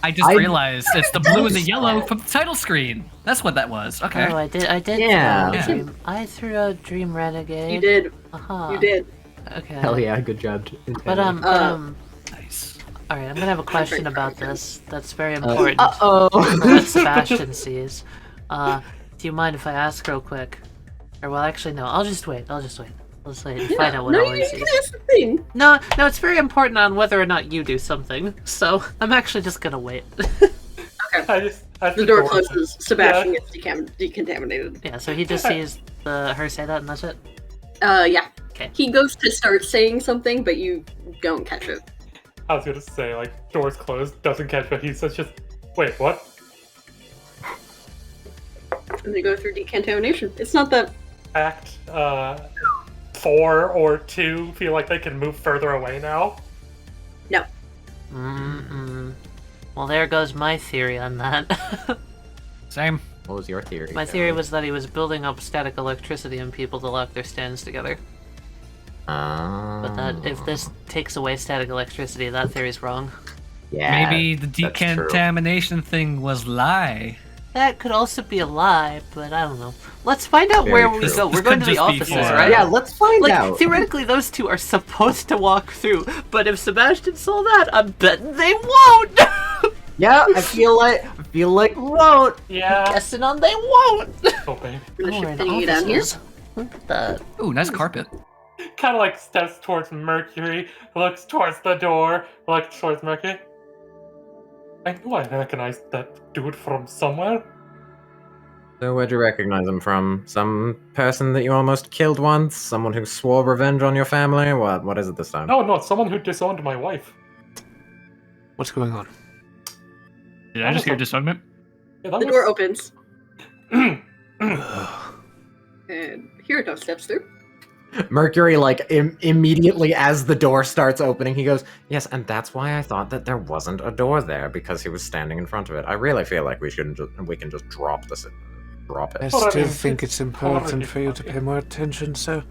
I just I- realized it's the blue and the yellow from the title screen. That's what that was. Okay. Oh, I did. Yeah. throw out Dream. I threw out Dream Renegade. You did. Uh-huh. You did. Okay. hell yeah, good job. But Nice. all right. I'm gonna have a question about this. That's very important. Uh-oh. For what Sebastian sees. Do you mind if I ask real quick? Or well, actually, no. I'll just wait. Let's wait and find out what no, Owen you sees. can ask the thing. No, it's very important on whether or not you do something. So I'm actually just gonna wait. The door closes. Sebastian gets decontaminated. Yeah. So he just sees her say that, and that's it. Yeah. Okay. He goes to start saying something, but you don't catch it. I was gonna say, like, doors closed, doesn't catch, but he says just, wait, what? And they go through decontamination. It's not that. Act 4 or 2 feel like they can move further away now? No. Well, there goes my theory on that. Same. What was your theory? My theory was that he was building up static electricity in people to lock their stands together. But that if this takes away static electricity, that theory's wrong. Yeah, Maybe the that's true. decontamination thing was lie. That could also be a lie, but I don't know. Let's find out Very where we true. go. We're This going could to the just be offices, for- right? Yeah, let's find Like, out. theoretically, those two are supposed to walk through, but if Sebastian saw that, I'm betting they won't! Yeah, I feel like won't. Yeah. Guessing on they won't! Oh, baby. I'm Oh, we're in shifting you down here. offices. Look at that. Ooh, nice carpet. Kind of like steps towards Mercury, looks towards the door, looks towards Mercury. I knew I recognized that dude from somewhere. So where'd you recognize him from? Some person that you almost killed once? Someone who swore revenge on your family? What is it this time? No, someone who disowned my wife. What's going on? Did I just hear disownment? Yeah, that The was... door opens, Mm. and Hiroto steps through. Mercury, like, immediately as the door starts opening, he goes, yes, and that's why I thought that there wasn't a door there, because he was standing in front of it. I really feel like we can just drop I it. still think it's important for you to pay more attention, sir.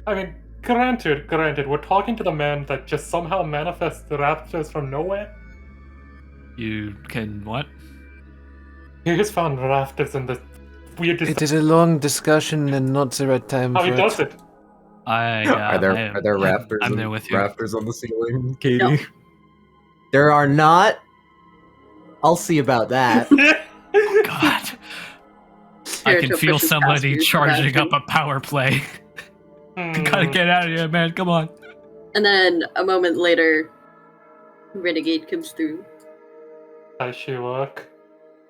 I mean, granted, we're talking to the man that just somehow manifests the raptors from nowhere. You can what? He just found rafters in the weirdest... It is a long discussion and not the right time How for he does it. it. Are there rafters? I'm there with you. Rafters on the ceiling, Katie? No. There are not. I'll see about that. God. I can Hiroto feel pushes somebody past you, charging up Sebastian. a power play. Hmm. Gotta get out of here, man. Come on. And then a moment later, Renegade comes through. How does she look?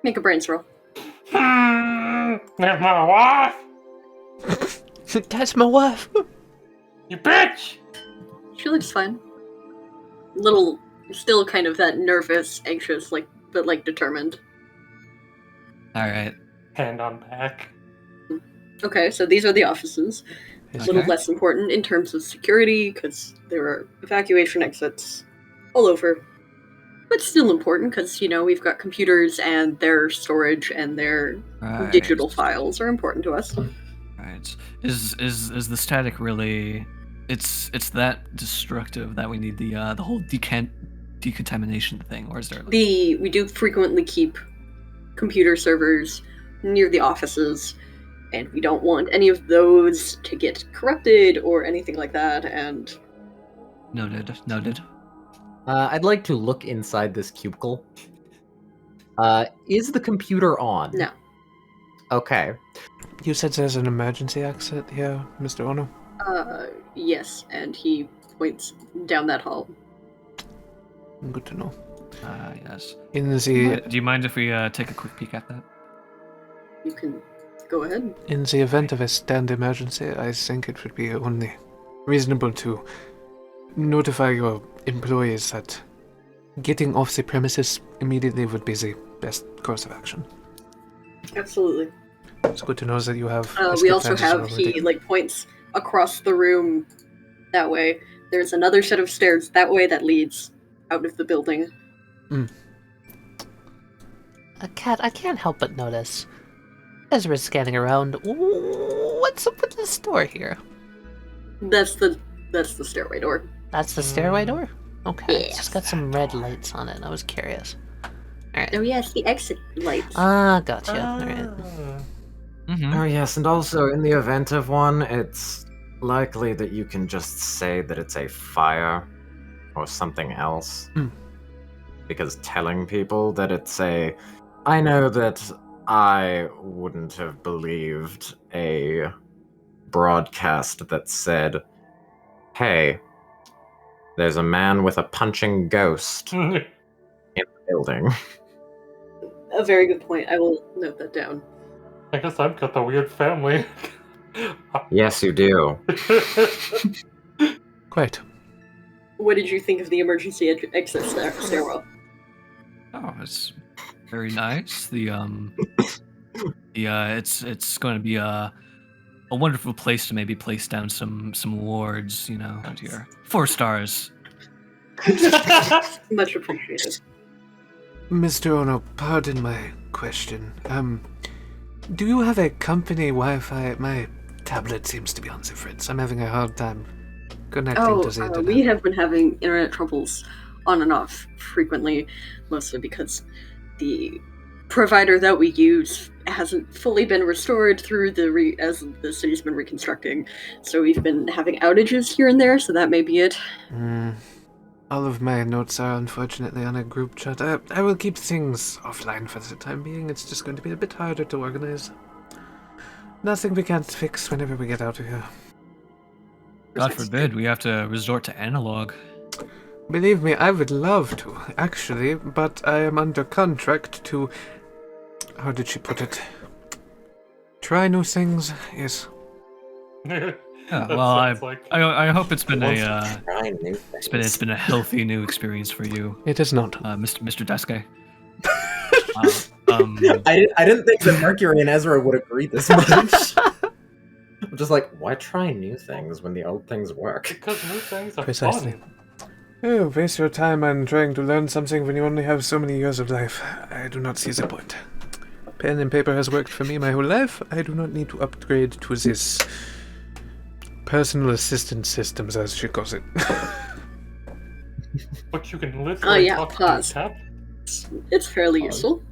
Make a brains roll. There's my wife! That's my wife. You bitch! She looks fine. Little, still kind of that nervous, anxious, but determined. Alright. Hand on back. Okay, so these are the offices. A little Okay. less important in terms of security, because there are evacuation exits all over. But still important, because, we've got computers and their storage and their Right. digital files are important to us. Right. Is the static really it's that destructive that we need the whole decontamination thing, or is there We do frequently keep computer servers near the offices, and we don't want any of those to get corrupted or anything like that, and noted. I'd like to look inside this cubicle. Is the computer on? No. Okay. You said there's an emergency exit here, Mr. Ono? Yes, and he points down that hall. Good to know. Yes. In the Do you mind if we take a quick peek at that? You can go ahead. in the event of a stand emergency, I think it would be only reasonable to notify your employees that getting off the premises immediately would be the best course of action. Absolutely. It's good to know that you have. We escape also plans have, already. he points across the room that way. There's another set of stairs that way that leads out of the building. Cat, I can't help but notice, as we're scanning around, what's up with this door here? That's the stairway door. That's the stairway door? Okay, it's Yes. just got some red lights on it. I was curious. Alright. Oh yes, the exit lights. Ah, gotcha. Alright. Mm-hmm. Oh yes, and also in the event of one, it's likely that you can just say that it's a fire or something else. Because telling people that it's a... I know that I wouldn't have believed a broadcast that said, hey, there's a man with a punching ghost in the building. A very good point. I will note that down. I guess I've got the weird family. Yes, you do. Quite. What did you think of the emergency exit stairwell? Oh, it's very nice. It's going to be a wonderful place to maybe place down some wards, out here. 4 stars. Much appreciated. Mr. Ono, pardon my question. Do you have a company Wi-Fi? My tablet seems to be on the fritz. I'm having a hard time connecting to the internet. We have been having internet troubles on and off frequently, mostly because the provider that we use hasn't fully been restored through as the city's been reconstructing. So we've been having outages here and there, so that may be it. All of my notes are unfortunately on a group chat. I will keep things offline for the time being. It's just going to be a bit harder to organize. Nothing we can't fix whenever we get out of here. God forbid we have to resort to analog. Believe me, I would love to, actually, but I am under contract to... How did she put it? Try new things, yes. Yeah, well, I hope it's been it's been a healthy new experience for you. It is not, Mr. Deske. I didn't think that Mercury and Ezra would agree this much. I'm just like, why try new things when the old things work? Because new things are Precisely. fun. Oh, waste your time on trying to learn something when you only have so many years of life. I do not see the point. Pen and paper has worked for me my whole life. I do not need to upgrade to this personal assistant systems, as she calls it. But you can literally talk pause. to tab. It's fairly useful.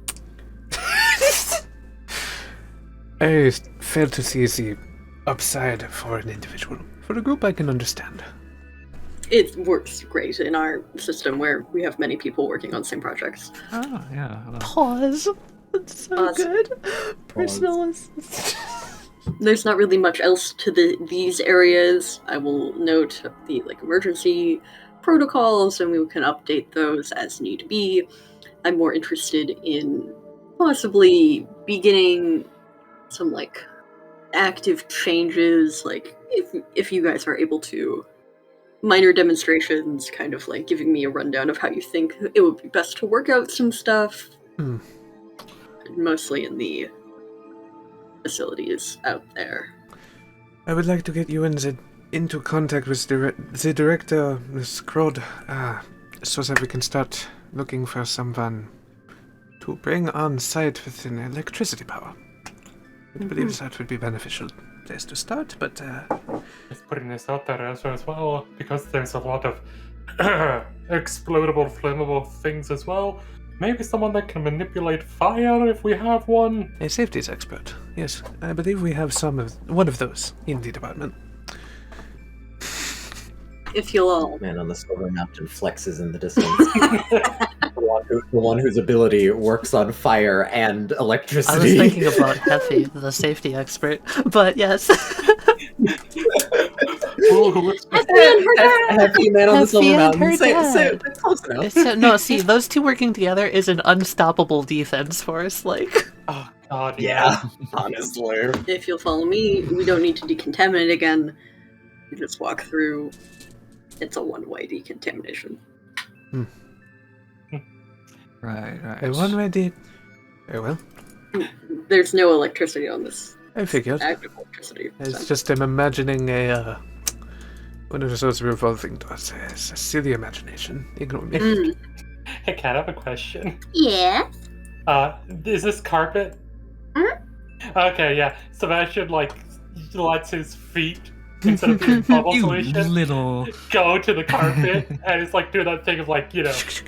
I fail to see the upside for an individual. For a group, I can understand. It works great in our system where we have many people working on the same projects. Oh, yeah. Pause. That's so Pause. good. Personal assistant. There's not really much else to these areas. I will note the emergency protocols, and we can update those as need be. I'm more interested in possibly beginning some active changes, if you guys are able to, minor demonstrations, kind of giving me a rundown of how you think it would be best to work out some stuff. Mostly in the facilities out there. I would like to get you into contact with the director, Ms. Crod, so that we can start looking for someone to bring on site with an electricity power. I believe that would be beneficial place to start, but Just putting this out there as well, because there's a lot of explodable, flammable things as well. Maybe someone that can manipulate fire if we have one. a safeties expert. Yes, I believe we have one of those in the department. If you'll all... Man on the Silver Mountain flexes in the distance. the one whose ability works on fire and electricity. I was thinking about Heffy, the safety expert, but yes. Happy man on the Silver Heffy and Mountain. her Say dad. it close enough. No, see, those two working together is an unstoppable defense force, Oh god, Yeah, honestly. If you'll follow me, we don't need to decontaminate again. You just walk through. It's a one-way decontamination. Right. A one-way Very well. There's no electricity on this. I figured. Active electricity. It's just I'm imagining one of those revolving doors. It's a silly imagination. Ignore me. Hey, Kat, I have a question. Yeah. Is this carpet? Okay, yeah. Sebastian, lets his feet, instead of being bubble You solution, little... go to the carpet, and it's doing that thing of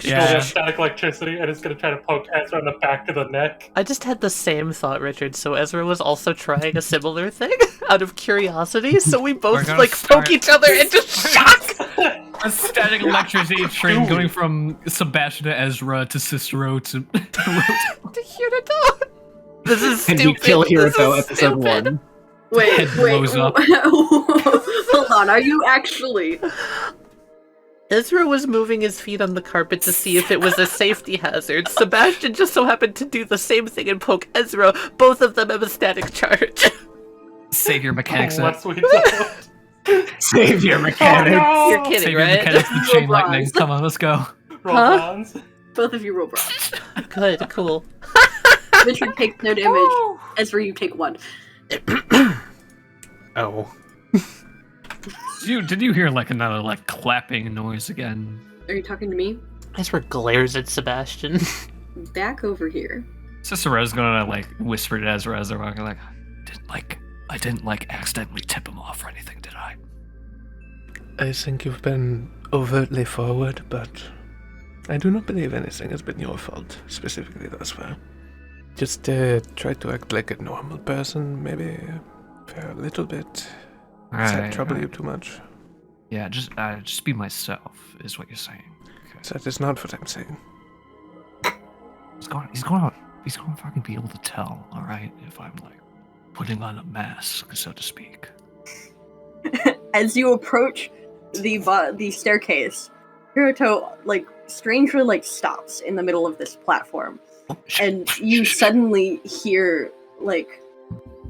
Yeah. static electricity, and it's gonna try to poke Ezra in the back of the neck. I just had the same thought, Richard, so Ezra was also trying a similar thing out of curiosity, so we both gonna poke each other into shock! A static electricity train going from Sebastian to Ezra to Cicero to... To Hiroto! This is And stupid. you kill This Hiroto is episode stupid. 1. Wait. Head blows up. Hold on, are you actually... Ezra was moving his feet on the carpet to see if it was a safety hazard. Sebastian just so happened to do the same thing and poke Ezra. Both of them have a static charge. Savior mechanics. Westley, Savior mechanics. Oh, no! You're kidding, Savior right? mechanics, the chain Roll lightning. bronze. Come on, let's go. Roll Huh? bronze. Both of you roll bronze. Good, cool. Richard takes no damage. Ezra, you take 1. Oh. Did you hear another clapping noise again? Are you talking to me? Ezra glares at Sebastian. Back over here. Cicero's gonna whisper to Ezra as they're walking I didn't accidentally tip him off or anything, did I? I think you've been overtly forward, but I do not believe anything has been your fault, specifically thus far. Just try to act like a normal person, maybe for a little bit. Does that trouble you too much? Yeah, just be myself, is what you're saying. Okay. That is not what I'm saying. He's gonna fucking be able to tell, alright, if I'm like putting on a mask, so to speak. As you approach the staircase, Hiroto strangely stops in the middle of this platform, and you suddenly hear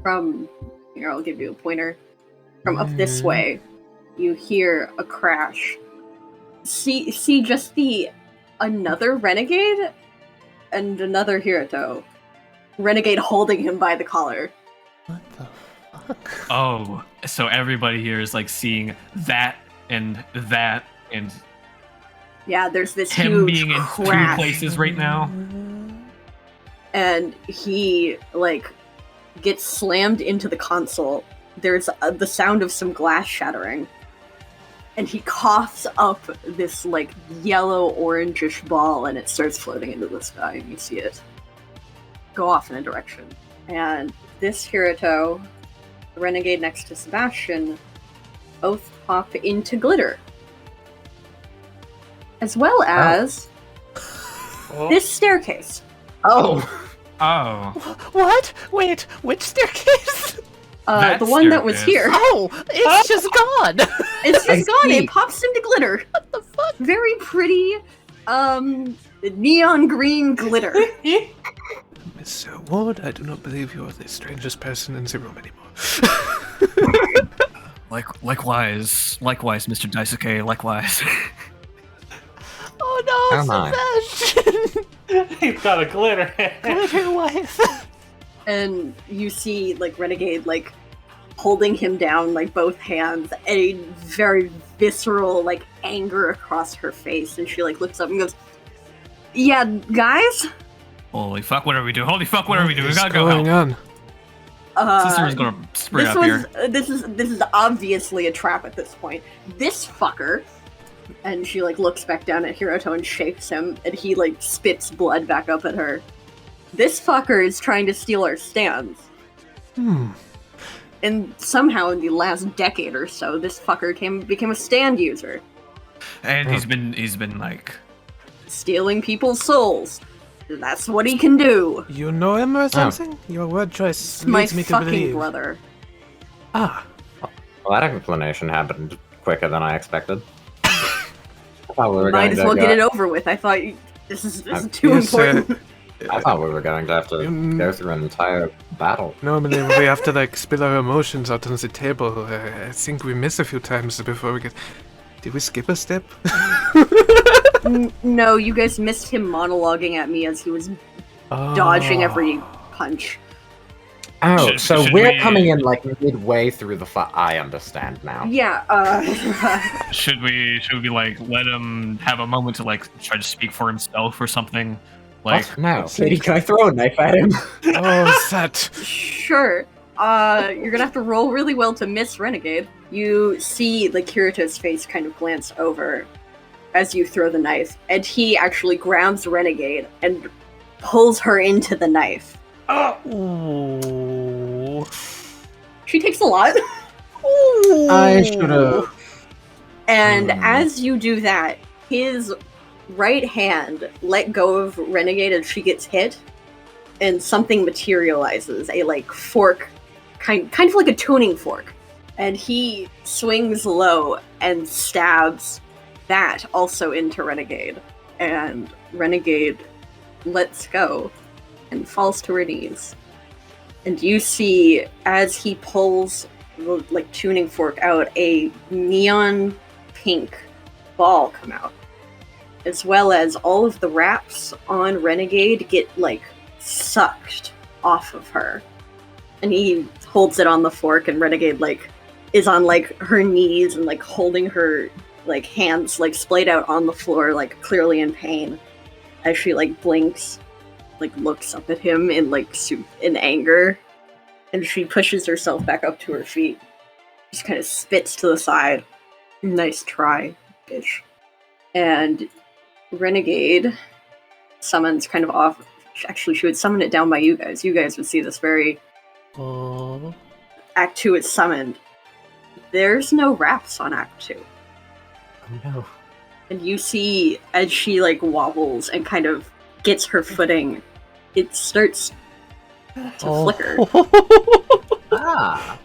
from here. I'll give you a pointer. From up this way, you hear a crash. See just another renegade and another Hiroto. Renegade holding him by the collar. What the fuck? Oh, so everybody here is seeing that and that and yeah, there's this him huge being in crash. 2 places right now. And he gets slammed into the console. There's the sound of some glass shattering, and he coughs up this yellow orangish ball, and it starts floating into the sky, and you see it go off in a direction. And this Hiroto, the renegade next to Sebastian, both pop into glitter, as well as this staircase. Oh! What? Wait, which staircase? The one that was here. Oh, it's just gone. It's just gone. It pops into glitter. What the fuck? Very pretty, neon green glitter. Miss Ward, I do not believe you are the strangest person in the room anymore. Likewise, Mr. Daisuke, likewise. Oh no, Sebastian! He's got a glitter. Glitter wife. And you see Renegade holding him down both hands, a very visceral anger across her face, and she looks up and goes, "Yeah, guys." Holy fuck! What are we doing? Holy fuck! What are we doing? We gotta go going help. on? Sister's gonna spray up here. This is obviously a trap at this point. This fucker. And she looks back down at Hiroto and shakes him, and he spits blood back up at her. This fucker is trying to steal our stands. And somehow in the last decade or so, this fucker became a stand user. And he's been stealing people's souls. That's what he can do. You know him or something? Your word choice leads me to fucking believe. brother. Ah. Well, that explanation happened quicker than I expected. I thought we were Might going as well to get it over with. I thought this is too important. I thought we were going to have to go through an entire battle. Normally we have to spill our emotions out on the table. I think we miss a few times before we get... Did we skip a step? No, you guys missed him monologuing at me as he was dodging every punch. Oh, so we're coming in midway through the fight. I understand now. Yeah, Should we let him have a moment to try to speak for himself or something? What? No. Lady, can I throw a knife at him? Oh, that. Sure. You're gonna have to roll really well to miss Renegade. You see Hiroto's face kind of glance over as you throw the knife, and he actually grabs Renegade and pulls her into the knife. Ooh. She takes a lot. Ooh. I should have. And as you do that, his right hand let go of Renegade as she gets hit, and something materializes, a fork, kind of like a tuning fork. And he swings low and stabs that also into Renegade. And Renegade lets go and falls to her knees. And you see, as he pulls the tuning fork out, a neon pink ball come out. As well as all of the wraps on Renegade get sucked off of her. And he holds it on the fork, and Renegade is on her knees and holding her hands splayed out on the floor, clearly in pain, as she blinks, looks up at him in anger, and she pushes herself back up to her feet. Just kind of spits to the side. Nice try, bitch. And Renegade summons kind of off. Actually, she would summon it down by you guys. You guys would see this very. Oh. Act 2 is summoned. There's no wraps on Act 2. Oh no. And you see, as she, like, wobbles and kind of gets her footing, it starts to flicker. Ah.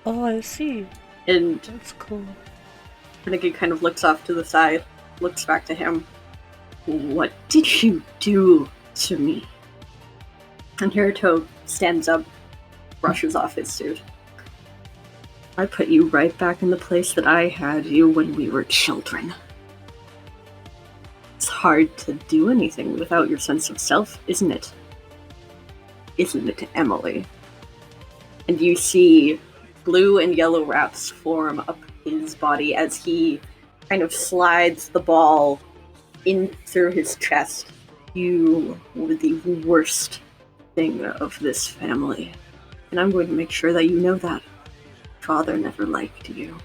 Oh, I see. And That's cool. Renegade kind of looks off to the side, looks back to him. What did you do to me? And Hiroto stands up, brushes off his suit. I put you right back in the place that I had you when we were children. It's hard to do anything without your sense of self, isn't it? Isn't it, Emily? And you see blue and yellow wraps form up his body as he kind of slides the ball in through his chest. You were the worst thing of this family. And I'm going to make sure that you know that. Father never liked you.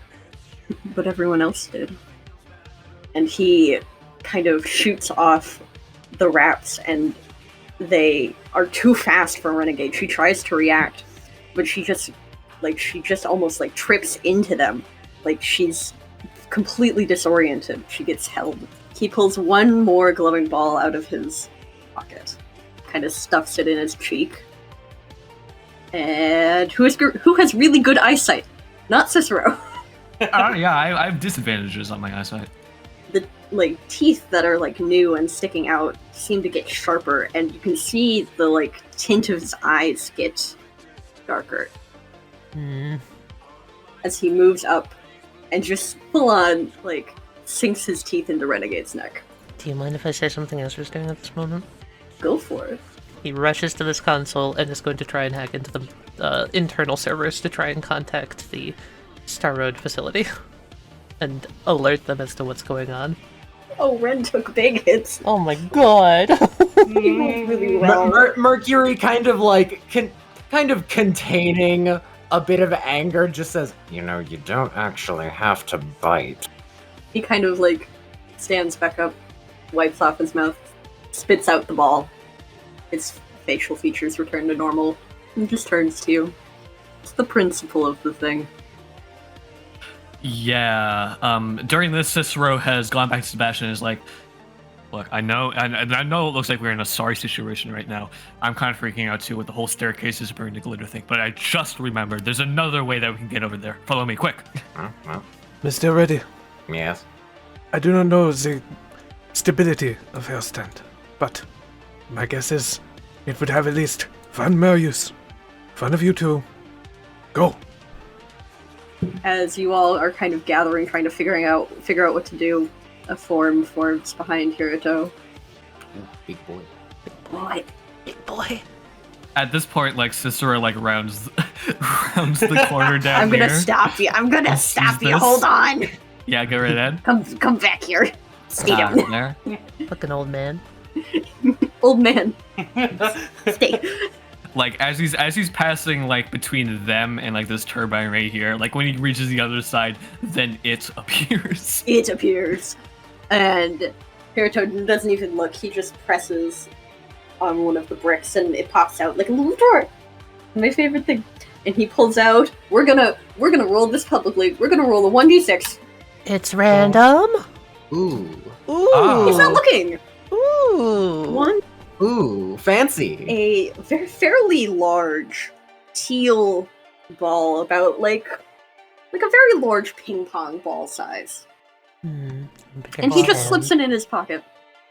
But everyone else did. And he kind of shoots off the wraps, and they are too fast for Renegade. She tries to react, but she just almost like trips into them. Like she's completely disoriented. She gets held. He pulls one more glowing ball out of his pocket, kind of stuffs it in his cheek. And who has really good eyesight? Not Cicero. Yeah, I have disadvantages on my eyesight. The teeth that are new and sticking out seem to get sharper, and you can see the tint of his eyes get darker. As he moves up and just full on sinks his teeth into Renegade's neck. Do you mind if I say something interesting at this moment? Go for it. He rushes to this console and is going to try and hack into the internal servers to try and contact the Star Road facility and alert them as to what's going on. Oh, Ren took big hits. Oh my god! He rolled really well. Mercury kind of containing a bit of anger just says, you don't actually have to bite. He kind of stands back up, wipes off his mouth, spits out the ball. His facial features return to normal, and just turns to you. It's the principle of the thing. Yeah. During this, Cicero has gone back to Sebastian and is like, look, I know it looks like we're in a sorry situation right now. I'm kind of freaking out too with the whole staircase is burning the glitter thing, but I just remembered there's another way that we can get over there. Follow me, quick. Mr. Reddy, Yes. I do not know the stability of your stand, but my guess is it would have at least one more use. One of you two, go. As you all are kind of gathering, trying to figure out what to do, a form forms behind Hiroto. Big boy. Boy. Big boy! At this point, Cicero rounds the corner down I'm here. gonna stop you. I'm gonna stop you. this? Hold on. Yeah, go right ahead. Come back here. Stay down there. There. Fucking old man. Old man. Stay. As he's passing between them and this turbine right here, when he reaches the other side, then it appears. It appears. And Hiroto doesn't even look. He just presses on one of the bricks and it pops out like a little door. My favorite thing. And he pulls out, we're gonna roll this publicly. We're gonna roll a 1d6. It's random? Ooh. Ooh! Oh. He's not looking. Ooh! One, Ooh, fancy. a fairly large teal ball, about a very large ping pong ball size. And he just slips it in his pocket.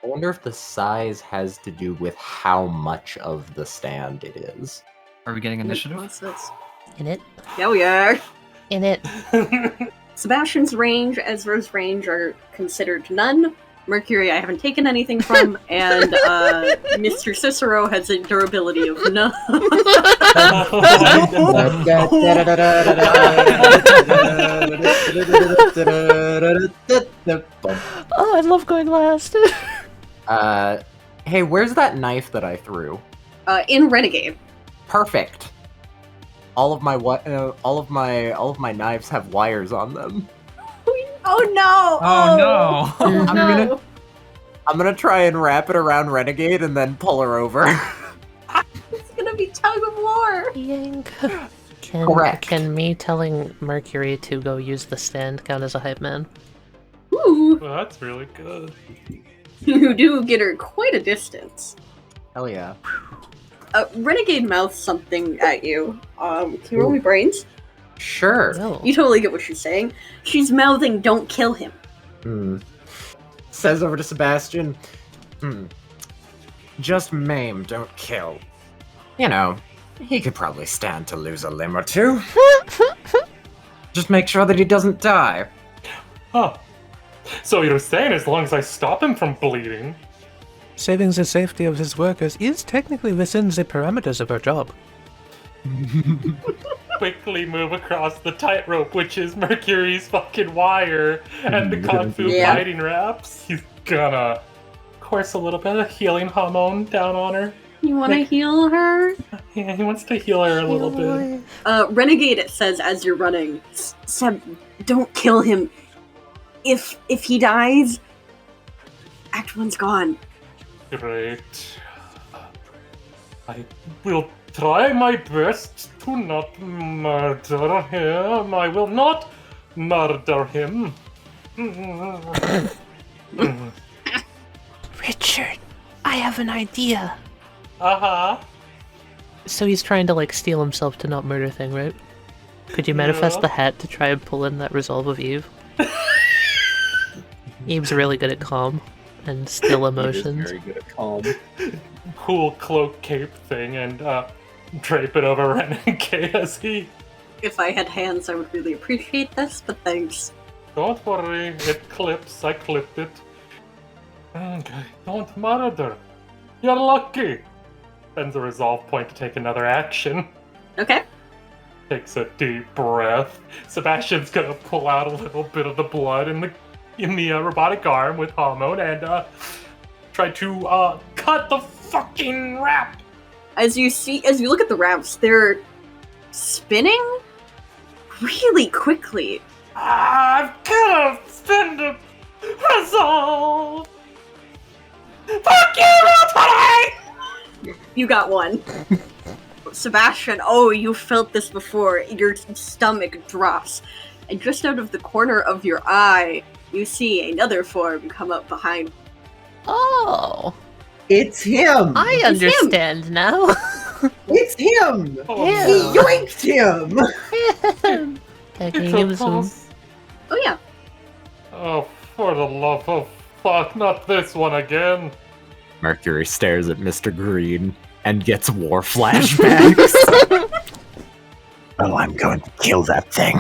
I wonder if the size has to do with how much of the stand it is. Are we getting initiative? What's this? In it? Yeah, we are. In it. Sebastian's range, Ezra's range are considered none. Mercury I haven't taken anything from, and Mr. Cicero has a durability of none. Oh, I love going last. Hey, where's that knife that I threw? In Renegade. Perfect. All of my knives have wires on them. Oh no! Oh no! I'm gonna try and wrap it around Renegade and then pull her over. It's gonna be tug of war. Yank. Correct. Can me telling Mercury to go use the stand count as a hype man? Ooh, Well, that's really good. you do get her quite a distance. Hell yeah. Renegade mouths something at you. Can you roll me brains? Sure. No. You totally get what she's saying. She's mouthing, "Don't kill him." Says over to Sebastian. Just maim, don't kill. You know, he could probably stand to lose a limb or two. Just make sure that he doesn't die. Huh. So you're saying as long as I stop him from bleeding? Saving the safety of his workers is technically within the parameters of our job. Quickly move across the tightrope, which is Mercury's fucking wire, and the Kung Fu Yeah. fighting wraps. He's gonna course a little bit of healing hormone down on her. You want to Like- heal her? Yeah, he wants to heal her a little bit. Renegade, it says as you're running, Seb, don't kill him. If he dies, Act 1's gone. Great. I will try my best to not murder him. I will not murder him. Richard, I have an idea. Uh-huh. So he's trying to like steel himself to not murder thing, right? Could you manifest Yeah. the hat to try and pull in that resolve of Eve? Eve's really good at calm and still emotions. Very good at calm. Cool cloak cape thing and drape it over Renegade as he... If I had hands, I would really appreciate this, but thanks. Don't worry, it clips. I clipped it. Okay, don't murder. You're lucky. Spends a resolve point to take another action. Okay. Takes a deep breath. Sebastian's gonna pull out a little bit of the blood in the robotic arm with hormone and try to cut the fucking wrap. As you look at the wraps, they're spinning really quickly. I've gotta spend a resolve. Fuck you, Roll 20! You got one. Sebastian, oh, you felt this before. Your stomach drops. And just out of the corner of your eye, you see another form come up behind. Oh, It's him! I It's him. understand now. It's him! Oh, Yeah. He no. yoinked him! Okay, can It's you a give us some? boss. Oh yeah. Oh, for the love of fuck, not this one again. Mercury stares at Mr. Green and gets war flashbacks. Oh, I'm going to kill that thing.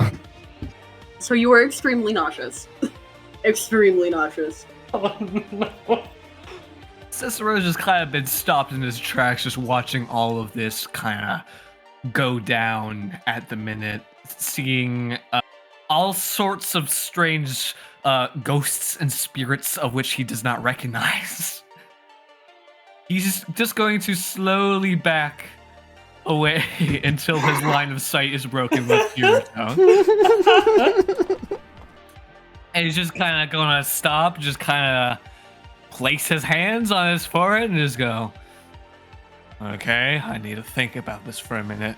So you are extremely nauseous. Extremely nauseous. Oh no. Cicero's just kind of been stopped in his tracks, just watching all of this kind of go down at the minute, seeing all sorts of strange ghosts and spirits of which he does not recognize. He's just going to slowly back away until his line of sight is broken with Hiroto. And he's just kind of going to stop, just kind of place his hands on his forehead and just go, okay, I need to think about this for a minute.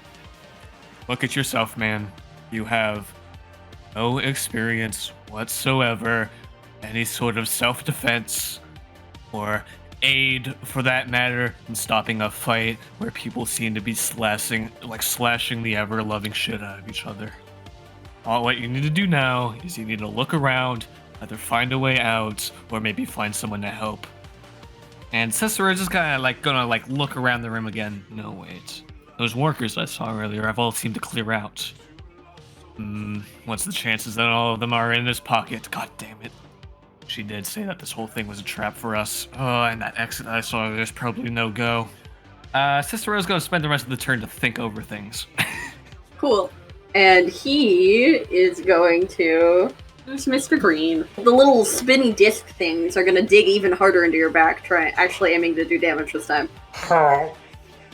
Look at yourself, man. You have no experience whatsoever, any sort of self-defense or aid for that matter in stopping a fight where people seem to be slashing the ever-loving shit out of each other. All what you need to do now is you need to look around, either find a way out or maybe find someone to help. And Cicero just kind of gonna look around the room again. No, wait. Those workers I saw earlier have all seemed to clear out. What's the chances that all of them are in this pocket? God damn it. She did say that this whole thing was a trap for us. Oh, and that exit I saw, there's probably no go. Cicero's gonna spend the rest of the turn to think over things. Cool. And he is going to... There's Mr. Green. The little spinny disc things are going to dig even harder into your back, actually aiming to do damage this time. Oh,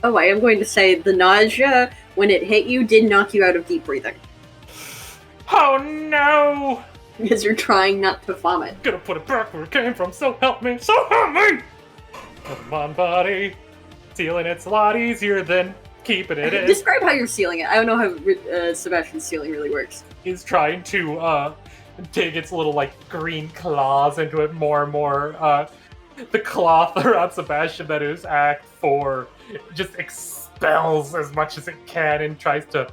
Oh, I am going to say the nausea, when it hit you, did knock you out of deep breathing. oh no! Because you're trying not to vomit. Gonna put it back where it came from, so help me! So help me! Come on, buddy. Sealing it's a lot easier than keeping it in. Describe how you're sealing it. I don't know how Sebastian's sealing really works. He's trying to dig its little like green claws into it more and more. The cloth around Sebastian that is Act 4 just expels as much as it can and tries to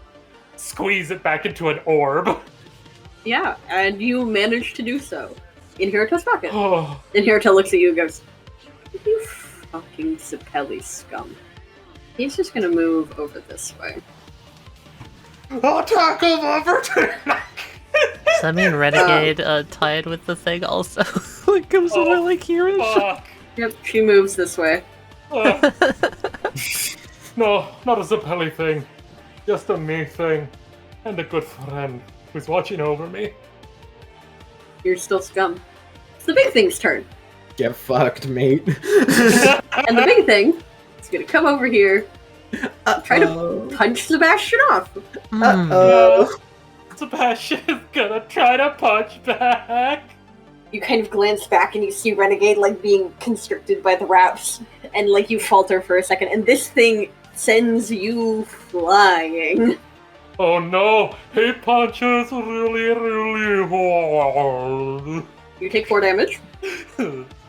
squeeze it back into an orb. Yeah, and you manage to do so. In Hiroto's pocket. Oh, And Hiroto looks at you and goes, "You fucking Sapelli scum." He's just gonna move over this way. attack of opportunity! Does that mean Renegade tied with the thing also? Like comes over like here. Fuck. Yep, she moves this way. No, not a Zappelli thing. Just a me thing. And a good friend who's watching over me. You're still scum. It's the big thing's turn. Get fucked, mate. And the big thing is gonna come over here, try to punch Sebastian off. Uh-oh. Sebastian's gonna try to punch back. You kind of glance back and you see Renegade like being constricted by the wraps, and like you falter for a second, and this thing sends you flying. Oh no, he punches really, really hard. You take 4 damage,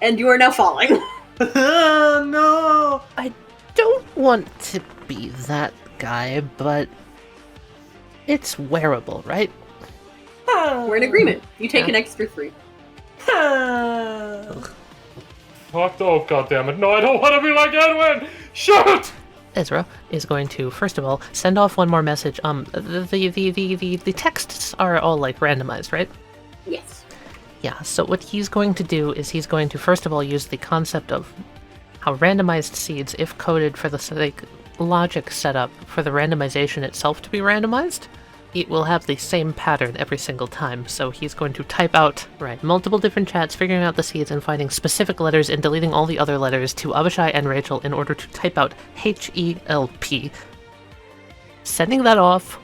and you are now falling. No! I don't want to be that guy, but it's wearable, right? We're in agreement. You take an extra 3. Fuck, oh goddammit, no, I don't want to be like Edwin! Shoot! Ezra is going to, first of all, send off one more message. The texts are all like randomized, right? Yes. Yeah, so what he's going to do is he's going to first of all use the concept of how randomized seeds, if coded for the logic setup for the randomization itself to be randomized, it will have the same pattern every single time. So he's going to type out, multiple different chats, figuring out the seeds and finding specific letters and deleting all the other letters to Abishai and Rachel in order to type out HELP. Sending that off,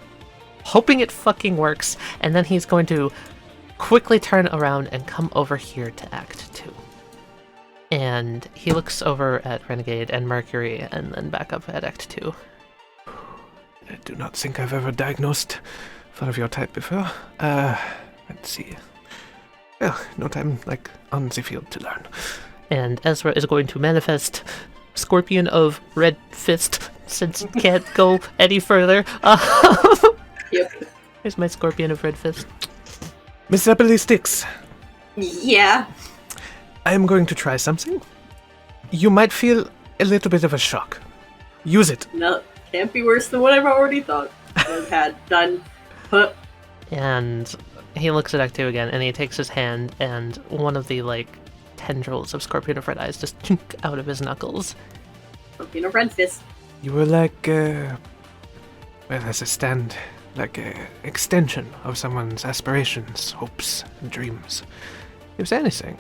hoping it fucking works, and then he's going to quickly turn around and come over here to Act 2. And he looks over at Renegade and Mercury and then back up at Act 2. I do not think I've ever diagnosed one of your type before. Let's see. Well, no time like on the field to learn. And Ezra is going to manifest Scorpion of Red Fist, since it can't go any further. Yep. Here's my Scorpion of Red Fist. Mr. Ballistics, Yeah. I am going to try something. You might feel a little bit of a shock. Use it. No, can't be worse than what I've already thought I've had done. Huh. And he looks at Act 2 again, and he takes his hand, and one of the, tendrils of Scorpion of Red Eyes just chink out of his knuckles. Scorpion of Red Fist. You were like, well, as a stand, like a extension of someone's aspirations, hopes, and dreams. If anything,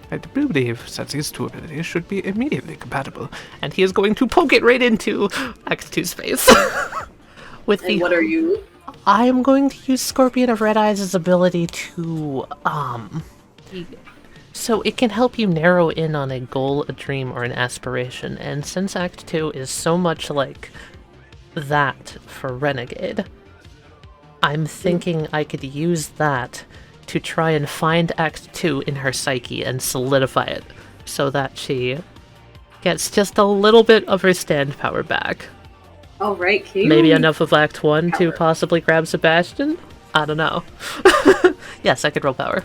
I do believe that these two abilities should be immediately compatible. And he is going to poke it right into Act 2's face. And what are you? I am going to use Scorpion of Red Eyes' ability to, so it can help you narrow in on a goal, a dream, or an aspiration. And since Act 2 is so much like that for Renegade, I'm thinking I could use that to try and find Act 2 in her psyche and solidify it so that she gets just a little bit of her stand power back. Oh, right, can you Maybe enough of Act 1 to possibly grab Sebastian? I don't know. Yes, I could roll power.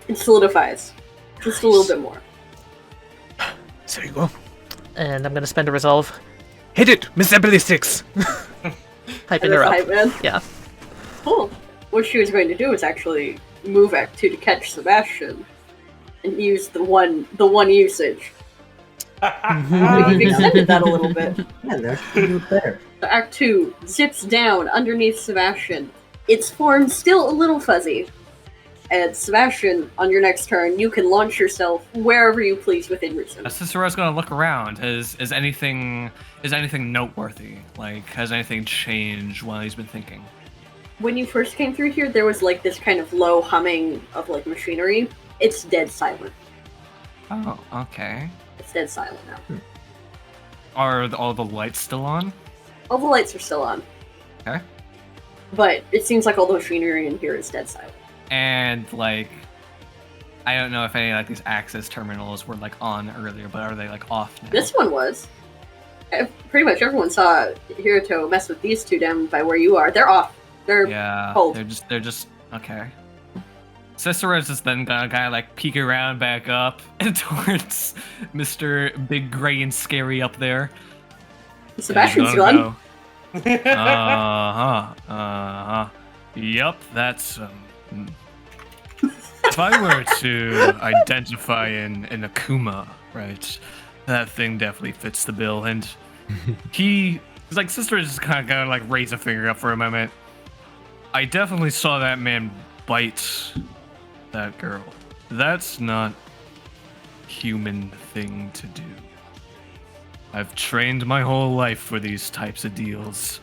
It solidifies. Just a little bit more. There you go. And I'm gonna spend a resolve. Hit it, Mr. Ballistics! Hyping her up. Hype, man. Yeah. Cool. What she was going to do was actually move Act 2 to catch Sebastian and use the one usage. We've extended that a little bit. Yeah, that could do better. So Act 2 zips down underneath Sebastian. Its form still a little fuzzy. And Sebastian, on your next turn, you can launch yourself wherever you please within reason. Cicero's gonna look around. Is anything noteworthy? Like, has anything changed while he's been thinking? when you first came through here, there was like this kind of low humming of like machinery. It's dead silent. Oh, okay. It's dead silent now. Are all the lights still on? All the lights are still on. Okay. But it seems like all the machinery in here is dead silent. And like, I don't know if any like these access terminals were like on earlier, but are they like off now? This one was. Pretty much everyone saw Hiroto mess with these two down by where you are. They're off. They're cold. They're just okay. Cicero's just then gonna kind of like peek around back up towards Mr. Big Gray and Scary up there. Sebastian's gone. Yup, that's if I were to identify an Akuma, right, that thing definitely fits the bill. And he's like, Sister just kind of like raise a finger up for a moment. I definitely saw that man bite that girl. That's not human thing to do. I've trained my whole life for these types of deals.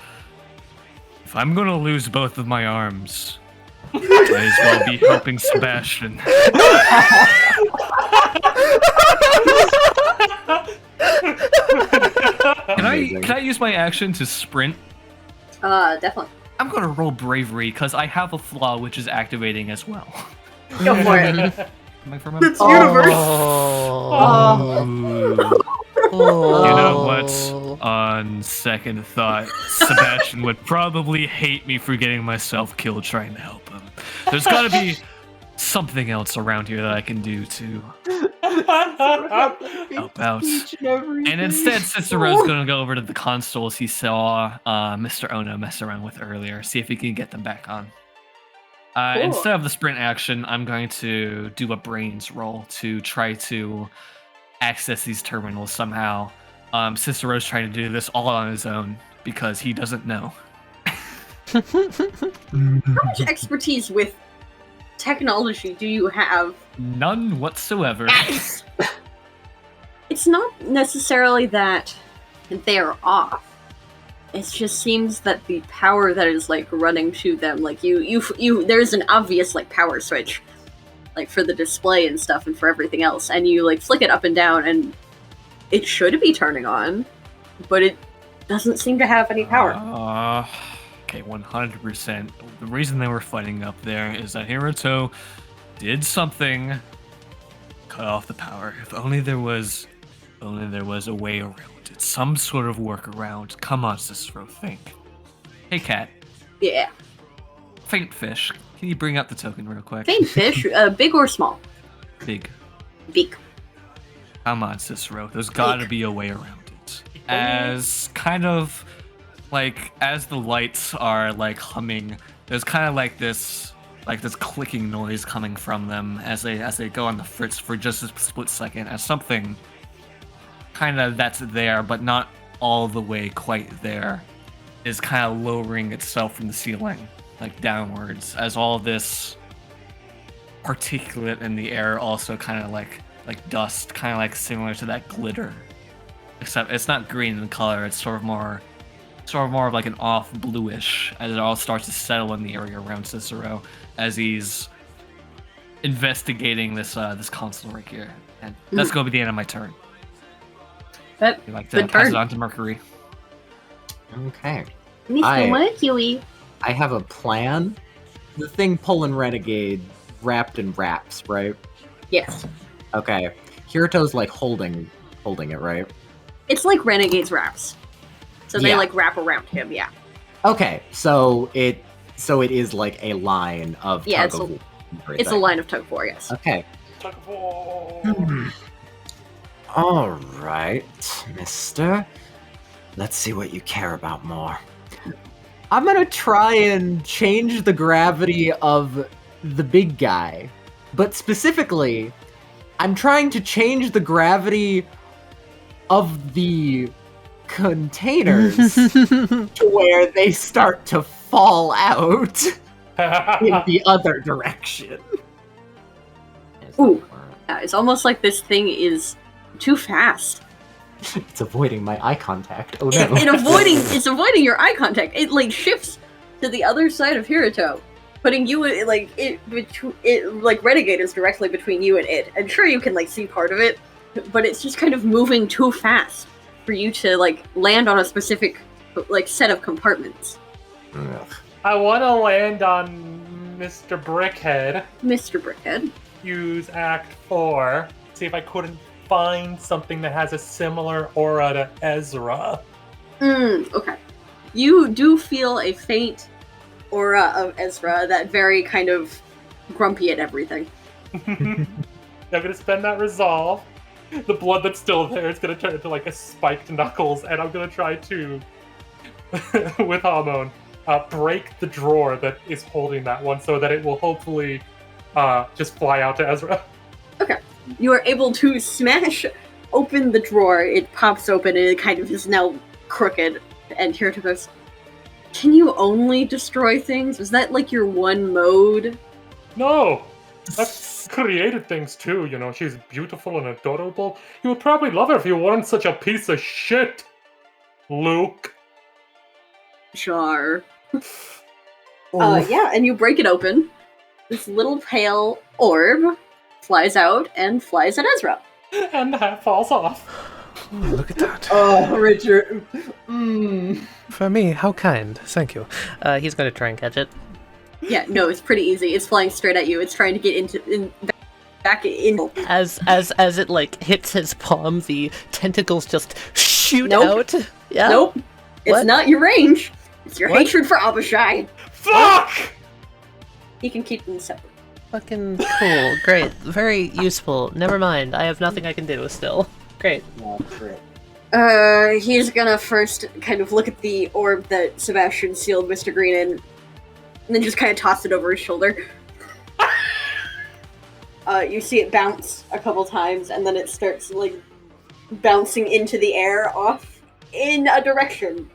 If I'm gonna lose both of my arms, I might as well be helping Sebastian. Can I use my action to sprint? Definitely. I'm gonna roll bravery because I have a flaw which is activating as well. Go for it. Am I from It's universe. You know what? On second thought, Sebastian would probably hate me for getting myself killed trying to help him. There's gotta be something else around here that I can do to help out. And instead, Cicero's gonna go over to the consoles he saw Mr. Ono mess around with earlier, see if he can get them back on. Cool. Instead of the sprint action, I'm going to do a brains roll to try to access these terminals somehow. Cicero's trying to do this all on his own because he doesn't know. How much expertise with technology do you have? None whatsoever. It's not necessarily that they're off. It just seems that the power that is like running to them, like you there's an obvious like power switch, like for the display and stuff and for everything else, and you like flick it up and down and it should be turning on, but it doesn't seem to have any power. Okay, 100%. The reason they were fighting up there is that Hiroto did something, cut off the power. If only there was a way around it, some sort of workaround. Come on, Cicero, think. Hey, Cat. Yeah. Faint fish. Can you bring up the token real quick? Faint fish, big or small? Big. Big. Come on, Cicero. There's gotta be a way around it. As kind of like as the lights are like humming, there's kind of like this clicking noise coming from them as they go on the fritz for just a split second, as something kind of that's there but not all the way quite there is kind of lowering itself from the ceiling like downwards, as all this particulate in the air also kind of like dust, kind of like similar to that glitter, except it's not green in color. It's sort of more of like an off bluish, as it all starts to settle in the area around Cicero as he's investigating this console right here. And that's going to be the end of my turn. That I'd like to pass it on to Mercury. Okay. Mr. Mercury. I have a plan. The thing pulling Renegade wrapped in wraps, right? Yes. Okay. Hiroto's like holding it, right? It's like Renegade's wraps. So they like wrap around him, yeah. Okay, so it is like a line of tug of war. It's a line of tug of war, yes. Okay. Tug of war. All right, mister. Let's see what you care about more. I'm gonna try and change the gravity of the big guy. But specifically, I'm trying to change the gravity of the containers to where they start to fall out in the other direction. Ooh. It's almost like this thing is too fast. It's avoiding my eye contact. Oh no. It's avoiding your eye contact. It like shifts to the other side of Hiroto, putting you like Renegaders directly between you and it. And sure, you can like see part of it, but it's just kind of moving too fast for you to like land on a specific like set of compartments. Ugh. I want to land on Mr. Brickhead. Mr. Brickhead. Use Act 4. See if I couldn't find something that has a similar aura to Ezra. Okay. You do feel a faint aura of Ezra, that very kind of grumpy at everything. I'm gonna spend that resolve. The blood that's still there is gonna turn into like a spiked knuckles, and I'm gonna try to, with Hormone, break the drawer that is holding that one so that it will hopefully just fly out to Ezra. Okay. You are able to smash open the drawer. It pops open and it kind of is now crooked. And Hiroto goes, "Can you only destroy things? Is that like your one mode?" No! I've created things too, you know. She's beautiful and adorable. You would probably love her if you weren't such a piece of shit, Luke. Sure. Yeah, and you break it open. This little pale orb flies out and flies at Ezra. And the hat falls off. Oh, look at that. Oh, Richard. For me, how kind. Thank you. He's gonna try and catch it. Yeah, no, it's pretty easy. It's flying straight at you. It's trying to get back in. As it like hits his palm, the tentacles just shoot Nope. out. Yeah. Nope. It's What? not your range. It's your What? hatred for Abishai. Fuck! You can keep them separate. Fucking cool. Great. Very useful. Never mind. I have nothing I can do still. Great. Oh, great. He's gonna first kind of look at the orb that Sebastian sealed Mr. Green in, and then just kind of toss it over his shoulder. You see it bounce a couple times, and then it starts, like, bouncing into the air off in a direction.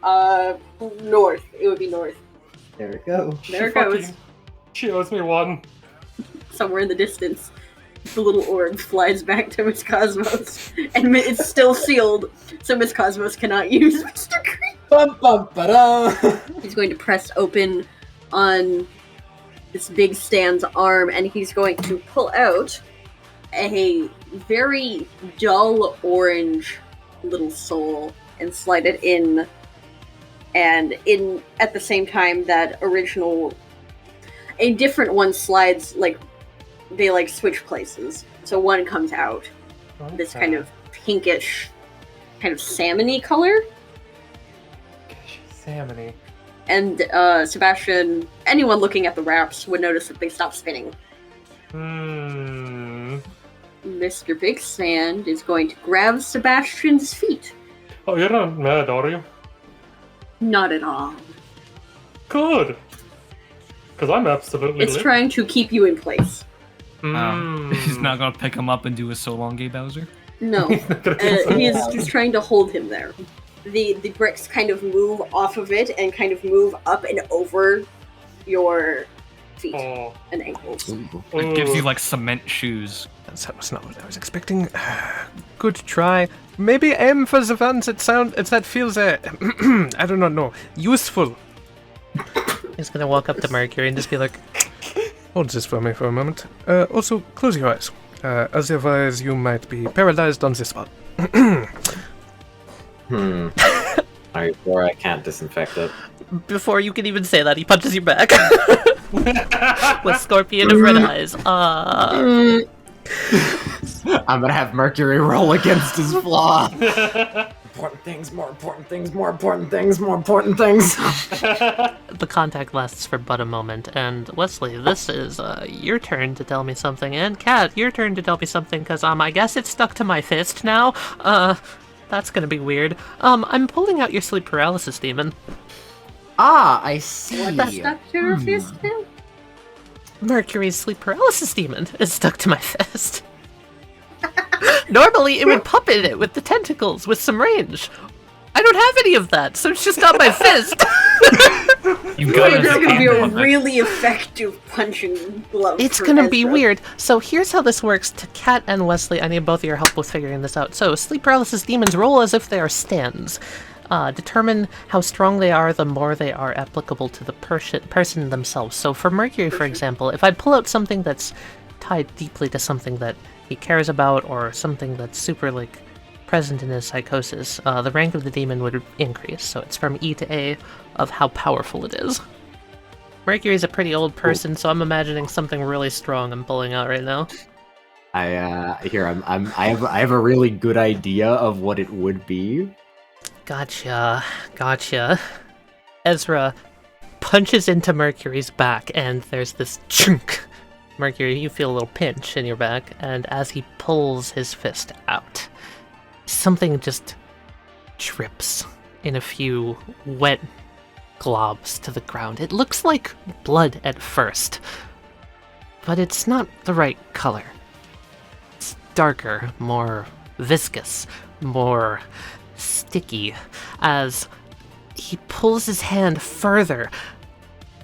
North. It would be north. There it goes. There it goes. She owes me one. Somewhere in the distance, the little orb flies back to Miss Cosmos, and it's still sealed, so Miss Cosmos cannot use Mr. Green. Bum, bum, ba-da. He's going to press open on this big Stan's arm, and he's going to pull out a very dull orange little soul and slide it in. And in at the same time, that original, a different one slides, like they like switch places. So one comes out, this kind of pinkish, kind of salmon-y color. Salmony. And Sebastian, anyone looking at the wraps would notice that they stop spinning. Mr. Big Sand is going to grab Sebastian's feet. Oh, you're not mad, are you? Not at all. Good. Because I'm absolutely It's lit. trying to keep you in place. He's not gonna pick him up and do a so long gay Bowser. No, he is just trying to hold him there. The bricks kind of move off of it and kind of move up and over your feet Oh. and ankles. It gives you like cement shoes. That was not what I was expecting. Good try. Maybe aim for the ones that feels I do not know, useful. He's gonna walk up to Mercury and just be like, Hold this for me for a moment. Also, close your eyes. Otherwise, you might be paralyzed on this spot. Are you sure I can't disinfect it? before you can even say that, he punches you back. With Scorpion of Red Eyes. I'm gonna have Mercury roll against his flaw. Important things, more important things, more important things, more important things. The contact lasts for but a moment, and Wesley, this is your turn to tell me something, and Kat, your turn to tell me something, because I guess it's stuck to my fist now. That's gonna be weird. I'm pulling out your sleep paralysis demon. Ah, I see. What, that's stuck to your fist now? Mercury's sleep paralysis demon is stuck to my fist. Normally, it would puppet it with the tentacles with some range. I don't have any of that, so it's just on my fist. You've got It's going to be a it. really effective punching glove. It's for gonna be Ezra. weird. So here's how this works. To Kat and Wesley, I need both of your help with figuring this out. So, sleep paralysis demons roll as if they are stands. determine how strong they are, the more they are applicable to the person themselves. So for Mercury, for example, if I pull out something that's tied deeply to something that he cares about, or something that's super, like, present in his psychosis, the rank of the demon would increase. So it's from E to A of how powerful it is. Mercury's a pretty old person, so I'm imagining something really strong I'm pulling out right now. I have a really good idea of what it would be. Gotcha. Ezra punches into Mercury's back, and there's this chunk. Mercury, you feel a little pinch in your back, and as he pulls his fist out, something just drips in a few wet globs to the ground. It looks like blood at first, but it's not the right color. It's darker, more viscous, more sticky. As he pulls his hand further,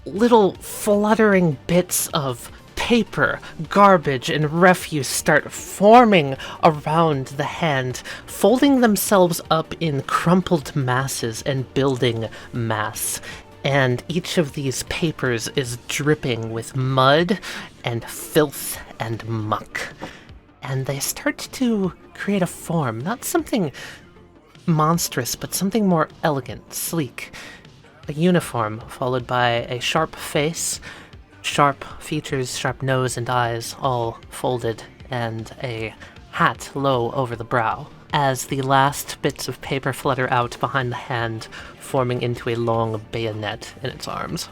little fluttering bits of paper, garbage, and refuse start forming around the hand, folding themselves up in crumpled masses and building mass. And each of these papers is dripping with mud and filth and muck. And they start to create a form, not something monstrous, but something more elegant, sleek. A uniform, followed by a sharp face, sharp features, sharp nose and eyes, all folded, and a hat low over the brow, as the last bits of paper flutter out behind the hand, forming into a long bayonet in its arms.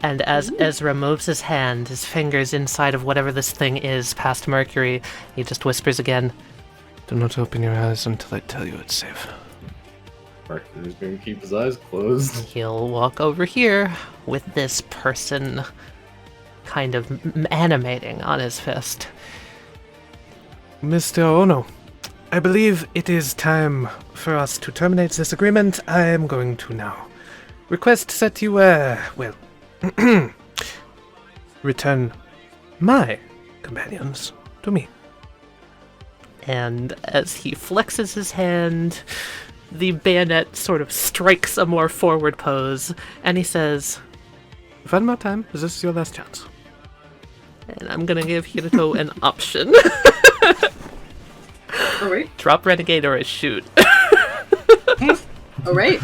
And as Ezra moves his hand, his fingers inside of whatever this thing is, past Mercury, he just whispers again, Do not open your eyes until I tell you it's safe. Mercury's gonna keep his eyes closed. He'll walk over here with this person kind of animating on his fist. Mr. Ono, I believe it is time for us to terminate this agreement. I am going to now request that you, return my companions to me. And as he flexes his hand, the bayonet sort of strikes a more forward pose, and he says, One more time, this is your last chance. and I'm gonna give Hiroto an option. Alright. Drop Renegade or a shoot. Alright.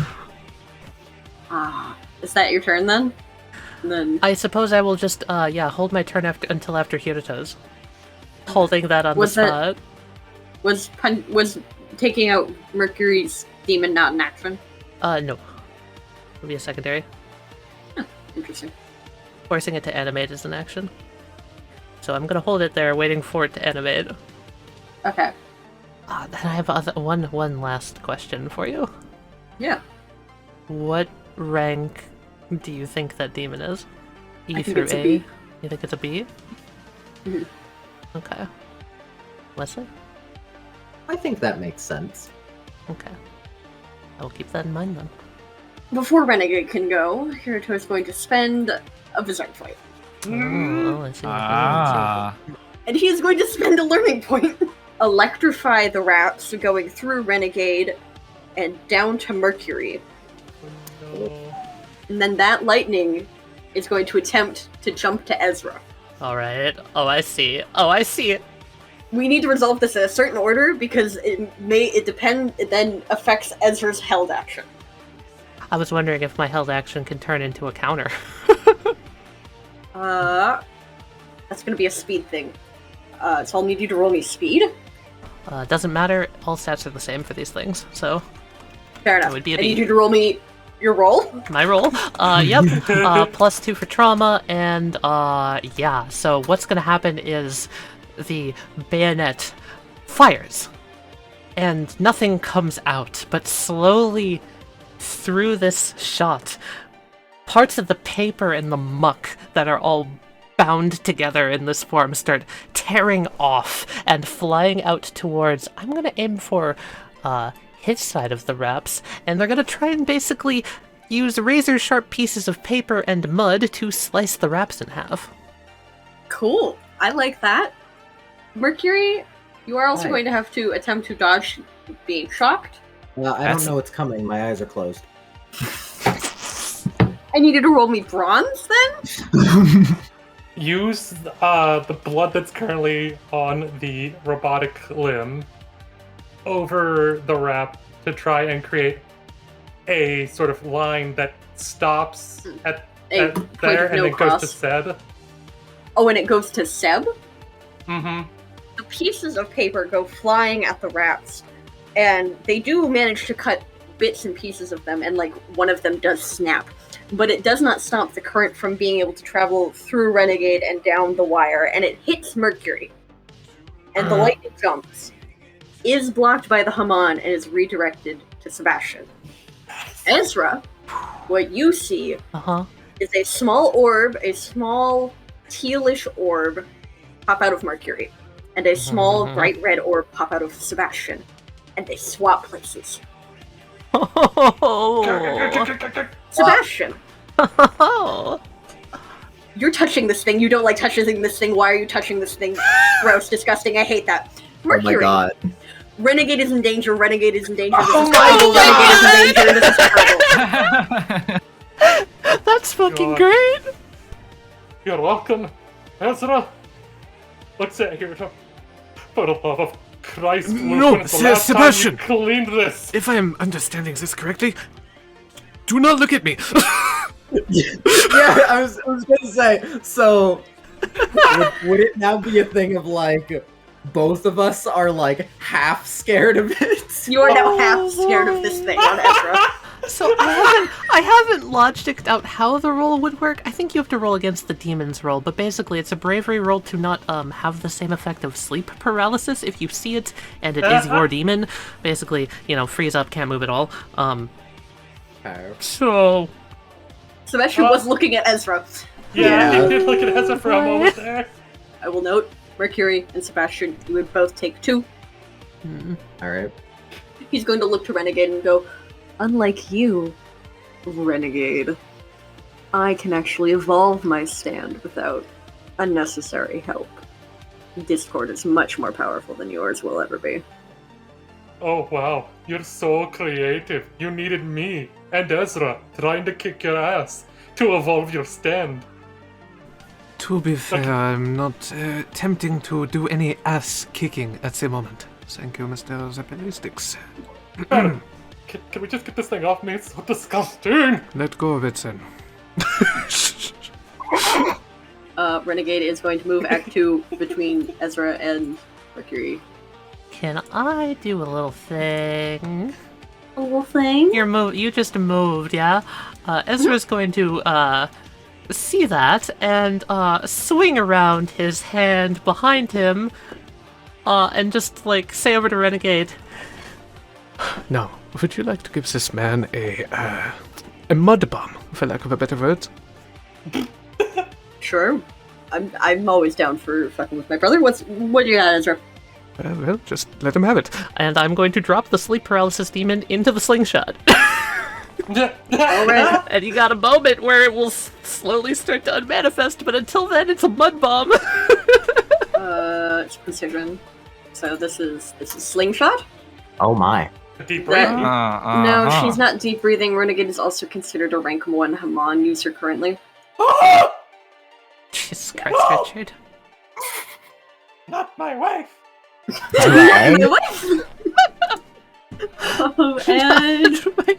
Is that your turn then? And then I suppose I will just, hold my turn until after Hiroto's. Holding that on the spot. was taking out Mercury's demon not an action? No. It'll be a secondary. Interesting. Forcing it to animate is an action. So I'm gonna hold it there, waiting for it to animate. Okay. Then I have one last question for you. Yeah. What rank do you think that demon is? E I think through it's a A? B. You think it's a B? Mhm. Okay. Wesley? I think that makes sense. Okay. I will keep that in mind then. Before Renegade can go, Hiroto is going to spend a Berserk point. Oh, I see. And he is going to spend a learning point. Electrify the rats going through Renegade and down to Mercury. And then that lightning is going to attempt to jump to Ezra. Alright. Oh, I see. Oh, I see. We need to resolve this in a certain order because it then affects Ezra's held action. I was wondering if my held action can turn into a counter. That's gonna be a speed thing. So I'll need you to roll me speed. Doesn't matter. All stats are the same for these things, so Fair enough. That would be a I need B. you to roll me your roll. my roll. Yep. +2 for trauma, and yeah. So what's gonna happen is the bayonet fires, and nothing comes out, but slowly through this shot, parts of the paper and the muck that are all bound together in this form start tearing off and flying out towards, I'm gonna aim for his side of the wraps, and they're gonna try and basically use razor sharp pieces of paper and mud to slice the wraps in half. Cool. I like that. Mercury, you are also Hi. going to have to attempt to dodge being shocked. I don't know what's coming. My eyes are closed. I needed to roll me bronze then? Use the blood that's currently on the robotic limb over the wrap to try and create a sort of line that stops at there and it goes to Seb. Oh, and it goes to Seb? Mm-hmm. The pieces of paper go flying at the wraps, and they do manage to cut bits and pieces of them, and like one of them does snap. But it does not stop the current from being able to travel through Renegade and down the wire, and it hits Mercury. And the light jumps, is blocked by the Haman, and is redirected to Sebastian. Ezra, what you see is a small orb, a small tealish orb, pop out of Mercury, and a small bright red orb pop out of Sebastian, and they swap places. Sebastian, you're touching this thing. You don't like touching this thing. Why are you touching this thing? Gross, disgusting. I hate that. Mercury. Oh my god. Renegade is in danger. Renegade is in danger. This is terrible. Renegade is in danger. This is terrible. That's fucking great. You're welcome, Ezra. What's that here? For the love of Christ, No, Luke, the last Sebastian. time you cleaned this. If I am understanding this correctly, do not look at me. Yeah, I was gonna say, so would it now be a thing of like both of us are like half scared of it? You are now half scared of this thing on Ezra. So I haven't logicked out how the roll would work. I think you have to roll against the demon's roll, but basically it's a bravery roll to not have the same effect of sleep paralysis if you see it and it is your demon. Basically, freeze up, can't move at all. So Sebastian was looking at Ezra. Yeah, he did look at Ezra for a moment there. I will note, Mercury and Sebastian, you would both take 2. Alright. He's going to look to Renegade and go, unlike you, Renegade, I can actually evolve my stand without unnecessary help. Discord is much more powerful than yours will ever be. Oh wow, you're so creative. You needed me and Ezra trying to kick your ass to evolve your stand. To be fair, I'm not attempting to do any ass kicking at the moment. Thank you, Mr. Zeppelistics. Can we just get this thing off me? It's so disgusting! Let go of it then. Renegade is going to move Act 2 between Ezra and Mercury. can I do a little thing? A little thing? You just moved, yeah? Ezra's going to see that and swing around his hand behind him and just like say over to Renegade. Now, would you like to give this man a mud bomb, for lack of a better word? Sure. I'm always down for fucking with my brother. What do you got, Ezra? Well, just let him have it. And I'm going to drop the sleep paralysis demon into the slingshot. Alright. And you got a moment where it will slowly start to unmanifest, but until then, it's a mud bomb. It's precision. So this is slingshot? Oh my. Deep breathing. No, she's not deep breathing. Renegade is also considered a rank 1 Haman user currently. Jesus Christ, Richard. Not my wife! And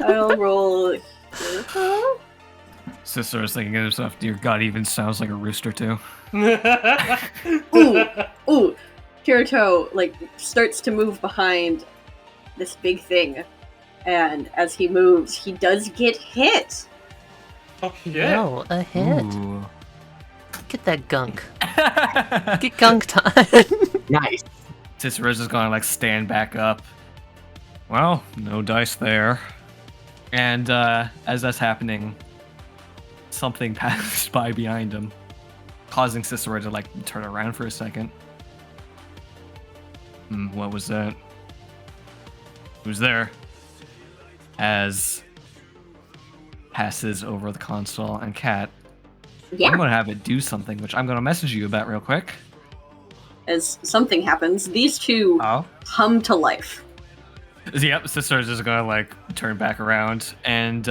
I'll roll. Sister is thinking to herself, dear God, he even sounds like a rooster too. Ooh. Hiroto, starts to move behind this big thing. And as he moves, he does get hit. Oh, yeah. No, a hit. Ooh. Get that gunk. Get gunk time. Nice. Cicera's is gonna stand back up. Well, no dice there. And as that's happening, something passes by behind him, causing Cicera to turn around for a second. What was that? Who's there? As passes over the console and Cat. Yeah. I'm gonna have it do something, which I'm gonna message you about real quick. As something happens, these two Oh. come to life. Yep, Cicero's just gonna like turn back around and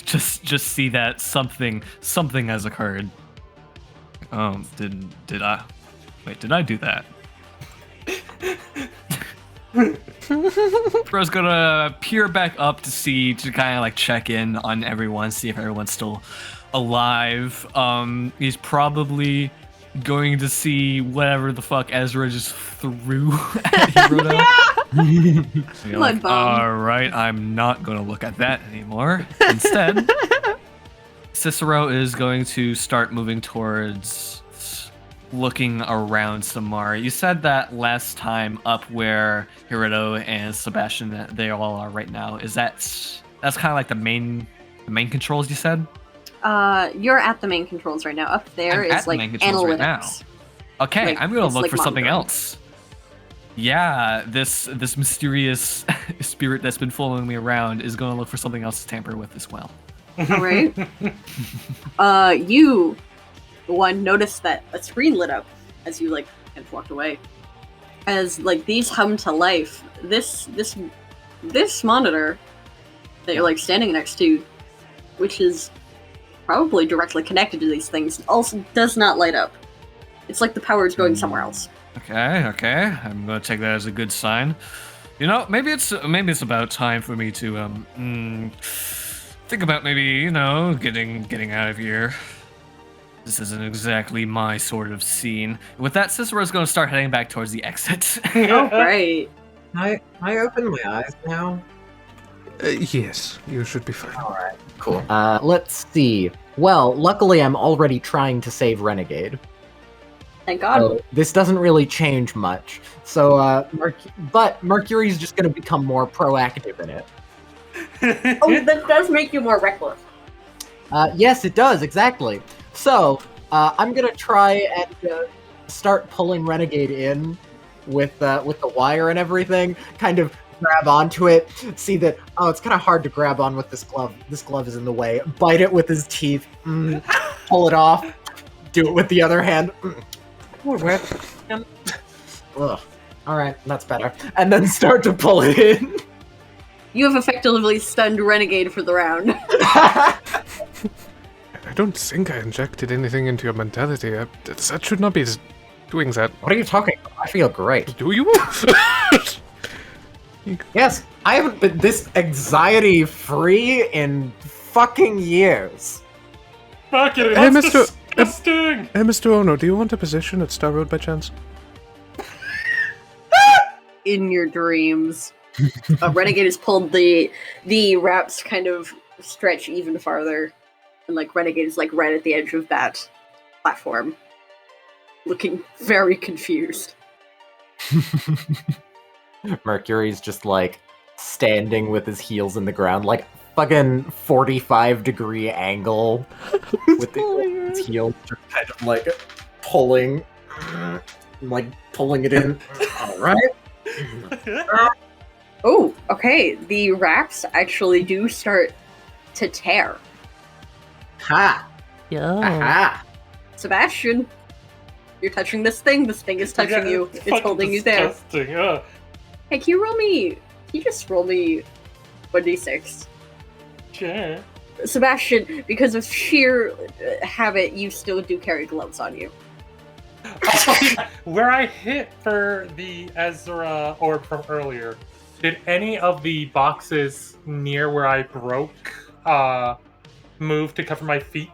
just see that something has occurred. Did I do that? Bro's gonna peer back up to kind of like check in on everyone, see if everyone's still alive. He's probably going to see whatever the fuck Ezra just threw at Hiroto. Like, all right, I'm not going to look at that anymore. Instead, Cicero is going to start moving towards looking around some more. You said that last time up where Hiroto and Sebastian, they all are right now. That's kind of like the main controls you said? You're at the main controls right now. Up there is like analytics. Right now. Okay, like, I'm gonna look for something monitoring. else. Yeah, this mysterious spirit that's been following me around is gonna look for something else to tamper with as well. All right. You, one, noticed that a screen lit up as you like kind of walked away. As like these hum to life. This monitor that you're like standing next to, which is probably directly connected to these things, also does not light up. It's like the power is going somewhere else. Okay. I'm gonna take that as a good sign. You know, maybe it's about time for me to think about maybe getting out of here. This isn't exactly my sort of scene. With that, Cicero's gonna start heading back towards the exit. Oh, great. Can I open my eyes now? Yes, you should be fine. Alright, cool. Let's see. Well, luckily I'm already trying to save Renegade. Thank God. So this doesn't really change much. So, but Mercury's just gonna become more proactive in it. Oh, that does make you more reckless. Yes, it does, exactly. So, I'm gonna try and start pulling Renegade in with the wire and everything, kind of grab onto it, see that, oh, it's kind of hard to grab on with this glove. This glove is in the way. Bite it with his teeth, pull it off, do it with the other hand. Ugh. Alright, that's better. And then start to pull it in. You have effectively stunned Renegade for the round. I don't think I injected anything into your mentality. That should not be doing that. What are you talking about? I feel great. Do you? Yes, I haven't been this anxiety-free in fucking years. Fuck it, Hey, that's Mr. disgusting! Hey, Mr. Ono, do you want a position at Star Road by chance? In your dreams. Renegade has pulled the wraps kind of stretch even farther. And like Renegade is like right at the edge of that platform. Looking very confused. Mercury's just like standing with his heels in the ground, like fucking 45-degree angle with his heels just kind of like pulling it in. All right. Oh, okay. The wraps actually do start to tear. Ha! Yo. Aha! Sebastian, you're touching this thing. This thing is touching you. It's holding you there. Disgusting. Hey, can you just roll me 1d6? Sure. Sebastian, because of sheer habit, you still do carry gloves on you. Where I hit for the Ezra orb from earlier, did any of the boxes near where I broke move to cover my feet?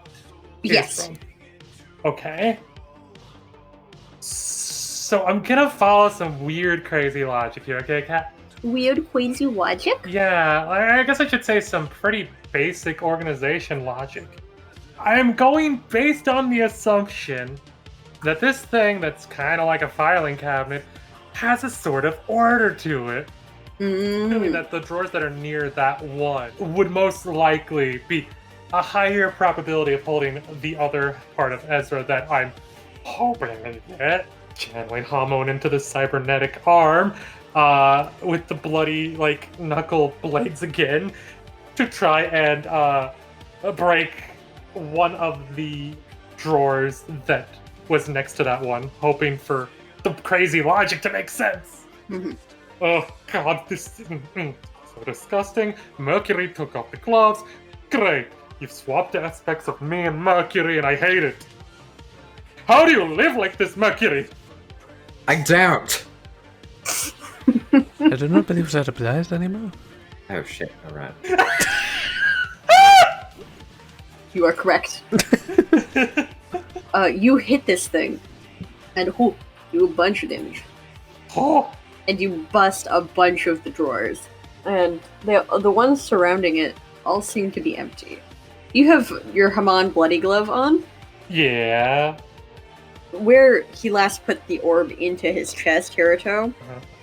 Yes. Okay. So I'm gonna follow some weird, crazy logic here, okay, Kat? Weird, crazy logic? Yeah, I guess I should say some pretty basic organization logic. I am going based on the assumption that this thing that's kind of like a filing cabinet has a sort of order to it. Assuming that the drawers that are near that one would most likely be a higher probability of holding the other part of Ezra that I'm hoping to get. Channeling Hamon into the cybernetic arm with the bloody, like, knuckle blades again to try and break one of the drawers that was next to that one, hoping for the crazy logic to make sense. Oh god, this is so disgusting. Mercury took off the gloves. Great. You've swapped aspects of me and Mercury and I hate it. How do you live like this, Mercury? I don't. I do not believe that applies anymore. Oh shit, alright. You are correct. You hit this thing, and you do a bunch of damage. Oh, And you bust a bunch of the drawers. And the ones surrounding it all seem to be empty. You have your Haman Bloody Glove on. yeah. Where he last put the orb into his chest, Hiroto,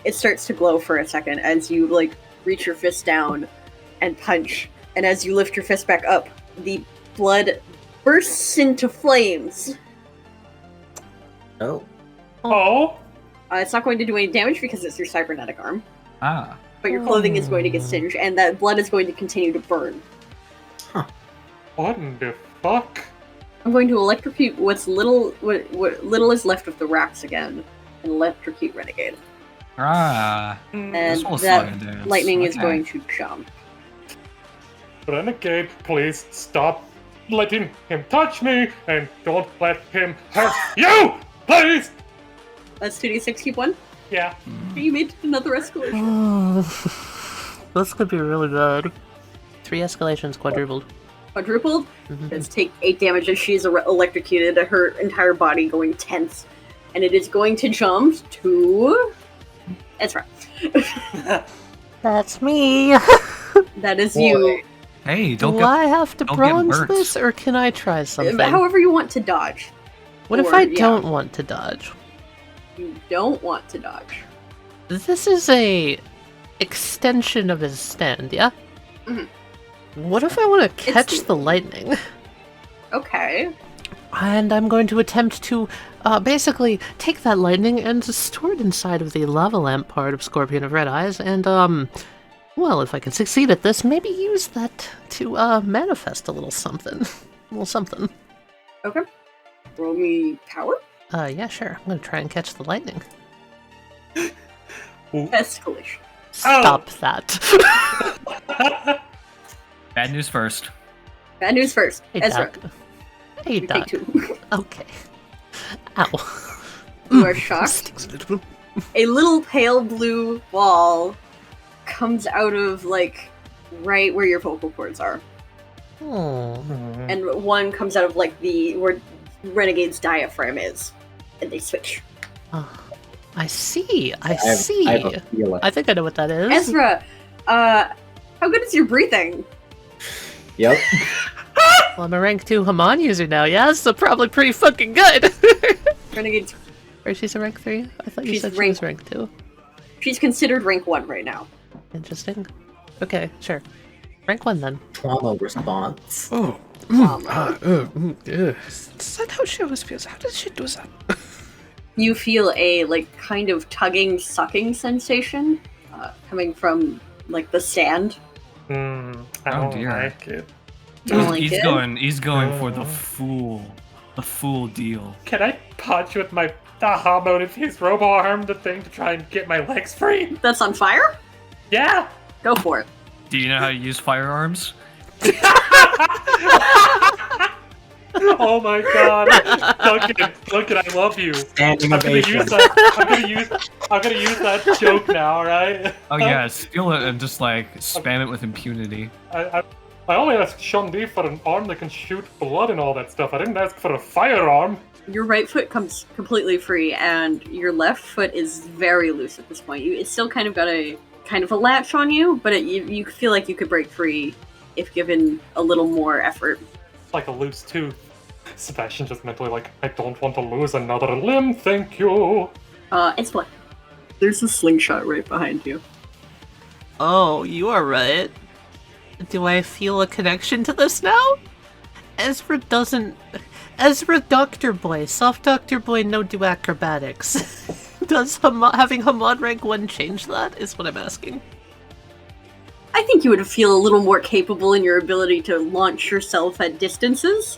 it starts to glow for a second as you, like, reach your fist down and punch. And as you lift your fist back up, the blood bursts into flames. Oh. Oh? It's not going to do any damage because it's your cybernetic arm. Ah. But your clothing is going to get singed, and that blood is going to continue to burn. What in the fuck? I'm going to electrocute what little is left of the racks again, and electrocute Renegade. Ah. And This will that slow down. lightning is Okay. going to jump. Renegade, please stop letting him touch me and don't let him hurt you! Please! That's 2d6, keep one. Yeah. You made another escalation. This could be really bad. 3 escalations quadrupled. Quadrupled. Let's take 8 damage as she's electrocuted, her entire body going tense. And it is going to jump to... Ezra. That's me. That is Boy. you. Hey, don't Do get. I have to don't get bronze burnt. this, or can I try something? However you want to dodge. What if or- I yeah. don't want to dodge? You don't want to dodge. This is a extension of his stand, yeah? Mhm. What if I want to catch It's- the lightning? Okay. And I'm going to attempt to basically take that lightning and store it inside of the lava lamp part of Scorpion of Red Eyes, and well, if I can succeed at this, maybe use that to manifest a little something. A little something. Okay. Roll me power. Yeah, sure. I'm gonna try and catch the lightning. Escalation. Stop that. Bad news first. Bad news first. Hey, Ezra, Doc. Hey, you Doc. take 2. Okay. Ow. You are shocked. Stings a little. A little pale blue ball comes out of, like, right where your vocal cords are. Oh. And one comes out of, like, where Renegade's diaphragm is. And they switch. Oh. I see. I I see. have a feeling. I think I know what that is. Ezra, how good is your breathing? Yep. Well, I'm a rank 2 Haman user now, yeah? So probably pretty fucking good. Renegade's... Or she's a rank 3? I thought you She's said she rank- was rank 2. She's considered rank 1 right now. Interesting. Okay, sure. Rank 1 then. Trauma response. Oh. Yeah. Is that how she always feels? How does she do that? You feel a, like, kind of tugging, sucking sensation coming from, like, the stand. I Oh, don't dear. like it. Don't like He's it? going for the full deal. Can I punch with my aha motive his robo arm the thing to try and get my legs free? That's on fire? Yeah! Go for it. Do you know how to use firearms? Oh my god. Duncan, I love you. Standing I'm gonna ovation. use that. I'm gonna use that joke now, right? Oh yeah, steal it and just like spam it with impunity. I only asked Shun-Di for an arm that can shoot blood and all that stuff. I didn't ask for a firearm. Your right foot comes completely free, and your left foot is very loose at this point. It's still kind of got a latch on you, but you feel like you could break free if given a little more effort. Like a loose tooth. Sebastian just mentally like, I don't want to lose another limb, thank you. It's what? There's a slingshot right behind you. Oh, you are right. Do I feel a connection to this now? Ezra doesn't... Ezra Doctor Boy, Soft Doctor Boy, no do acrobatics. Does having Hamad rank 1 change that, is what I'm asking. I think you would feel a little more capable in your ability to launch yourself at distances.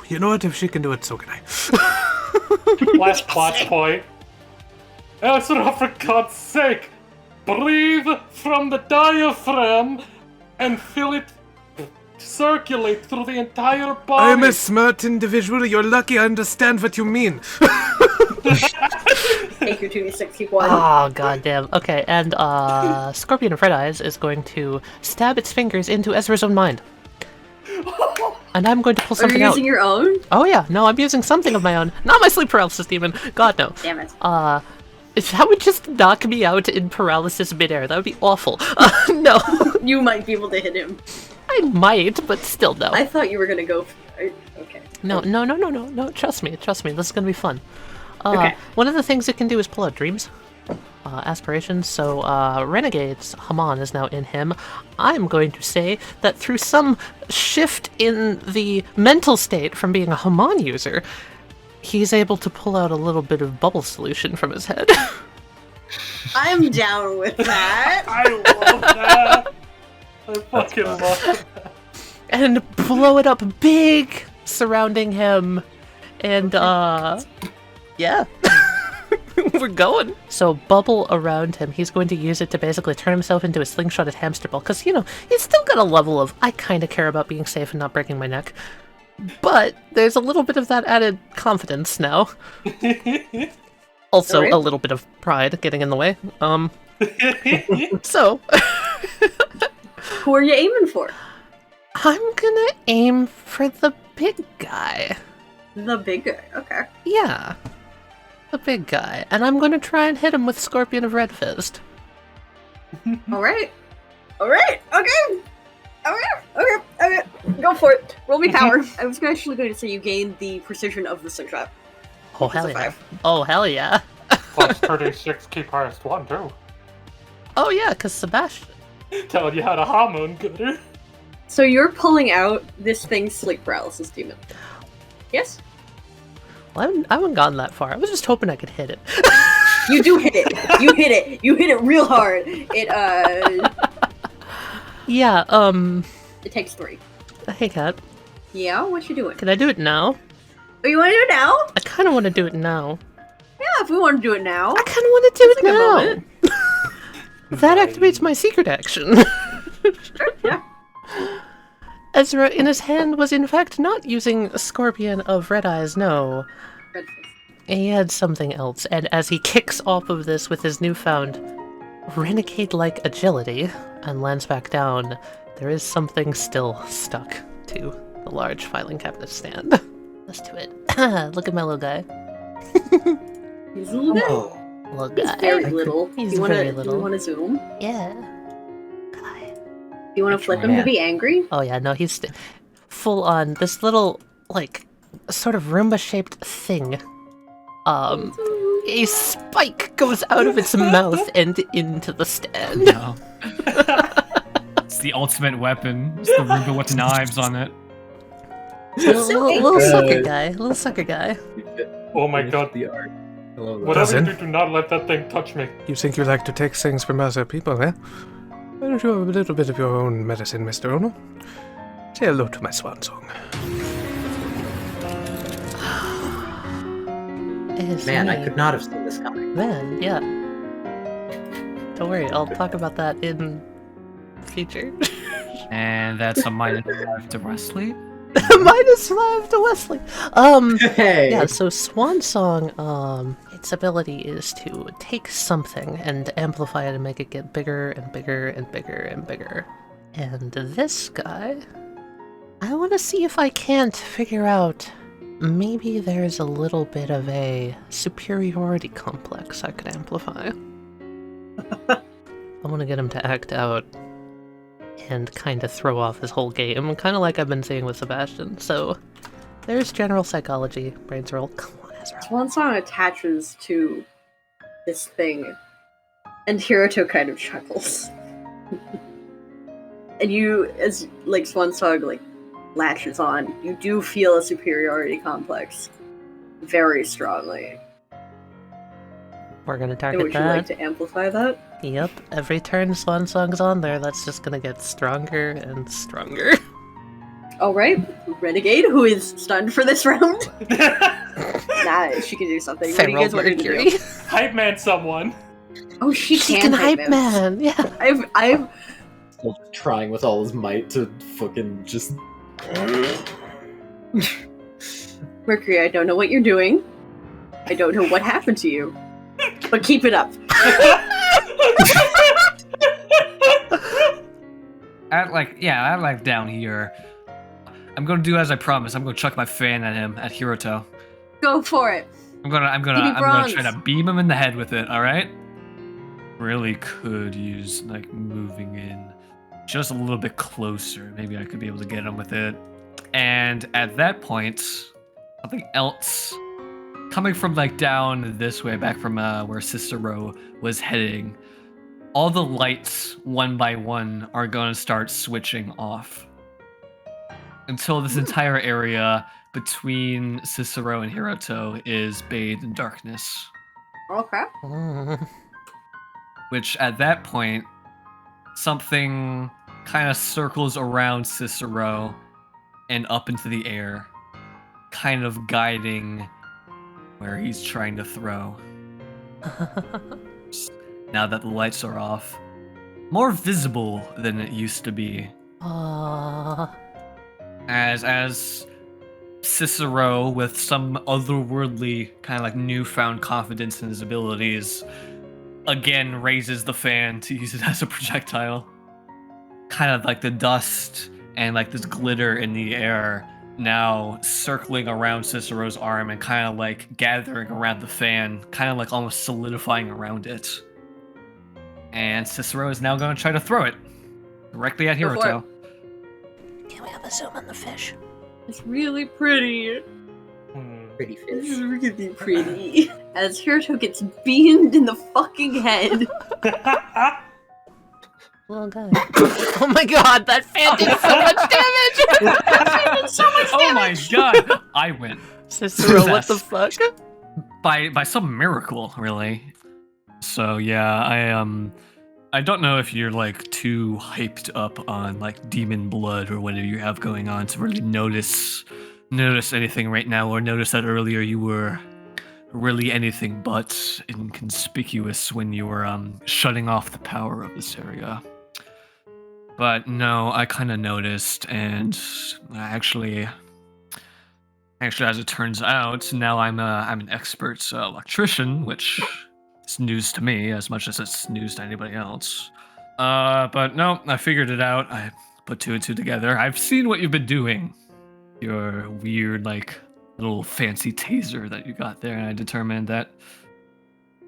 You know what? If she can do it, so can I. Last plot point. Ezra, for God's sake, breathe from the diaphragm and feel it circulate through the entire body. I'm a smart individual. You're lucky I understand what you mean. Take your 2d6, keep one. Oh, goddamn. Okay, and Scorpion of Red Eyes is going to stab its fingers into Ezra's own mind. And I'm going to pull Are something you out. using your own? Oh yeah, no, I'm using something of my own. Not my sleep paralysis demon. God, no. Damn it. That would just knock me out in paralysis midair. That would be awful. No. You might be able to hit him. I might, but still no. I thought you were gonna go. Okay. No, trust me, this is gonna be fun. Okay. One of the things it can do is pull out dreams. Aspirations, so Renegade's Haman is now in him. I'm going to say that through some shift in the mental state from being a Haman user, he's able to pull out a little bit of bubble solution from his head. I'm down with that. I love that. I fucking love that. And blow it up big surrounding him. And, yeah. We're going. So bubble around him, he's going to use it to basically turn himself into a slingshotted hamster ball. Because, you know, he's still got a level of, I kind of care about being safe and not breaking my neck. But there's a little bit of that added confidence now. Also, Alright. a little bit of pride getting in the way. So, Who are you aiming for? I'm gonna aim for the big guy. The big guy. Okay. Yeah. The big guy. And I'm gonna try and hit him with Scorpion of Red Fist. Alright. Alright. Okay. Okay. Go for it. Roll me power. I was actually going to say you gained the precision of the slingshot. Oh, It's hell a yeah. 5. Oh, hell yeah. Plus 36, keep highest one, too. Oh, yeah, because Sebastian. Telling you how to hormone gooder. So you're pulling out this thing's sleep paralysis demon. Yes? Well, I haven't gotten that far. I was just hoping I could hit it. You do hit it. You hit it. You hit it real hard. Yeah, It takes 3. hey, Kat. Yeah? What you doing? Can I do it now? Oh, you want to do it now? I kind of want to do it now. Yeah, if we want to do it now. I kind of want to do Take a it now. moment. That activates my secret action. Sure, yeah. Ezra, in his hand, was in fact not using a Scorpion of Red Eyes, no. Red face. He had something else, and as he kicks off of this with his newfound renegade-like agility and lands back down, there is something still stuck to the large filing cabinet stand. Let's do it. Look at my little guy. He's a little guy. Oh, Little He's guy. very little. He's you wanna, very little. You want to zoom? Yeah. Guy. You want to flip him to man. be angry? Oh yeah, no, he's full on this little, like, sort of Roomba-shaped thing. A spike goes out of its mouth and into the stand. No. It's the ultimate weapon. It's the Roomba with knives on it. Little sucker guy. Little sucker guy. Oh my god. the art. I love that. Whatever you Doesn't? do not let that thing touch me. You think you like to take things from other people, eh? Why don't you have a little bit of your own medicine, Mr. Ono? Say hello to my swan song. It's Man, I me. could not have seen this coming. Man, yeah. Don't worry, I'll talk about that in the future. And that's a -5 to Westley. -5 to Westley. Hey! Yeah, so Swan Song, its ability is to take something and amplify it and make it get bigger and bigger and bigger and bigger. And this guy, I want to see if I can't figure out, maybe there's a little bit of a superiority complex I could amplify. I want to get him to act out and kind of throw off his whole game, kind of like I've been seeing with Sebastian. So there's general psychology, brains roll. Come on, Ezra. Swan Song attaches to this thing, and Hiroto kind of chuckles. And you, as like Swan Song like latches on, you do feel a superiority complex very strongly. We're gonna And target would you that. like to amplify that? Yep, every turn Swan Song's on there, that's just gonna get stronger and stronger. Alright, Renegade, who is stunned for this round. Nah, she can do something. What do you guys want her to do? Hype man someone. Oh, she can hype man. Yeah. I've Still trying with all his might to fucking just... Mercury, I don't know what you're doing. I don't know what happened to you. But keep it up. At down here. I'm gonna do as I promised. I'm gonna chuck my fan at him, at Hiroto. Go for it. I'm gonna try to beam him in the head with it, alright? Really could use, like, moving in just a little bit closer. Maybe I could be able to get him with it. And at that point, something else coming from, like, down this way, back from where Cicero was heading. All the lights, one by one, are gonna start switching off. Until this entire area between Cicero and Hiroto is bathed in darkness. Okay. Which, at that point, something kind of circles around Cicero and up into the air, kind of guiding where he's trying to throw. Now that the lights are off, more visible than it used to be. As Cicero, with some otherworldly kind of like newfound confidence in his abilities, again raises the fan to use it as a projectile. Kind of like the dust and like this glitter in the air now circling around Cicero's arm and kind of like gathering around the fan, kind of like almost solidifying around it. And Cicero is now going to try to throw it directly at Hiroto. Can we have a zoom on the fish? It's really pretty. Pretty fish. It's really pretty. As Hiroto gets beamed in the fucking head. Well done. Oh my god, that fan did so much damage! That fan did so much damage! Oh my god! I win. Cicero, what the fuck? By some miracle, really. So yeah, I don't know if you're like too hyped up on like demon blood or whatever you have going on to really notice anything right now, or notice that earlier you were really anything but inconspicuous when you were shutting off the power of this area. But no, I kind of noticed, and actually, as it turns out, now I'm an expert electrician, which is news to me as much as it's news to anybody else. But no, I figured it out. I put two and two together. I've seen what you've been doing. Your weird, like, little fancy taser that you got there, and I determined that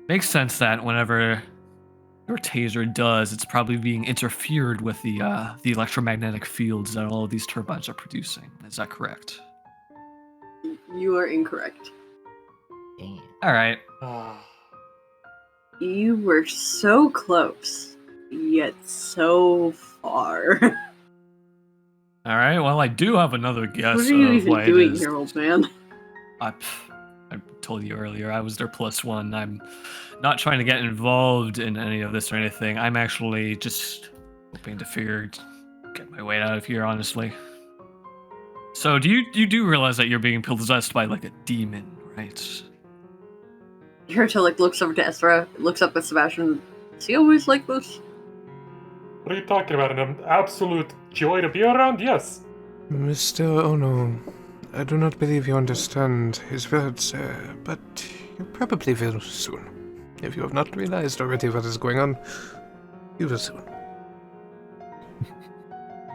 makes sense that whenever your taser does, it's probably being interfered with the electromagnetic fields that all of these turbines are producing. Is that correct? You are incorrect. Damn. All right. You were so close, yet so far. All right. Well, I do have another guess. What are you of even why doing it is. here, old man? I told you earlier, I was their +1. I'm not trying to get involved in any of this or anything. I'm actually just hoping to get my way out of here, honestly. So, you do realize that you're being possessed by like a demon, right? Hiroto like looks over to Ezra, looks up at Sebastian. Is he always like this? What are you talking about? An absolute joy to be around? Yes. Mr. Ono, I do not believe you understand his words, but you probably will soon. If you have not realized already what is going on, you will soon.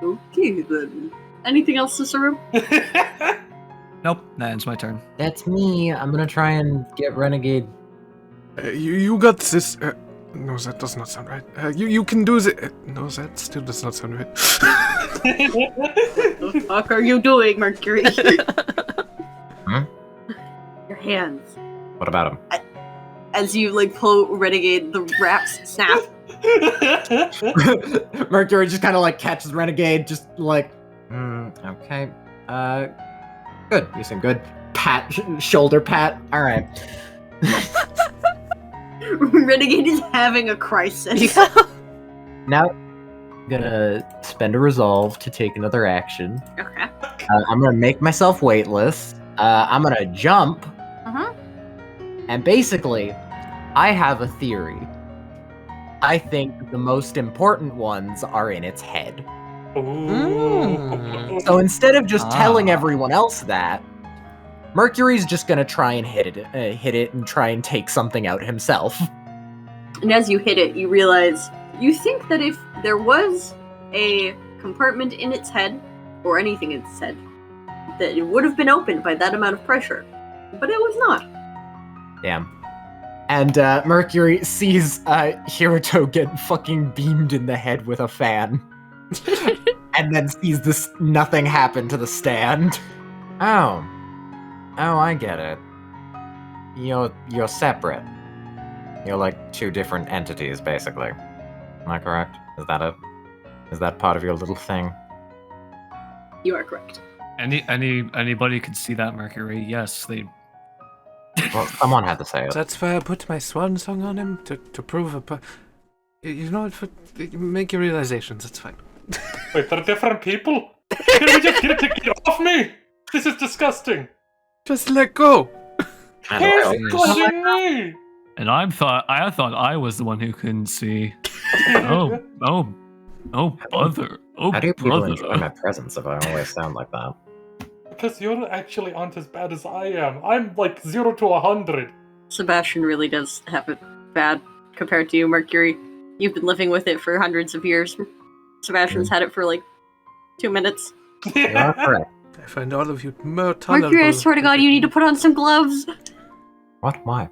Okay, then. Anything else, Cicero? Nope, that ends my turn. That's me. I'm gonna try and get Renegade. You got this. No, that does not sound right. You can do the. No, that still does not sound right. What the fuck are you doing, Mercury? Huh? Your hands. What about him? As you like pull Renegade, the wraps snap. Mercury just kind of like catches Renegade, just like, okay, good. You seem good. Pat, shoulder pat. All right. Renegade is having a crisis. Now, I'm gonna spend a resolve to take another action. Okay. I'm gonna make myself weightless. I'm gonna jump. Uh-huh. And basically, I have a theory. I think the most important ones are in its head. Ooh. So instead of just telling everyone else that, Mercury's just gonna try and hit it and try and take something out himself. And as you hit it, you realize you think that if there was a compartment in its head, or anything in its head, that it would have been opened by that amount of pressure. But it was not. Damn. And Mercury sees Hiroto get fucking beamed in the head with a fan. And then sees this nothing happen to the stand. Oh, I get it. You're separate. You're like two different entities, basically. Am I correct? Is that it? Is that part of your little thing? You are correct. Anybody could see that, Mercury. Yes, they. Well, someone had to say it. That's why I put my swan song on him to prove a. You know what? Make your realizations. It's fine. Wait, they're different people? Can we just get it to get off me? This is disgusting. Just let go. He's clutching me. And I thought I was the one who couldn't see. Oh, brother. Oh, How do people brother. enjoy my presence if I always sound like that? Because you actually aren't as bad as I am. I'm like 0 to 100. Sebastian really does have it bad compared to you, Mercury. You've been living with it for hundreds of years. Sebastian's had it for like 2 minutes. You are correct. I find all of you more tolerable. Mercury, I swear to God, you need to put on some gloves. What? Why?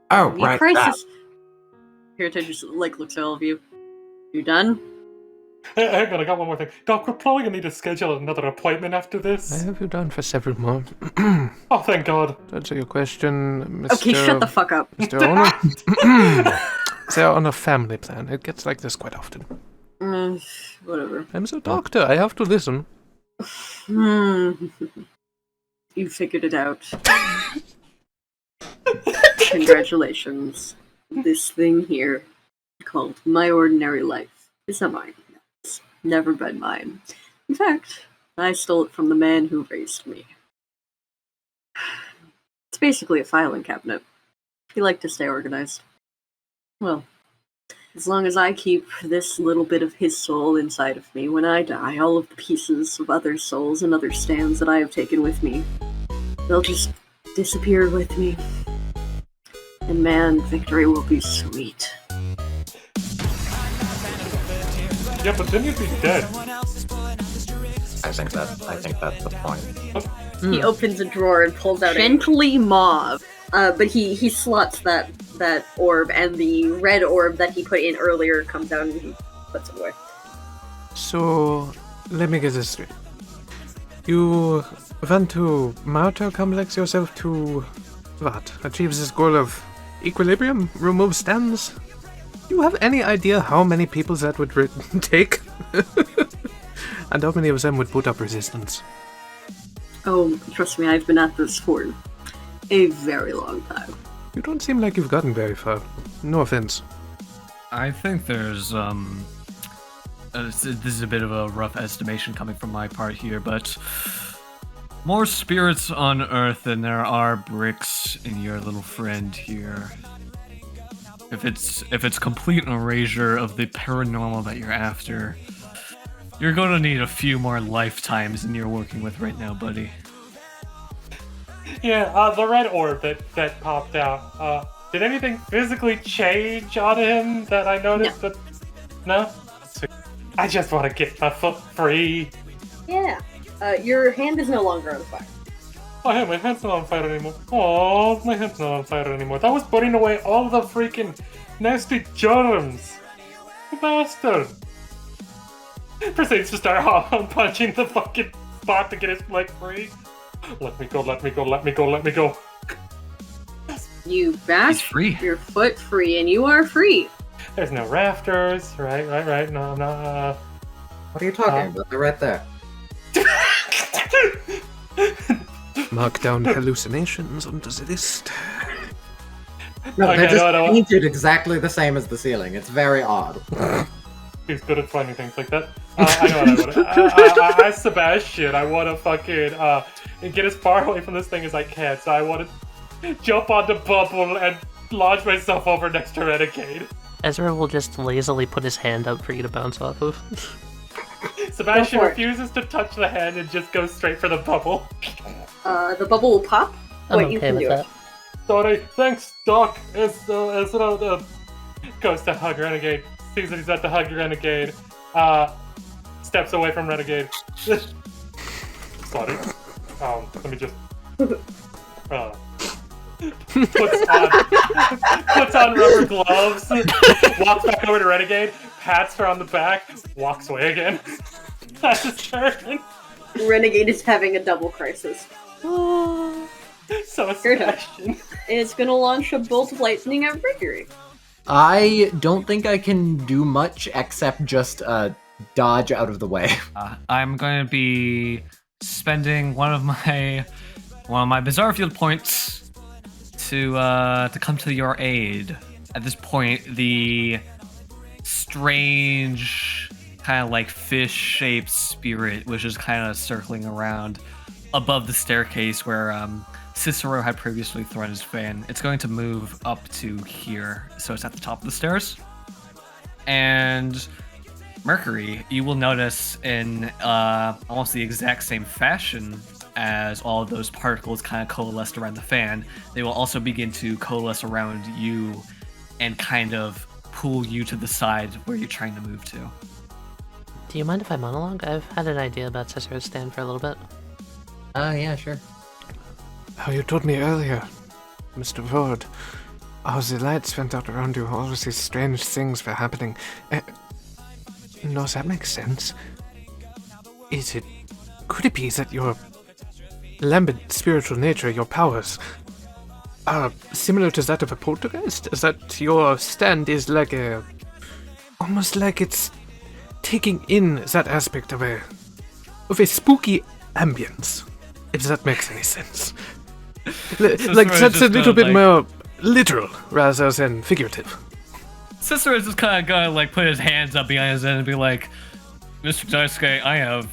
Oh, Need right. crisis. Hiroto just looks at all of you. You done? Hang on, I got one more thing. Doc, we're probably gonna need to schedule another appointment after I this. have you down for several more. Oh, thank God. To answer your question, Mr. Okay, shut the fuck up. Mr. Ono. They're on a family plan. It gets like this quite often. Whatever. I'm the doctor. I have to listen. You figured it out. Congratulations. This thing here, called My Ordinary Life, is not mine. It's never been mine. In fact, I stole it from the man who raised me. It's basically a filing cabinet. He liked to stay organized. Well, as long as I keep this little bit of his soul inside of me, when I die, all of the pieces of other souls and other stands that I have taken with me, they'll just disappear with me. And man, victory will be sweet. Yeah, but then you'd be dead. I think that's the point. He opens a drawer and pulls out gently mauve. But he slots that orb, and the red orb that he put in earlier comes out and he puts it away. So, let me get this straight. You want to martyr complex yourself to what? Achieves this goal of equilibrium? Remove stands? Do you have any idea how many people that would take? And how many of them would put up resistance? Oh, trust me, I've been at this for a very long time. You don't seem like you've gotten very far. No offense. I think there's this is a bit of a rough estimation coming from my part here, but more spirits on Earth than there are bricks in your little friend here. If it's complete erasure of the paranormal that you're after, you're gonna need a few more lifetimes than you're working with right now, buddy. Yeah, the red orb that popped out. Did anything physically change on him that I noticed? No? I just want to get my foot free. Yeah. Your hand is no longer on fire. Oh, hey, my hand's not on fire anymore. Oh, my hand's not on fire anymore. That was putting away all the freaking nasty germs. Bastard. Proceeds to start punching the fucking spot to get his leg free. Let me go, let me go, let me go, let me go. You bash free. Your foot free, and you are free. There's no rafters. Right. No, I'm not. What are you talking about? They're right there. Mark down hallucinations onto the list. No, Okay, they're just no. painted exactly the same as the ceiling. It's very odd. He's good at finding things like that. I know what I want. As Sebastian, I want to fucking get as far away from this thing as I can. So I want to jump on the bubble and launch myself over next to Renegade. Ezra will just lazily put his hand up for you to bounce off of. Sebastian refuses to touch the hand and just goes straight for the bubble. The bubble will pop. I'm Wait, okay you can with do that. it. Sorry, thanks, Doc. Goes to hug Renegade. Sees that he's at the hug Renegade. Steps away from Renegade. Sorry. Let me just. Puts on rubber gloves. Walks back over to Renegade. Pats her on the back. Walks away again. That's his turn. Renegade is having a double crisis. So it's Your turn. Sebastian. It's gonna launch a bolt of lightning at Mercury. I don't think I can do much except just dodge out of the way. I'm going to be spending one of my bizarre field points to come to your aid. At this point, the strange kind of like fish-shaped spirit, which is kind of circling around above the staircase where Cicero had previously thrown his fan. It's going to move up to here, so it's at the top of the stairs. And Mercury, you will notice in almost the exact same fashion as all of those particles kind of coalesced around the fan, they will also begin to coalesce around you and kind of pull you to the side where you're trying to move to. Do you mind if I monologue? I've had an idea about Cicero's stand for a little bit. Yeah, sure. How you told me earlier, Mr. Ford, how the lights went out around you, all of these strange things were happening. No, does that make sense? Could it be that your lambent spiritual nature, your powers, are similar to that of a poltergeist? Is that your stand is like almost like it's taking in that aspect of a spooky ambience, if that makes any sense. Like that's a little bit more literal rather than figurative. Cicero's just kind of gonna like put his hands up behind his head and be like, Mr. Daisuke, I have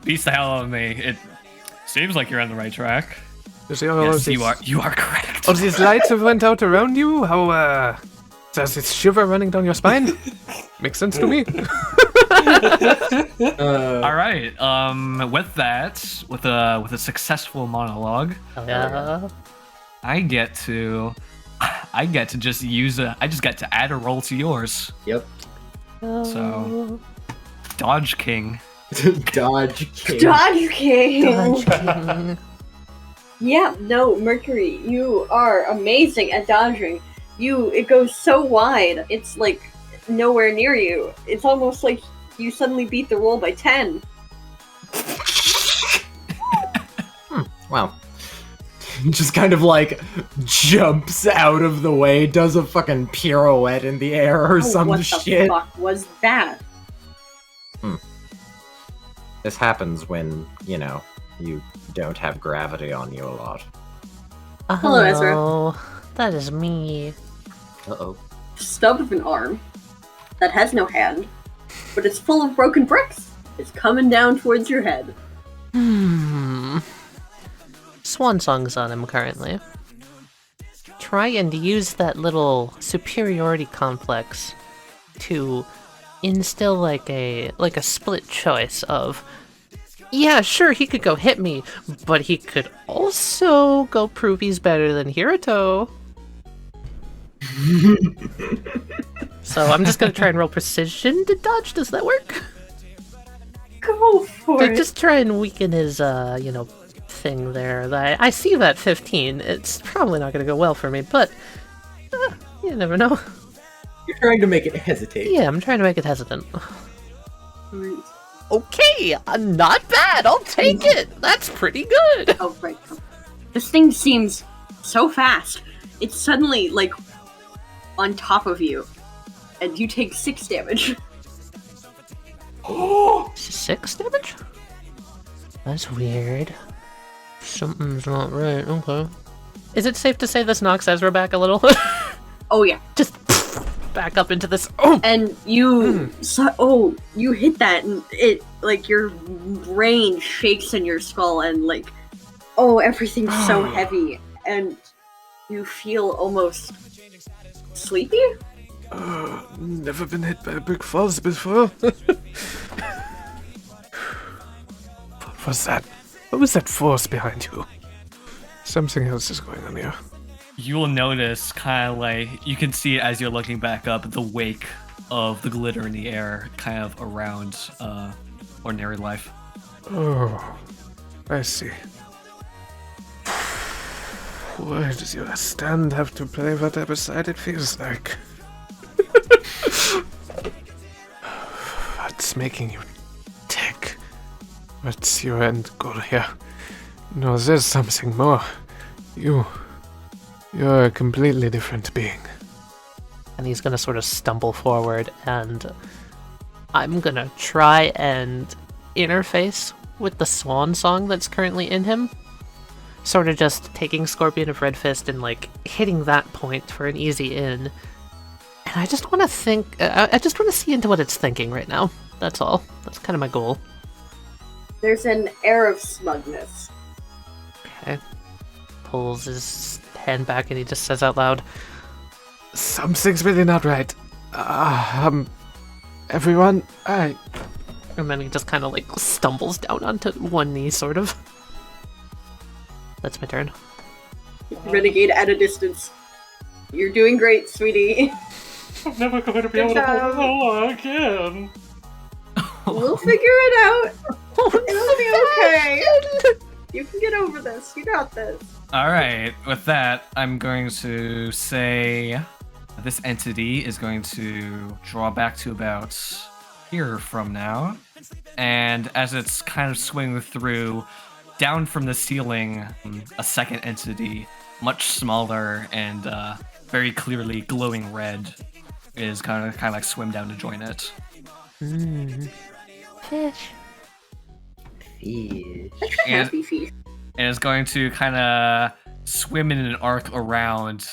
beats the hell out of me. It seems like you're on the right track. Yes, you are correct. All these lights have went out around you? How, does it shiver running down your spine? Makes sense to me. All right. With that, with a successful monologue, Yeah. I get to just I just get to add a roll to yours. Yep. So, Dodge King. Dodge King. Dodge King! Dodge King. Yeah, no, Mercury, you are amazing at dodging. It goes so wide, it's like nowhere near you. It's almost like you suddenly beat the roll by 10. Wow. Just kind of like jumps out of the way, does a fucking pirouette in the air or some what shit. the fuck was that? This happens when, you don't have gravity on you a lot. Hello, Ezra. Hello. That is me. Uh-oh. Stub of an arm that has no hand, but it's full of broken bricks. It's coming down towards your head. Swan songs on him currently. Try and use that little superiority complex to instill like a split choice of, yeah, sure, he could go hit me, but he could also go prove he's better than Hiroto. So I'm just gonna try and roll precision to dodge. Does that work? Go for To it. just try and weaken his, thing there. I see that 15. It's probably not gonna go well for me, but you never know. You're trying to make it hesitate. Yeah, I'm trying to make it hesitant. Okay, not bad. I'll take it. That's pretty good. Oh, right. This thing seems so fast. It's suddenly, like, on top of you. And you take 6 damage. 6 damage? That's weird. Something's not right. Okay. Is it safe to say this knocks Ezra back a little? Oh, yeah. Just back up into this. Oh! And you you hit that, and it, like, your brain shakes in your skull, and, like, everything's so heavy, and you feel almost sleepy? Never been hit by brick falls before. What was that? What was that force behind you? Something else is going on here. You will notice, kind of like, you can see as you're looking back up, the wake of the glitter in the air, kind of around ordinary life. Oh, I see. Why does your stand have to play whatever side it feels like? What's making you tick? What's your end goal here? No, there's something more. You're a completely different being. And he's gonna sort of stumble forward, and I'm gonna try and interface with the swan song that's currently in him. Sort of just taking Scorpion of Red Fist and, like, hitting that point for an easy in. And I just want to think, I just want to see into what it's thinking right now. That's all. That's kind of my goal. There's an air of smugness. Okay. Pulls his hand back and he just says out loud, Something's really not right. Everyone, and then he just kind of, like, stumbles down onto one knee, sort of. That's my turn. Renegade at a distance. You're doing great, sweetie. I'm never going to be able to pull this all again. We'll figure it out. It'll be okay. You can get over this. You got this. Alright, with that, I'm going to say this entity is going to draw back to about here from now. And as it's kind of swinging through, down from the ceiling, a second entity, much smaller and very clearly glowing red, is kind of like swim down to join it. Fish. Extra happy fish. And it's going to kind of swim in an arc around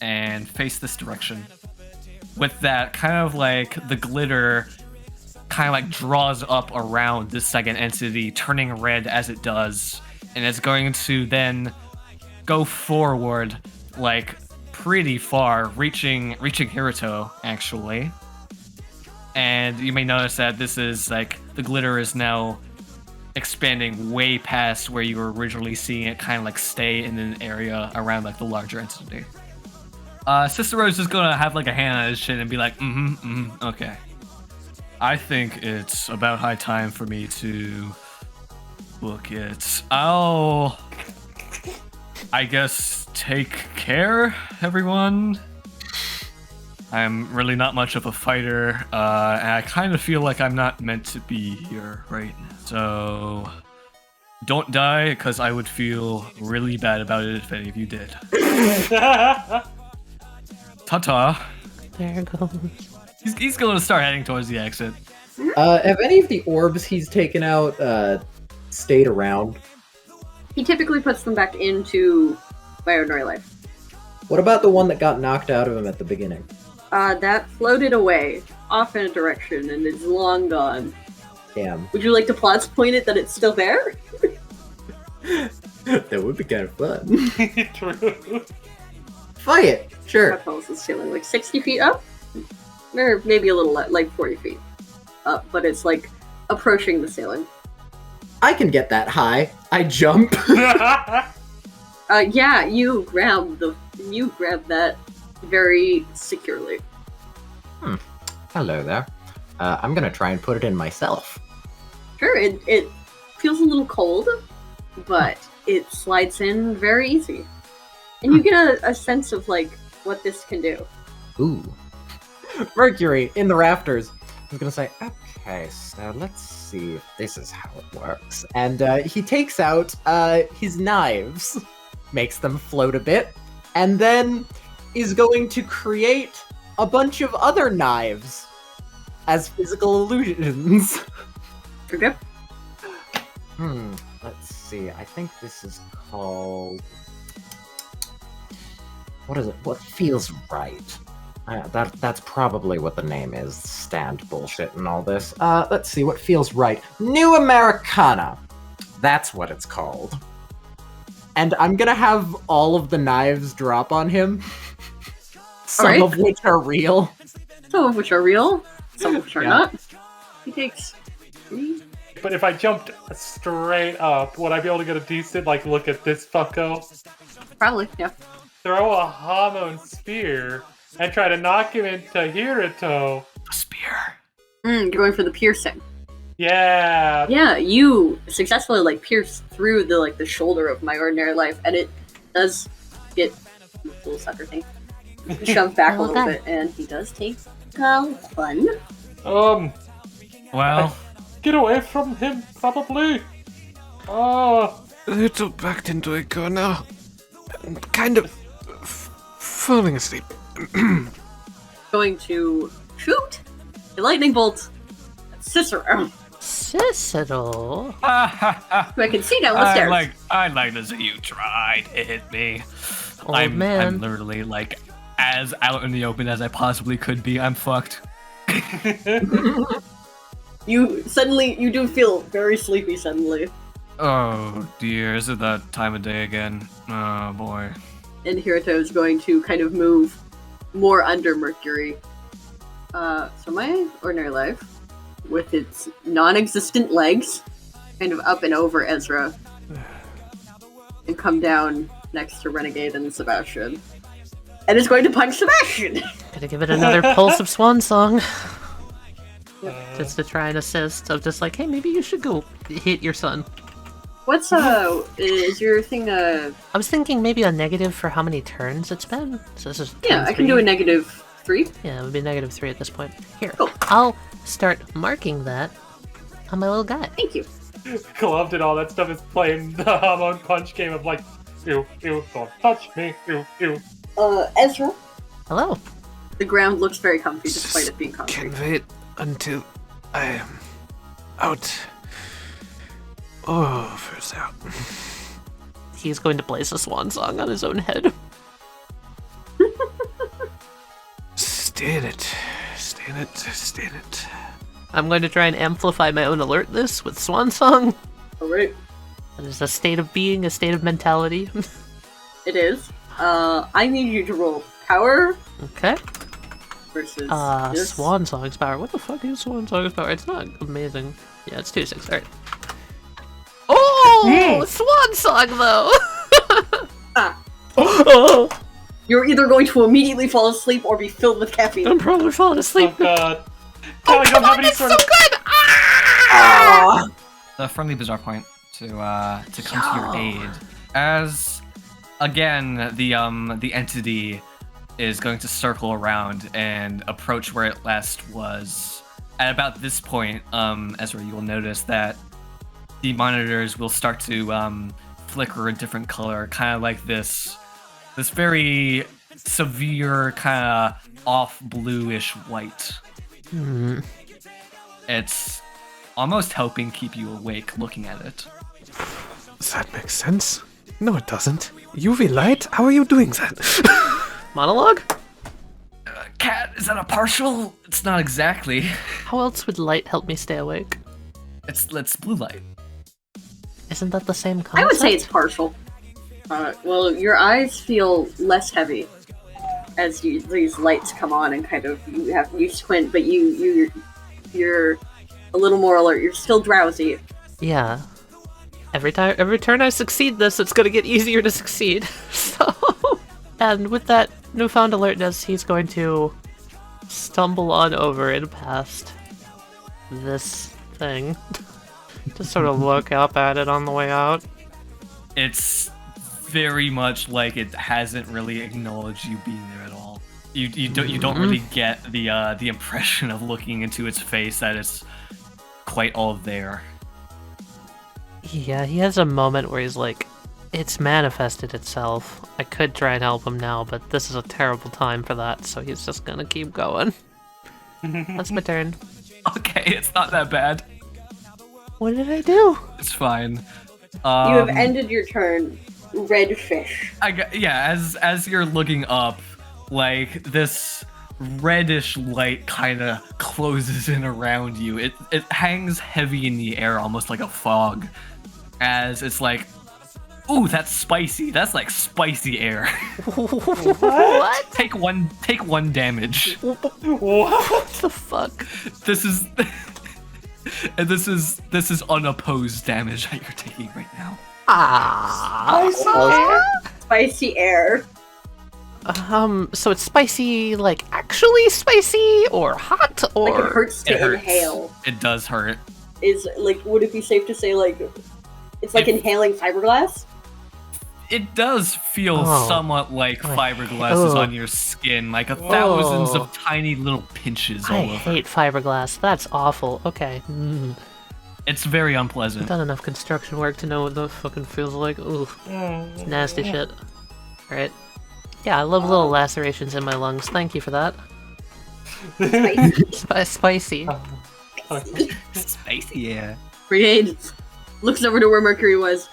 and face this direction. With that, kind of like the glitter kind of like draws up around this second entity, turning red as it does, and it's going to then go forward, like, pretty far, reaching Hiroto, actually. And you may notice that this is, like, the glitter is now expanding way past where you were originally seeing it kind of, like, stay in an area around, like, the larger entity. Cicero's just gonna have, like, a hand on his chin and be like, okay. I think it's about high time for me to book it. I guess, take care, everyone. I'm really not much of a fighter, and I kind of feel like I'm not meant to be here right now. So, don't die, because I would feel really bad about it if any of you did. Ta-ta. There goes. He's going to start heading towards the exit. Have any of the orbs he's taken out stayed around? He typically puts them back into my ordinary life. What about the one that got knocked out of him at the beginning? That floated away, off in a direction, and is long gone. Damn. Would you like to plots point it that it's still there? That would be kind of fun. True. Fight it! Sure. How tall is the ceiling? Like 60 feet up? Or maybe a little like 40 feet up, but it's like approaching the ceiling. I can get that high. I jump. Yeah, you grab that very securely. Hello there. I'm gonna try and put it in myself. Sure, it feels a little cold, but it slides in very easy. And you get a sense of, like, what this can do. Ooh. Mercury in the rafters. I was gonna say, okay, so let's see if this is how it works. And he takes out his knives, makes them float a bit, and then is going to create a bunch of other knives as physical illusions. Okay. Let's see. I think this is called... What is it? What feels right? That's probably what the name is. Stand bullshit and all this. Let's see what feels right. New Americana. That's what it's called. And I'm gonna have all of the knives drop on him. Some of which are real. Some of which are real. Some of which are not. He takes 3. But if I jumped straight up, would I be able to get a decent, look at this fucko? Probably, yeah. Throw a Hamon spear and try to knock him into Hiroto. A spear. You're going for the piercing. Yeah. Yeah, you successfully pierce through the shoulder of my ordinary life, and it does get little sucker thing shoved back a little bit, and he does take 1. Well, get away from him, probably. Oh. A little backed into a corner. Kind of falling asleep. Going to shoot a lightning bolt at Cicero. Cicero? Who I can see down the stairs. I'd like to see you try to hit me. Old man. I'm literally as out in the open as I possibly could be. I'm fucked. You do feel very sleepy suddenly. Oh dear, is it that time of day again? Oh boy. And Hiroto is going to kind of move more under Mercury. So my ordinary life, with its non-existent legs, kind of up and over Ezra, and come down next to Renegade and Sebastian. And is going to punch Sebastian! Gotta give it another pulse of Swan Song. Just to try and assist of just hey, maybe you should go hit your son. What's, is your thing, I was thinking maybe a negative for how many turns it's been. So this is yeah, I can do a -3. Yeah, it would be -3 at this point. Here, Cool. I'll start marking that on my little guy. Thank you. Glove and all that stuff is playing the Hamon punch game of ew, don't touch me, ew. Ezra? Hello. The ground looks very comfy despite it being concrete. Can wait until I am out. Oh, first out. He's going to blaze a swan song on his own head. Stay in it. Stay in it. Stay in it. I'm going to try and amplify my own alertness with swan song. Alright. It is a state of being, a state of mentality. It is. I need you to roll power Okay. versus this. Swan Song's power. What the fuck is Swan Song's power? It's not amazing. Yeah, it's 2/6. Alright. Oh! Swan Song, though! Oh! You're either going to immediately fall asleep or be filled with caffeine. I'm probably falling asleep. Oh god. Oh, I come don't have on, any it's so sort of... good! Ah! The friendly bizarre point to come to your aid, as again the entity is going to circle around and approach where it last was. At about this point, Ezra, you will notice that the monitors will start to flicker a different color, kind of like this very severe kind of off bluish white. It's almost helping keep you awake looking at it. Does that make sense? No, it doesn't. UV light? How are you doing that? Monologue? Cat, is that a partial? It's not exactly. How else would light help me stay awake? It's blue light. Isn't that the same concept? I would say it's partial. Well, your eyes feel less heavy as these lights come on and kind of you squint, but you're a little more alert. You're still drowsy. Yeah. Every turn I succeed this, it's gonna get easier to succeed. So, and with that newfound alertness, he's going to stumble on over and past this thing. Just sort of look up at it on the way out. It's very much like it hasn't really acknowledged you being there at all. You don't really get the impression of looking into its face that it's quite all there. Yeah, he has a moment where he's like, it's manifested itself. I could try and help him now, but this is a terrible time for that, so he's just gonna keep going. That's my turn. Okay, it's not that bad. What did I do? It's fine. You have ended your turn. Red fish. As you're looking up, like this reddish light kind of closes in around you. It hangs heavy in the air, almost like a fog, as it's like, ooh, that's spicy. That's like spicy air. What? Take one damage. What the fuck? This is and this is unopposed damage that you're taking right now. Spicy air. So it's spicy, like actually spicy, or hot, or Like it hurts to It hurts. inhale. It does hurt. Is like, would it be safe to say like it's like inhaling fiberglass? It does feel Oh. somewhat like I- fiberglass is Ugh. on your skin, like thousands Oh. of tiny little pinches I all over. hate fiberglass. That's awful. Okay. It's very unpleasant. Done enough construction work to know what that fucking feels like. Ooh, it's nasty shit. Alright. Yeah, I love little lacerations in my lungs. Thank you for that. Spicy. Spicy, yeah. Brigade looks over to where Mercury was.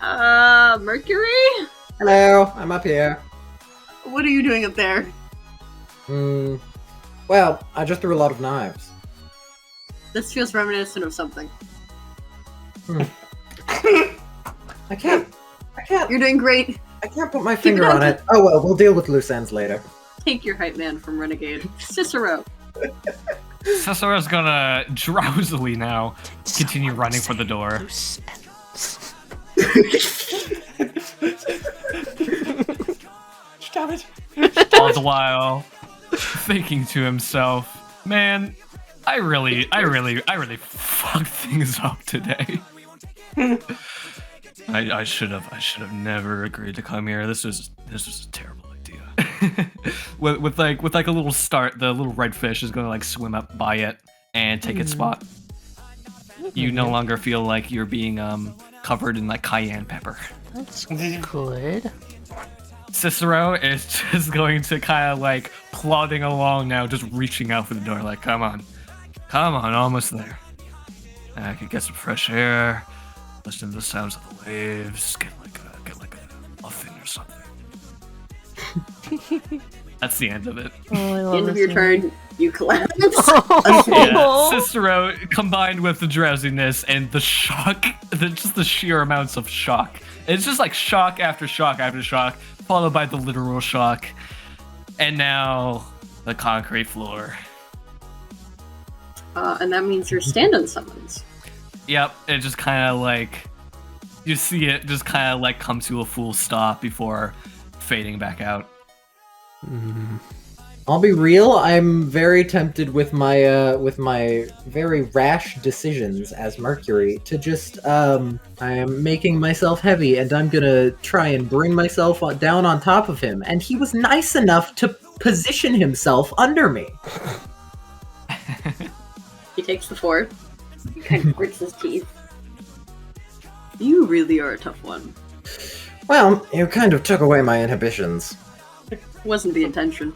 Mercury? Hello, I'm up here. What are you doing up there? Well, I just threw a lot of knives. This feels reminiscent of something. I can't You're doing great. put my it finger up. on it. Oh well, we'll deal with loose ends later. Take your hype man from Renegade. Cicero. Cicero's gonna drowsily now continue running for the door. Loose ends. Stop it. All the while thinking to himself, man, I really fucked things up today. I should have never agreed to come here. This was a terrible idea. with like a little start, the little red fish is gonna like swim up by it and take its spot. You no longer feel like you're being covered in like cayenne pepper. That's good. Cicero is just going to kind of like plodding along now, just reaching out for the door, like, come on, almost there. I could get some fresh air, listen to the sounds of the waves, get like a muffin or something. That's the end of it. Oh, I love End of this your scene. turn, you collapse. Yeah, Cicero, combined with the drowsiness and the shock, just the sheer amounts of shock. It's just like shock after shock after shock, followed by the literal shock. And now, the concrete floor. And that means you're stand-on summons. Yep, it just kind of like, you see it just kind of like come to a full stop before fading back out. I'll be real, I'm very tempted with my very rash decisions as Mercury to just, I am making myself heavy and I'm gonna try and bring myself down on top of him. And he was nice enough to position himself under me. He takes the 4. He kind of grits his teeth. You really are a tough one. Well, you kind of took away my inhibitions. Wasn't the intention.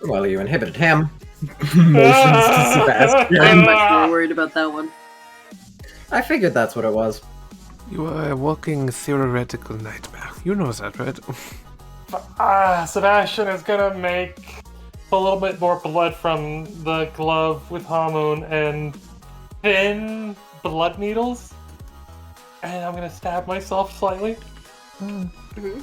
Well, you inhibited him. Motions to Sebastian. I'm much more worried about that one. I figured that's what it was. You are a walking theoretical nightmare. You know that, right? Sebastian is gonna make a little bit more blood from the glove with Hamun and thin blood needles. And I'm gonna stab myself slightly.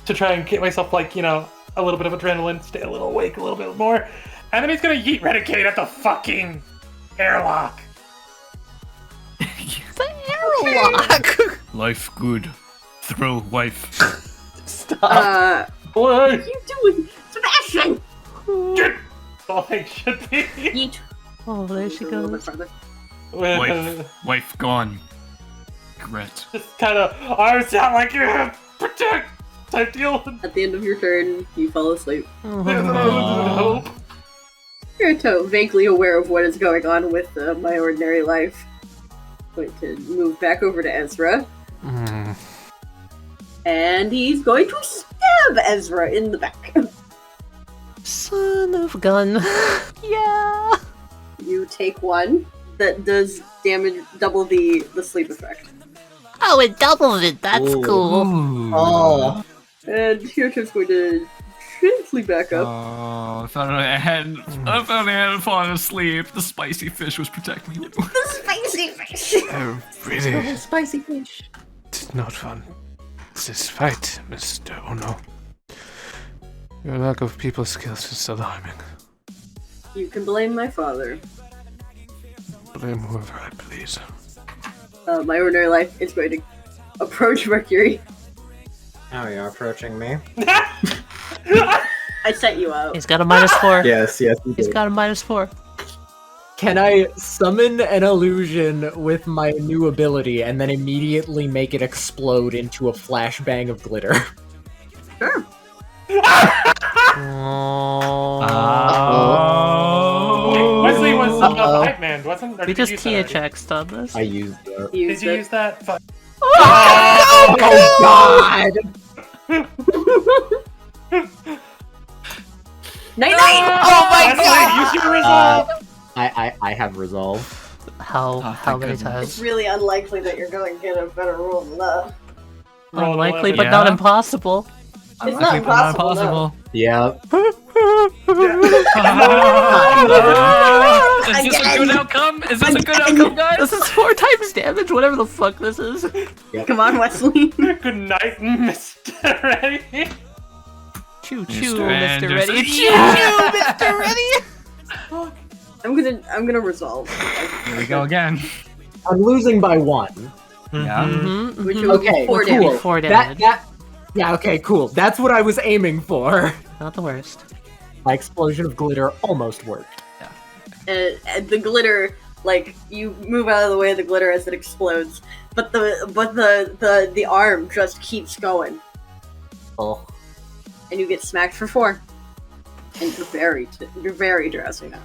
To try and get myself, like, you know, a little bit of adrenaline, stay a little awake a little bit more. And then he's gonna yeet Renegade at the fucking airlock. The airlock! Life good. Throw wife. What are you doing? Sebastian! Get! All things should be. Yeet. Oh, there she A little bit goes. farther. Wife gone. Regret. Just kind of arms out like, yeah, protect type deal. At the end of your turn, you fall asleep. Hope. Hiroto, vaguely aware of what is going on with my ordinary life, going to move back over to Ezra, and he's going to stab Ezra in the back. Son of gun. Yeah. You take 1 that does damage, double the sleep effect. Oh, it doubles it. That's Ooh. cool. Oh, And Hiroto's going to gently back up. Oh, I thought I hadn't fallen asleep. The spicy fish was protecting you. The spicy fish! I really Spicy fish. did not want this fight, Mr. Ono. Your lack of people skills is alarming. You can blame my father. Blame whoever I please. My ordinary life is going to approach Mercury. Oh, you're approaching me? I set you out. He's got a -4. Yes, you He's did. got a -4. Can I summon an illusion with my new ability and then immediately make it explode into a flashbang of glitter? Sure. Wesley was Uh-oh. hype man, wasn't? Or We did you just use that already? THX'd on this. I used it. Did Used you it. use that? Fuck. Oh god! Night night! Oh my Wesley, use your resolve! I have resolve. How thank many goodness. times? It's really unlikely that you're going to get a better roll than that. Roll an Unlikely, 11. but not Yeah. impossible. It's not impossible, no. Yeah. Is this a good outcome? Is this a good outcome, guys? This is 4 times damage, whatever the fuck this is. Come on, Wesley. Good night, Mr. Ready. Choo Mr. choo, Mr. Anderson. Ready. Choo Yeah. choo, Mr. Ready. I'm gonna resolve. Here we go again. I'm losing by 1. Yeah. Mm-hmm, Which mhm. will be Okay, 4 cool. damage. 4 damage. Yeah, okay, cool. That's what I was aiming for. Not the worst. My explosion of glitter almost worked. And the glitter, like, you move out of the way of the glitter as it explodes, but the arm just keeps going, Oh. and you get smacked for 4. And you're very drowsy now.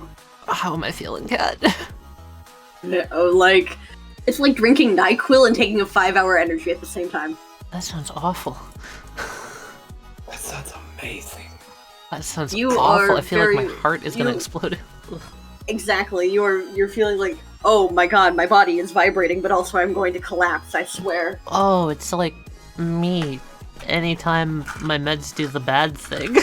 How am I feeling, Cat? Oh, like, it's like drinking NyQuil and taking a 5-hour energy at the same time. That sounds awful. That sounds amazing. That sounds You awful. are I feel like very- my heart is gonna you- explode. Exactly, you're feeling like, oh my god, my body is vibrating, but also I'm going to collapse, I swear. Oh, it's like me. Anytime my meds do the bad thing.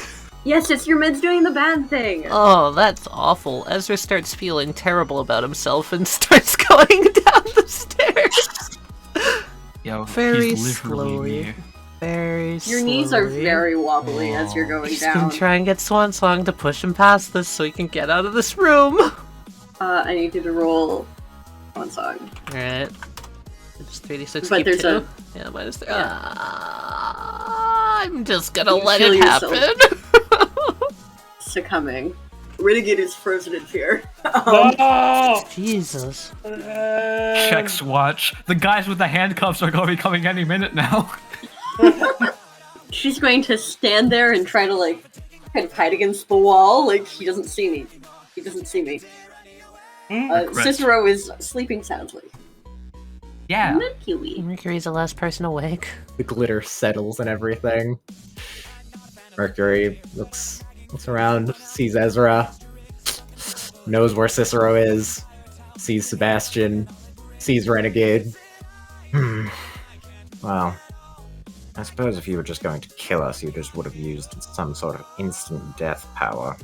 Yes, it's your meds doing the bad thing! Oh, that's awful. Ezra starts feeling terrible about himself and starts going down the stairs. Yo, Very he's literally slowly. me. Very Your knees are slowly. very wobbly as you're going He's down. gonna try and get Swan Song to push him past this so he can get out of this room. I need you to roll one song. Alright. It's 3d6 But keep there's 2. a- Yeah, minus 3. Yeah. I'm just gonna You let kill it yourself. happen. Succumbing. Renegade is frozen in fear. No! Jesus. Checks watch. The guys with the handcuffs are going to be coming any minute now. She's going to stand there and try to, like, kind of hide against the wall, like, he doesn't see me. He doesn't see me. Correct. Cicero is sleeping soundly. Yeah. Mercury. Mercury's the last person awake. The glitter settles and everything. Mercury looks around, sees Ezra, knows where Cicero is, sees Sebastian, sees Renegade. Well, I suppose if you were just going to kill us, you just would have used some sort of instant death power.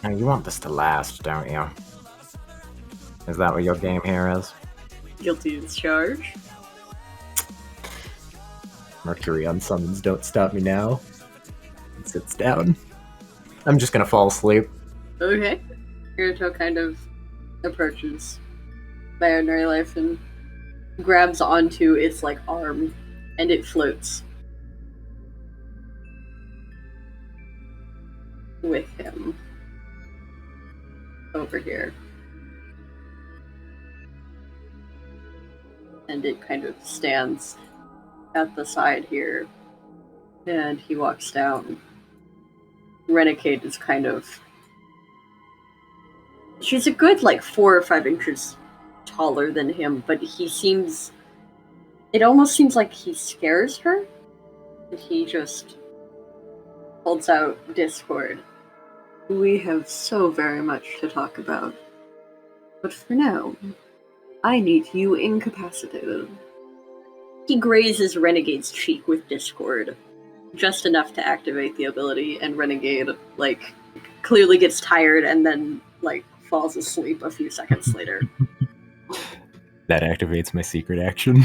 Now, you want this to last, don't you? Is that what your game here is? Guilty as charged. Mercury unsummons Don't Stop Me Now. It sits down. I'm just gonna fall asleep. Okay. Hiroto kind of approaches my ordinary life and grabs onto its, like, arm, and it floats with him over here. And it kind of stands at the side here, and he walks down. Renegade is kind of... She's a good, like, 4 or 5 inches taller than him, but he seems... It almost seems like he scares her. And he just holds out Discord. We have so very much to talk about. But for now, I need you incapacitated. He grazes Renegade's cheek with Discord. just enough to activate the ability, and Renegade, like, clearly gets tired and then, like, falls asleep a few seconds later. That activates my secret action.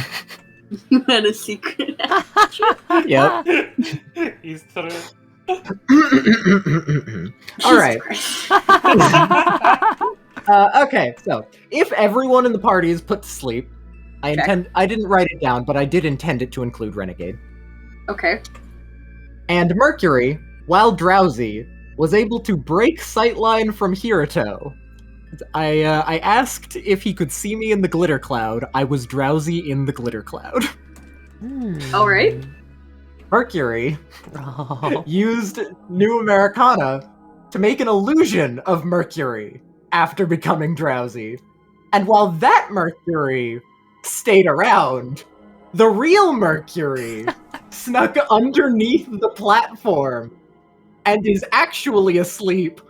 You had a secret action. Yep. He's sort of... All right. Jesus Okay, so if everyone in the party is put to sleep, I didn't write it down, but I did intend it to include Renegade. Okay. And Mercury, while drowsy, was able to break sightline from Hiroto. I asked if he could see me in the glitter cloud. I was drowsy in the glitter cloud. Alright. Mercury used New Americana to make an illusion of Mercury after becoming drowsy. And while that Mercury stayed around, the real Mercury snuck underneath the platform and is actually asleep,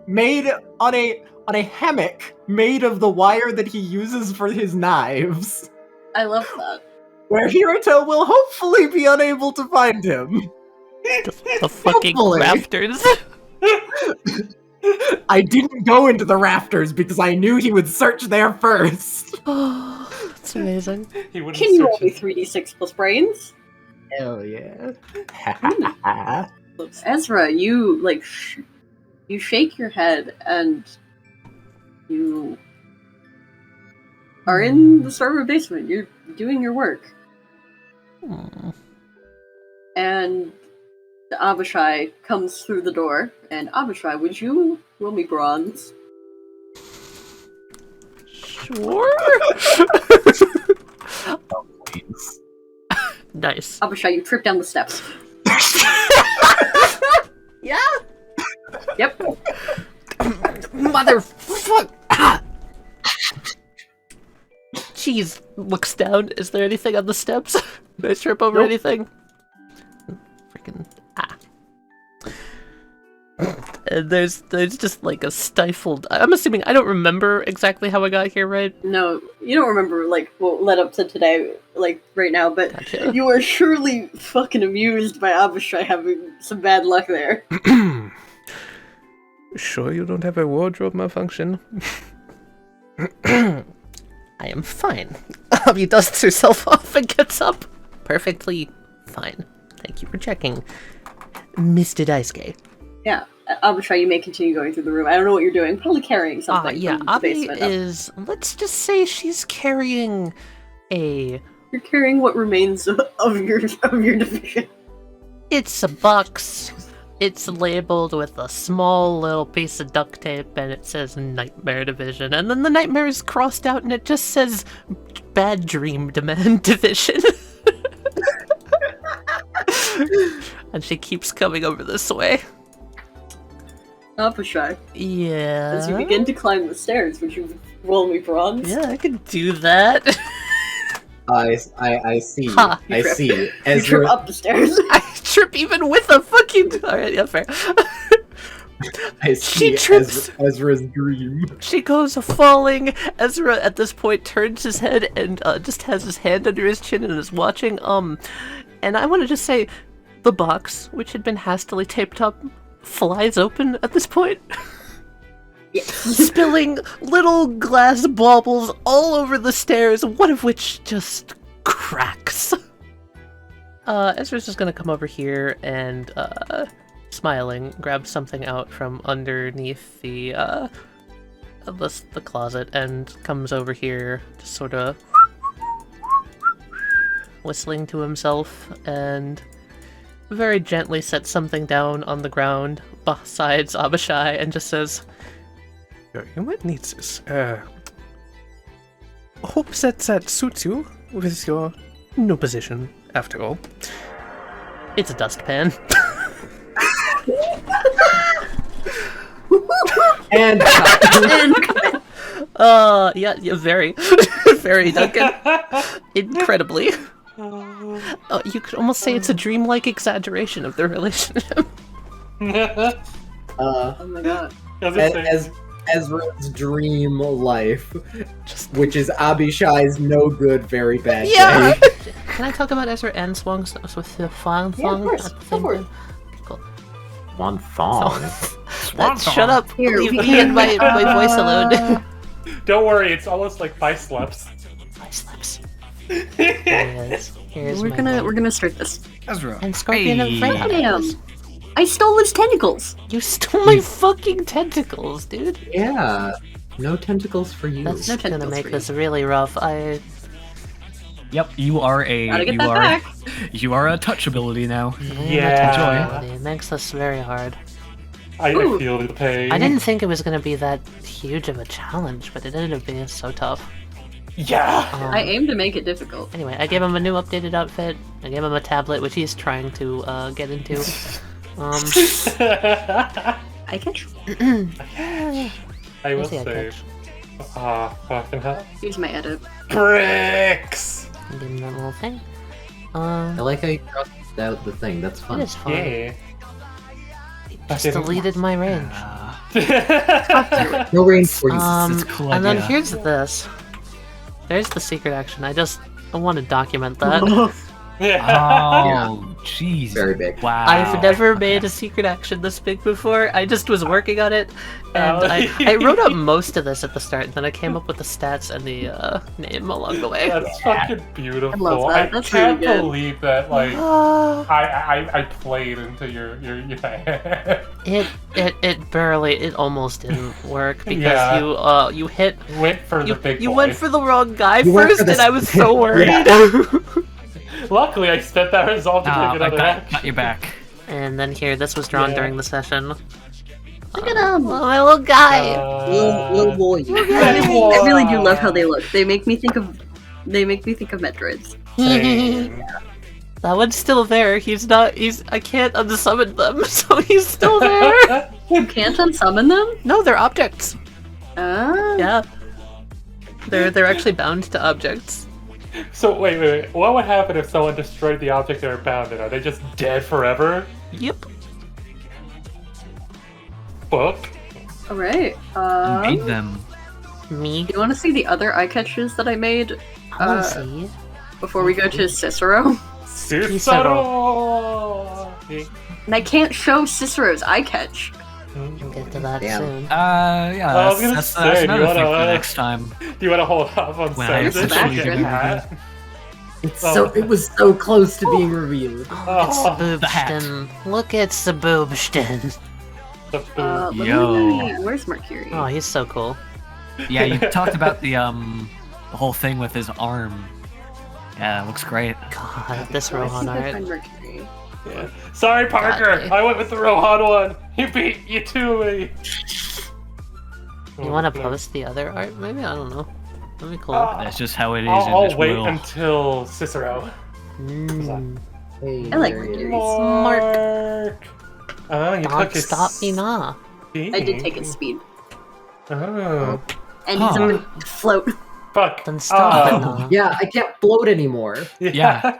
made on a hammock made of the wire that he uses for his knives, I love that. where Hiroto will hopefully be unable to find him. The fucking Hopefully. rafters. I didn't go into the rafters because I knew he would search there first. Oh, that's amazing. He wouldn't Can you roll search me it. 3d6 plus brains? Hell yeah. Ezra, you, like, you shake your head and you are in the server basement. You're doing your work. And Abishai comes through the door. And Abishai, would you roll me bronze? Sure. Please. Nice. Abishai, you trip down the steps. Yeah. Yep. Motherfuck. Jeez, looks down. Is there anything on the steps? Did I trip over Nope. anything? Freaking And there's just like a stifled. I'm assuming I don't remember exactly how I got here, right? No, you don't remember, like, what led up to today, like, right now, but Gotcha. you were surely fucking amused by Abishai having some bad luck there. Sure you don't have a wardrobe malfunction? I am fine. Abby dusts herself off and gets up. Perfectly fine. Thank you for checking, Mr. Daisuke. Yeah, Abishai, you may continue going through the room. I don't know what you're doing. Probably carrying something Yeah, from the Abby basement up. is. Let's just say she's carrying a. You're carrying what remains of your division. It's a box. It's labeled with a small little piece of duct tape, and it says Nightmare Division. And then the nightmare is crossed out, and it just says Bad Dream Division. And she keeps coming over this way. Abishai, Yeah. as you begin to climb the stairs, would you roll me bronze? Yeah, I can do that. I see. Ha, you I trip. see. You trip Ezra, up the stairs. I trip even with a fucking. Alright, yeah, fair. I see She trips. Ezra's dream. She goes falling. Ezra at this point turns his head and just has his hand under his chin and is watching. And I want to just say, the box, which had been hastily taped up, flies open at this point, spilling little glass baubles all over the stairs, one of which just cracks. Ezra's just gonna come over here and, smiling, grab something out from underneath the closet and comes over here, just sort of whistling to himself and very gently sets something down on the ground besides Abishai and just says, You might need this. Hope that suits you with your new position, after all. it's a dustpan. And Yeah, very, very Duncan. Incredibly. You could almost say it's a dreamlike exaggeration of their relationship. Oh my god. as Ezra's dream life, which is Abishai's no good, very bad Yeah. day. Can I talk about Ezra and Swang with the Fang Yeah, of Thong course. at the Go same for time? Cool. One thong. Shut up! Here, Leave we me can- and my voice alone. Don't worry, it's almost like 5 slaps. My slips. There he is. Here's We're my gonna name. start this. Ezra. And Scorpion and Frank. Damn! I stole his tentacles! You stole my fucking tentacles, dude. Yeah. No tentacles for you. That's No gonna tentacles make for this really rough. Yep, you are a Gotta get that back! you are a touch ability now. Yeah. It makes this very hard. I Ooh. feel the pain. I didn't think it was gonna be that huge of a challenge, but it ended up being so tough. Yeah! Um, I aim to make it difficult. Anyway, I gave him a new updated outfit. I gave him a tablet, which he's trying to get into. I catch. I will Where's the say. catch? Fucking hell. Here's my edit. Bricks! Give him that little thing. I like how you crossed out the thing. That's It fun. is fun. Yeah. Just Fucking- deleted my range. No range for you. it's And then Taliyah. here's this. There's the secret action. I want to document that. Yeah. Oh, jeez. Very big. Wow. I've never made a secret action this big before. I just was working on it, and I wrote up most of this at the start, and then I came up with the stats and the name along the way. That's fucking beautiful. I love that. That's can't really good. believe that, like, I played into your It almost didn't work because Yeah. you hit went for the big you boy. went for the wrong guy You went for first, the and I was so worried. Luckily, I spent that resolve to take I another got your back. And then here, this was drawn Yeah. during the session. Look at him! Oh, my little guy. Little boy. I really do love how they look. They make me think of Metroids. That one's still there. I can't unsummon them, so he's still there. You can't unsummon them? No, they're objects. Ah. Yeah. They're actually bound to objects. So wait. What would happen if someone destroyed the object they're bound in? Are they just dead forever? Yep. Fuck. Alright. Made them. Me. You want to see the other eye catches that I made I wanna see. before we go to Cicero? Cicero! And I can't show Cicero's eye catch. We'll get to that Damn. soon. Yeah, I was gonna that's say, another you thing wanna- for next time. Do you want to hold off on Well, saying it's this? actually Get gonna hat? It was so close to being revealed. Oh, the hat. Boobston. Look at Saboobston. the food. Let Yo. me- Where's Mercury? Oh, he's so cool. Yeah, you talked about the whole thing with his arm. Yeah, it looks great. God, this Let's see Rohan if I art. find Mercury. Yeah. Sorry, Parker. God. I went with the Rohan one. You beat you to me. You want to post the other art? Maybe, I don't know. That'd be cool. That's just how it is in I'll this wait world. until Cicero. Mm. Hey, I like there he is. Mercury. Mark. Oh, you Don't took his stop me now. I did take his speed. Oh. And he's Huh. a big float. Fuck. Then stop Oh. me now. Yeah, I can't float anymore. Yeah.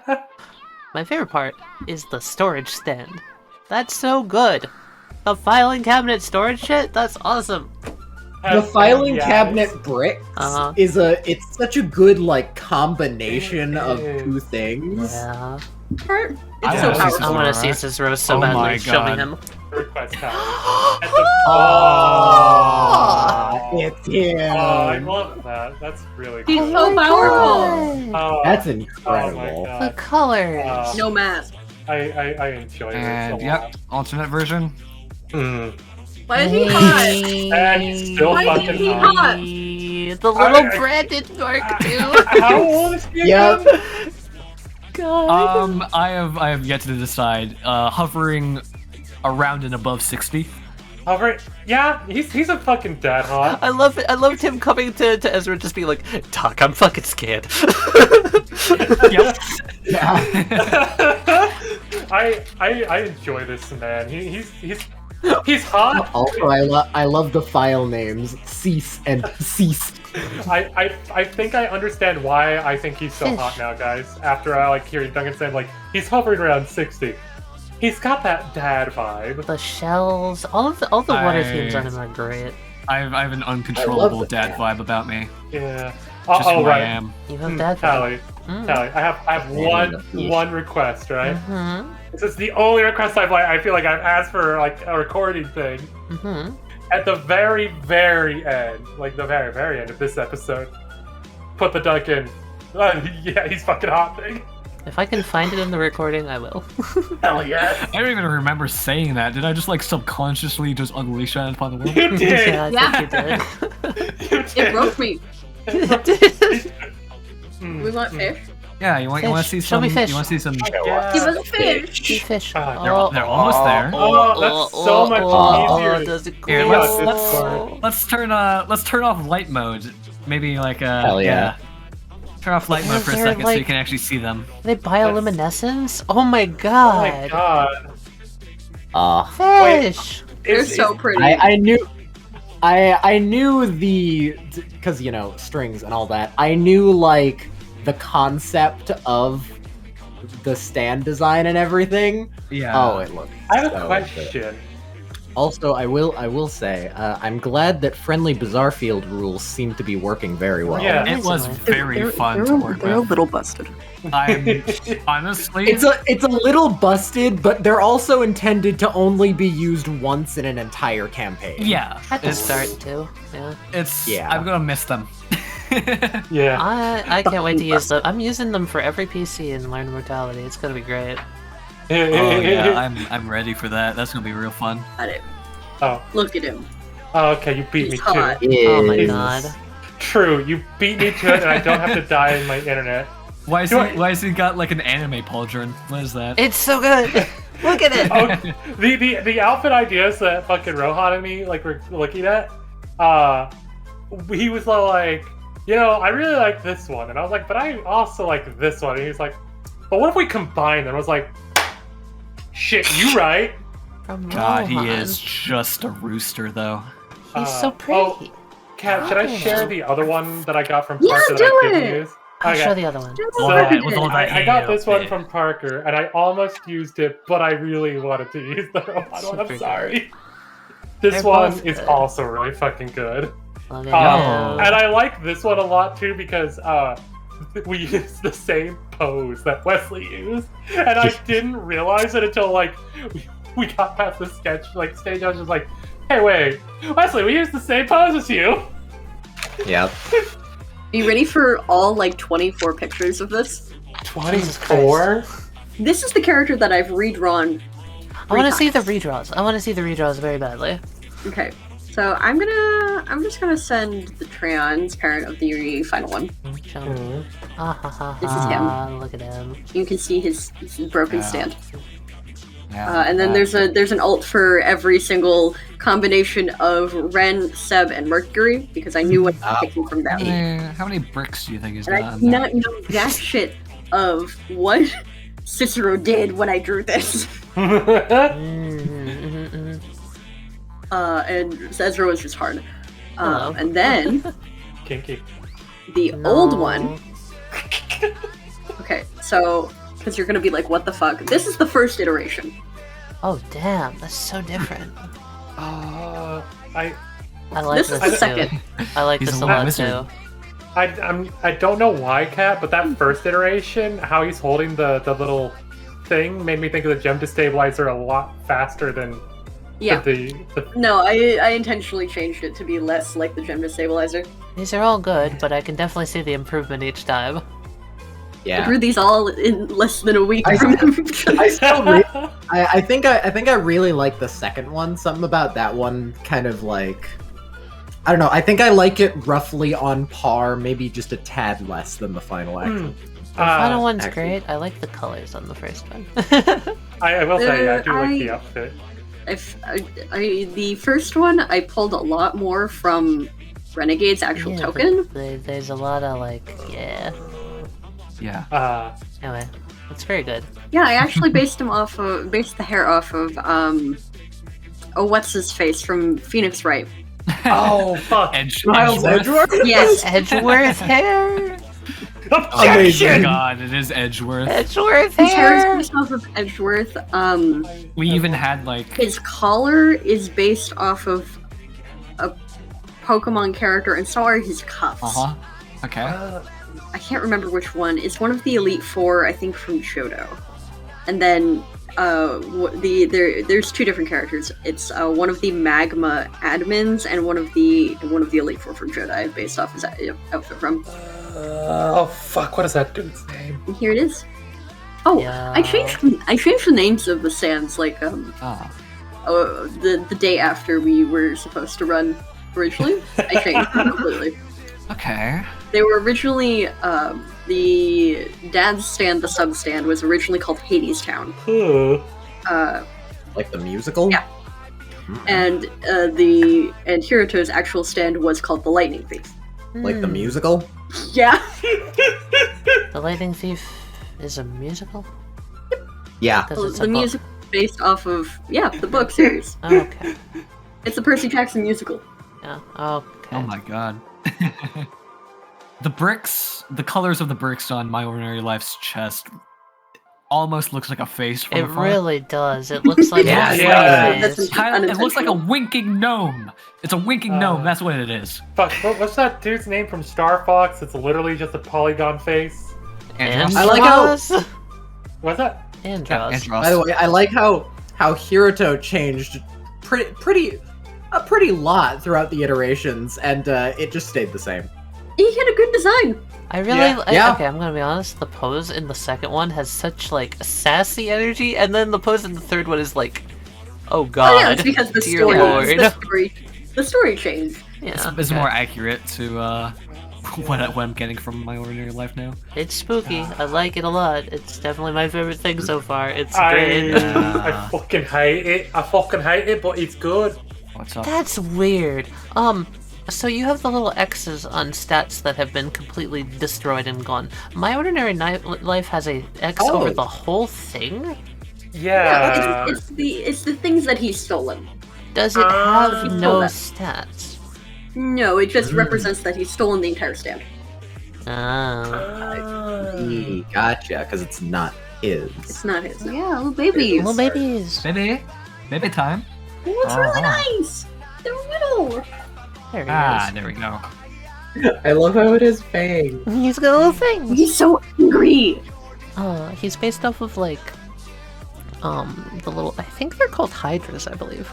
My favorite part is the storage stand. That's so good. The filing cabinet storage shit? That's awesome. The filing Yes. cabinet brick Uh-huh. it's such a good like combination of It two is. things. Yeah. It's I so wanna see powerful. I want to see art. Cicero so Oh badly. my Show me God. him. Request time. It's him. Oh, I love that. That's really He's cool. so powerful. Oh, That's oh my incredible. The God. colors. No mask. I enjoy this And a yep, lot. alternate version. Why is he hot? And he's still Why is fucking he hot. hot? The little Brandon mark too. How old is he Yep. again? God. I have yet to decide. Hovering around and above 60. However, yeah, he's a fucking dad hot. I love it. I loved him coming to Ezra just being like, Doc, I'm fucking scared. Yep. Yeah. I enjoy this man. He's hot. Also, I love the file names Cease and Ceased. I think I understand why I think he's so hot now, guys. After I like hearing Duncan saying like he's hovering around 60. He's got that dad vibe. The shells, all the water I- themes on him are great. I have an I uncontrollable love dad that. vibe about me. Yeah. Just who right. I am. You have that vibe. Tally. Taliyah, I have one request, right? Mm-hmm. This is the only request I feel like I've asked for like a recording thing. Mm-hmm. At the very, very end, like the very, very end of this episode, put the Duncan. Yeah, he's fucking hot thing. If I can find it in the recording, I will. Hell yes. I don't even remember saying that. Did I just like subconsciously just unleash that upon the world? You did. Yeah, I think you did. You It broke me. Mm, We want fish. Yeah, you want to see Show some? me fish. You want to see some? Yeah. Give us a fish. Sea fish. They're almost there. Oh, that's so much easier. Does it Here, go? let's turn off light mode. Maybe like Hell yeah. turn off light mode for a They're second so you like- can actually see them. Are they bioluminescence? Oh my Oh god! my god. Fish! They're so pretty. I knew the, because you know, strings and all that. I knew like the concept of the stand design and everything. Yeah. Oh, it looked. I have a so question. good. Also, I will say, I'm glad that friendly Bizarre Field rules seem to be working very well. Yeah. It was very fun to work They're a with. little busted. I'm honestly. It's a little busted, but they're also intended to only be used once in an entire campaign. Yeah. At the It's start too. Yeah. Yeah. I'm gonna miss them. Yeah. I can't wait to use them. I'm using them for every PC in Learn Mortality. It's gonna be great. Oh yeah, I'm ready for that. That's gonna be real fun. Got it. Oh. Look at him. Oh, okay, you beat He's me hot. too. Oh my Is- god. True, you beat me to it, and I don't have to die in my internet. Why is Do he? I- Why has he got like an anime pauldron? What is that? It's so good! Look at it! Oh, the outfit ideas that fucking Rohan and me like were looking at. He was like, you know, I really like this one, and I was like, but I also like this one. And he was like, but what if we combine them? I was like, shit, you right. From God, he Rohan. is just a rooster though. He's so pretty. Oh, Kat, should I share the other one that I got from Yeah, Parker do that I didn't it. use? I'll Okay. show the other one. So With all that I got this one bit. from Parker, and I almost used it, but I really wanted to use the Rohan one. Super I'm good. sorry. This They're one both is good. also really fucking good. Look Oh. at And I like this one a lot too because we used the same pose that Westley used, and I didn't realize it until like we got past the sketch stage. I was just like, "Hey, wait, Westley, we used the same pose as you." Yep. Are you ready for all 24 pictures of this? 24. This is the character that I've redrawn. I want to see the times. redraws. I want to see the redraws very badly. Okay, so I'm just gonna send the transparent of the final one. Show Mm-hmm. me. Ah ha ha This is ha. Look at him. You can see his broken Yeah. stand. Yeah. And then there's an alt for every single combination of Ren, Seb, and Mercury because I knew what I was picking from that. How many bricks do you think is And I that? do not know jack shit of what Cicero did when I drew this. And Cicero was just hard. Hello. And then Kinky. the old one. Okay, so because you're gonna be like, what the fuck? This is the first iteration. Oh damn, that's so different. I I like This this, is the too. second. I like He's this a a white lot wizard. too. I don't know why, Kat, but that first iteration, how he's holding the little thing, made me think of the gem destabilizer a lot faster than Yeah. the No, I intentionally changed it to be less like the gem destabilizer. These are all good, but I can definitely see the improvement each time. I Yeah. drew these all in less than a week. I I still re- I think I really like the second one. Something about that one kind of like, I don't know. I think I like it roughly on par, maybe just a tad less than the final action. The final one's actually- great. I like the colors on the first one. I will say, I do like I- the outfit. the first one I pulled a lot more from Renegade's actual Yeah, token. but there's a lot of yeah. Yeah. Anyway, it's very good. Yeah, I actually based the hair off of what's his face from Phoenix Wright. Oh fuck! Miles Edgeworth? Yes, Edgeworth hair. Amazing. God, it is Edgeworth. Edgeworth his hair is hair. based off of Edgeworth. We even had like His collar is based off of a Pokemon character, and so are his cuffs. Okay. I can't remember which one. It's one of the Elite Four, I think, from JoJo. And then there's two different characters. It's one of the Magma admins and one of the Elite Four from JoJo. I based off his outfit from. Oh fuck! What is that dude's name? And here it is. Oh, Yeah. I changed the names of the stands like the day after we were supposed to run originally. I changed them completely. Okay. They were originally the dad's stand, the sub stand, was originally called Hades Town. Like the musical? Yeah. And Hiroto's actual stand was called the Lightning Thief. Like the musical? Yeah. The Lightning Thief is a musical? Yeah. 'Cause it's a The book. music based off of the book series. Oh, okay. It's the Percy Jackson musical. Yeah. Okay. Oh my god. The colors of the bricks on My Ordinary Life's chest almost looks like a face from It afar. really does. It looks like Yeah, a yeah. face. That's It looks like a unintentional. winking gnome. It's a winking gnome. That's what it is. Fuck! What's that dude's name from Star Fox? It's literally just a polygon face. Andros. I like how- Andros? What's that? Andros. Andros. By the way, I like how Hiroto changed a pretty lot throughout the iterations, and it just stayed the same. He had a good design. I really Yeah. okay, I'm gonna be honest, the pose in the second one has such like sassy energy, and then the pose in the third one is like, oh god. Oh yeah, it's because the dear story, Lord. the story changed. Yeah, It's okay. more accurate to what I'm getting from My Ordinary Life now. It's spooky. I like it a lot. It's definitely my favorite thing so far. It's I great. fucking hate it. I fucking hate it, but it's good. What's up? That's weird. So you have the little X's on stats that have been completely destroyed and gone. My Ordinary Life has a X Oh. over the whole thing? Yeah. It's the things that he's stolen. Does it have no that. stats? No, it just represents that he's stolen the entire stand. Oh. Gotcha, because it's not his. It's not his. Yeah, little babies. Little babies. Baby time. Oh, it's really Uh-huh. nice. They're little. There he There we go. I love how it is Fang. is. He's got little things. He's so angry. He's based off of like, the little, I think they're called hydras, I believe.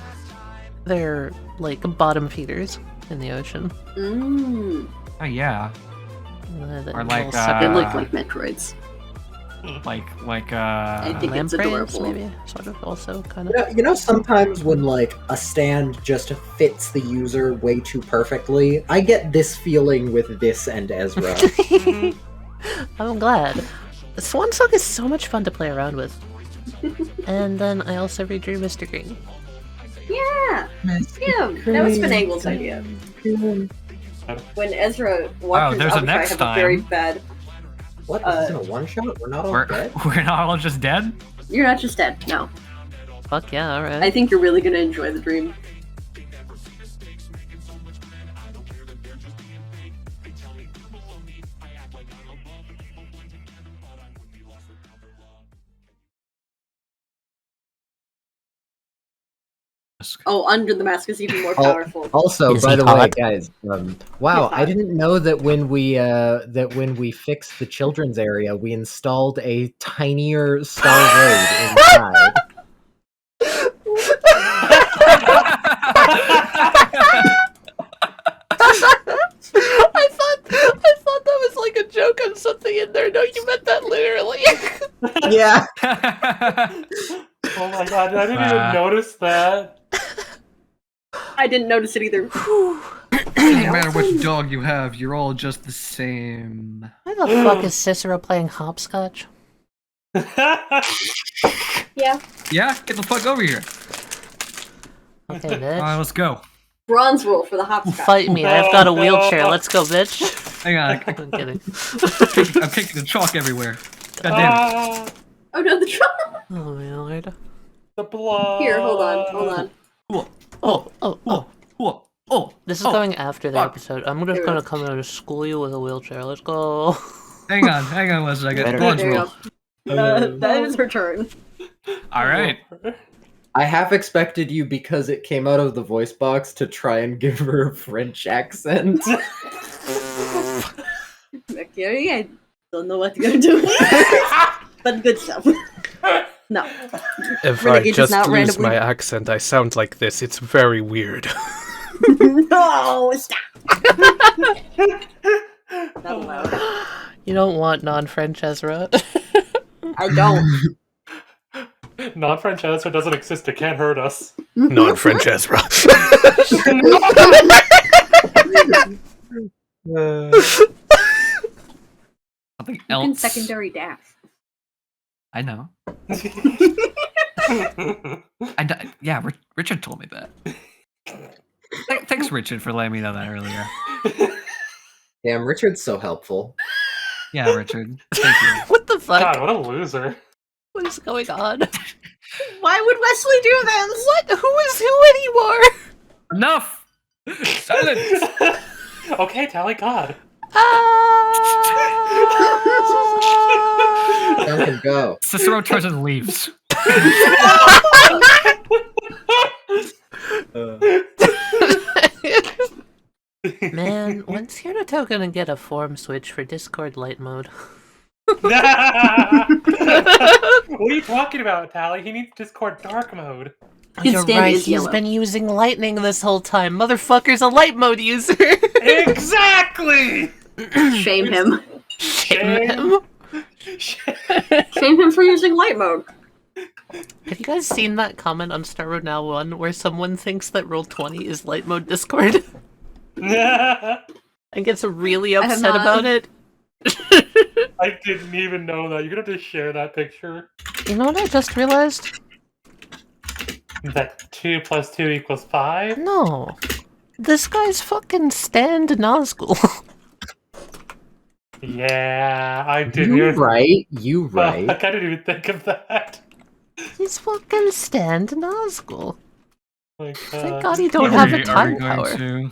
They're like bottom feeders in the ocean. Mm. Oh yeah. The Or like, little They separate- look like Metroids. Like I think it's lampreys, adorable. maybe, sort of, also kind of. You know, sometimes when like a stand just fits the user way too perfectly, I get this feeling with this and Ezra. I'm glad. Swan Song is so much fun to play around with. And then I also redrew Mr. Green. Yeah, that was Finagle's idea. When Ezra walked there's a I next have a very time. bad. What? This isn't a one shot? We're not all We're, dead? we're not all just dead? You're not just dead. No, Fuck yeah, alright. I think you're really gonna enjoy the dream. Oh, Under the Mask is even more Oh, powerful. Also, Is by he the way, hot? guys, wow, He's I hot. didn't know that when we fixed the children's area, we installed a tinier Star Road inside. I thought that was like a joke on something in there. No, you meant that literally. Yeah. Oh my god, I didn't even notice that. I didn't notice it either. No matter which dog you have, you're all just the same. Why the fuck is Cicero playing hopscotch? Yeah. Yeah, get the fuck over here. Okay, Alright, bitch. let's go. Bronze roll for the hopscotch. Fight me, I've got a wheelchair. Let's go, bitch. Hang on, I'm kidding. I'm kicking the chalk everywhere. God damn it. Ah, Oh no, the drum. Oh my lord. the blood. Here, hold on. Oh. This is Oh, going after the fuck. episode. I'm just There we gonna go. come out and school you with a wheelchair. Let's go. Hang on 1 second. Better- Bronze There you roll. go. That is her turn. Alright. I half expected you because it came out of the voice box to try and give her a French accent. Heck scary. I don't know what you're gonna do. But good stuff. No. If Renegade I does just not lose randomly- my accent, I sound like this. It's very weird. No, stop. Not allowed. You don't want non-French Ezra. I don't. Non-French answer doesn't exist. It can't hurt us. Non-French Ezra. Something You can else. secondary dash. I know. Yeah, Richard told me that. Thanks, Richard, for letting me know that earlier. Damn, Richard's so helpful. Yeah, Richard. Thank you. What the fuck? God, what a loser. What is going on? Why would Wesley do this? What? Who is who anymore? Enough! Silence! Okay, Tally, God. Duncan, go. Cicero turns and leaves. Man, when's Hiroto gonna get a form switch for Discord light mode? What are you talking about, Tally? He needs Discord dark mode. His You're stand right, is he's yellow. been using lightning this whole time. Motherfucker's a light mode user. Exactly! Shame him. Shame him. Shame him for using light mode. Have you guys seen that comment on Star Road Now 1 where someone thinks that Roll20 is light mode Discord? And gets really have upset not. about it? I didn't even know that. You're gonna have to share that picture. You know what I just realized? That 2 + 2 = 5? No. This guy's fucking Stand Nazgul. Yeah, I didn't You even... right. You right. I didn't even think of that. He's fucking Stand Nazgul. Like, Thank God he don't have a time power.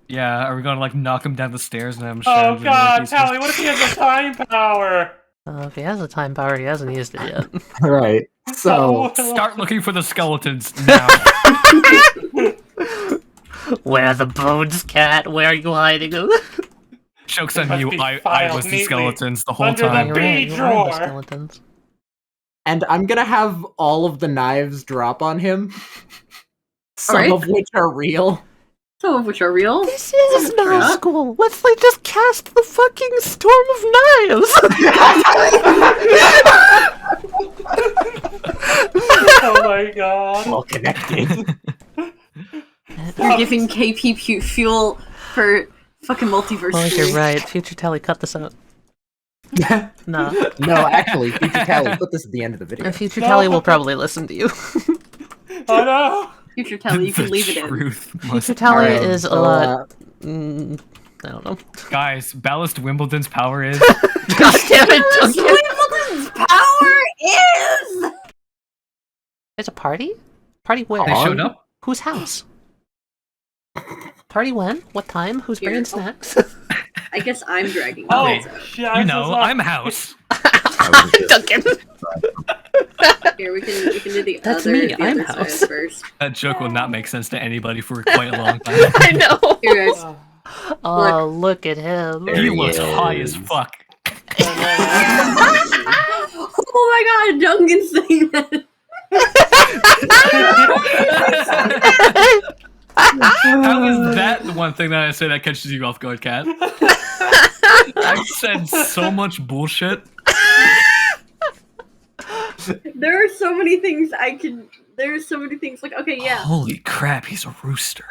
Yeah, are we going to, like, knock him down the stairs and have him Oh shout god, Tally, what if he has a time power? If he has a time power, he hasn't used it yet. Right. So, Start looking for the skeletons now. Where are the bones, cat? Where are you hiding them? Joke's They on must you, be I filed was the neatly skeletons the whole under the time. bed. Right, you are the drawer. skeletons. and I'm gonna have all of the knives drop on him. Some Alright. of which are real. Some of which are real. This is Yeah. Nazgul. Wesley just cast the fucking storm of knives. Oh my god. All connected. You're giving KP fuel for fucking multiverse. Oh, theory. you're right. Future Tally, cut this out. Nah. No, actually, Future Tally, put this at the end of the video. Future Tally will probably listen to you. Oh no! Future Tally, you can The leave it in. truth must- Future Tally Alright, is a so, lot. I don't know. Guys, Ballast Wimbledon's power is... God damn it, Duncan. Wimbledon's power is. There's a party? Party where? They showed up? Whose house? Party when? What time? Who's Here. bringing snacks? I guess I'm dragging. Oh, Hey, shit, You know, I'm house. Duncan. Here we can do the That's other. me, the I'm other side house. first. That joke will not make sense to anybody for quite a long time. I know. Here, guys. Oh, look at him. There He he looks high is. as fuck. Oh my god, Duncan's saying that. How is that the one thing that I say that catches you off guard, Kat? I've said so much bullshit. There are so many things I can. There are so many things like, okay, yeah. Holy crap, he's a rooster.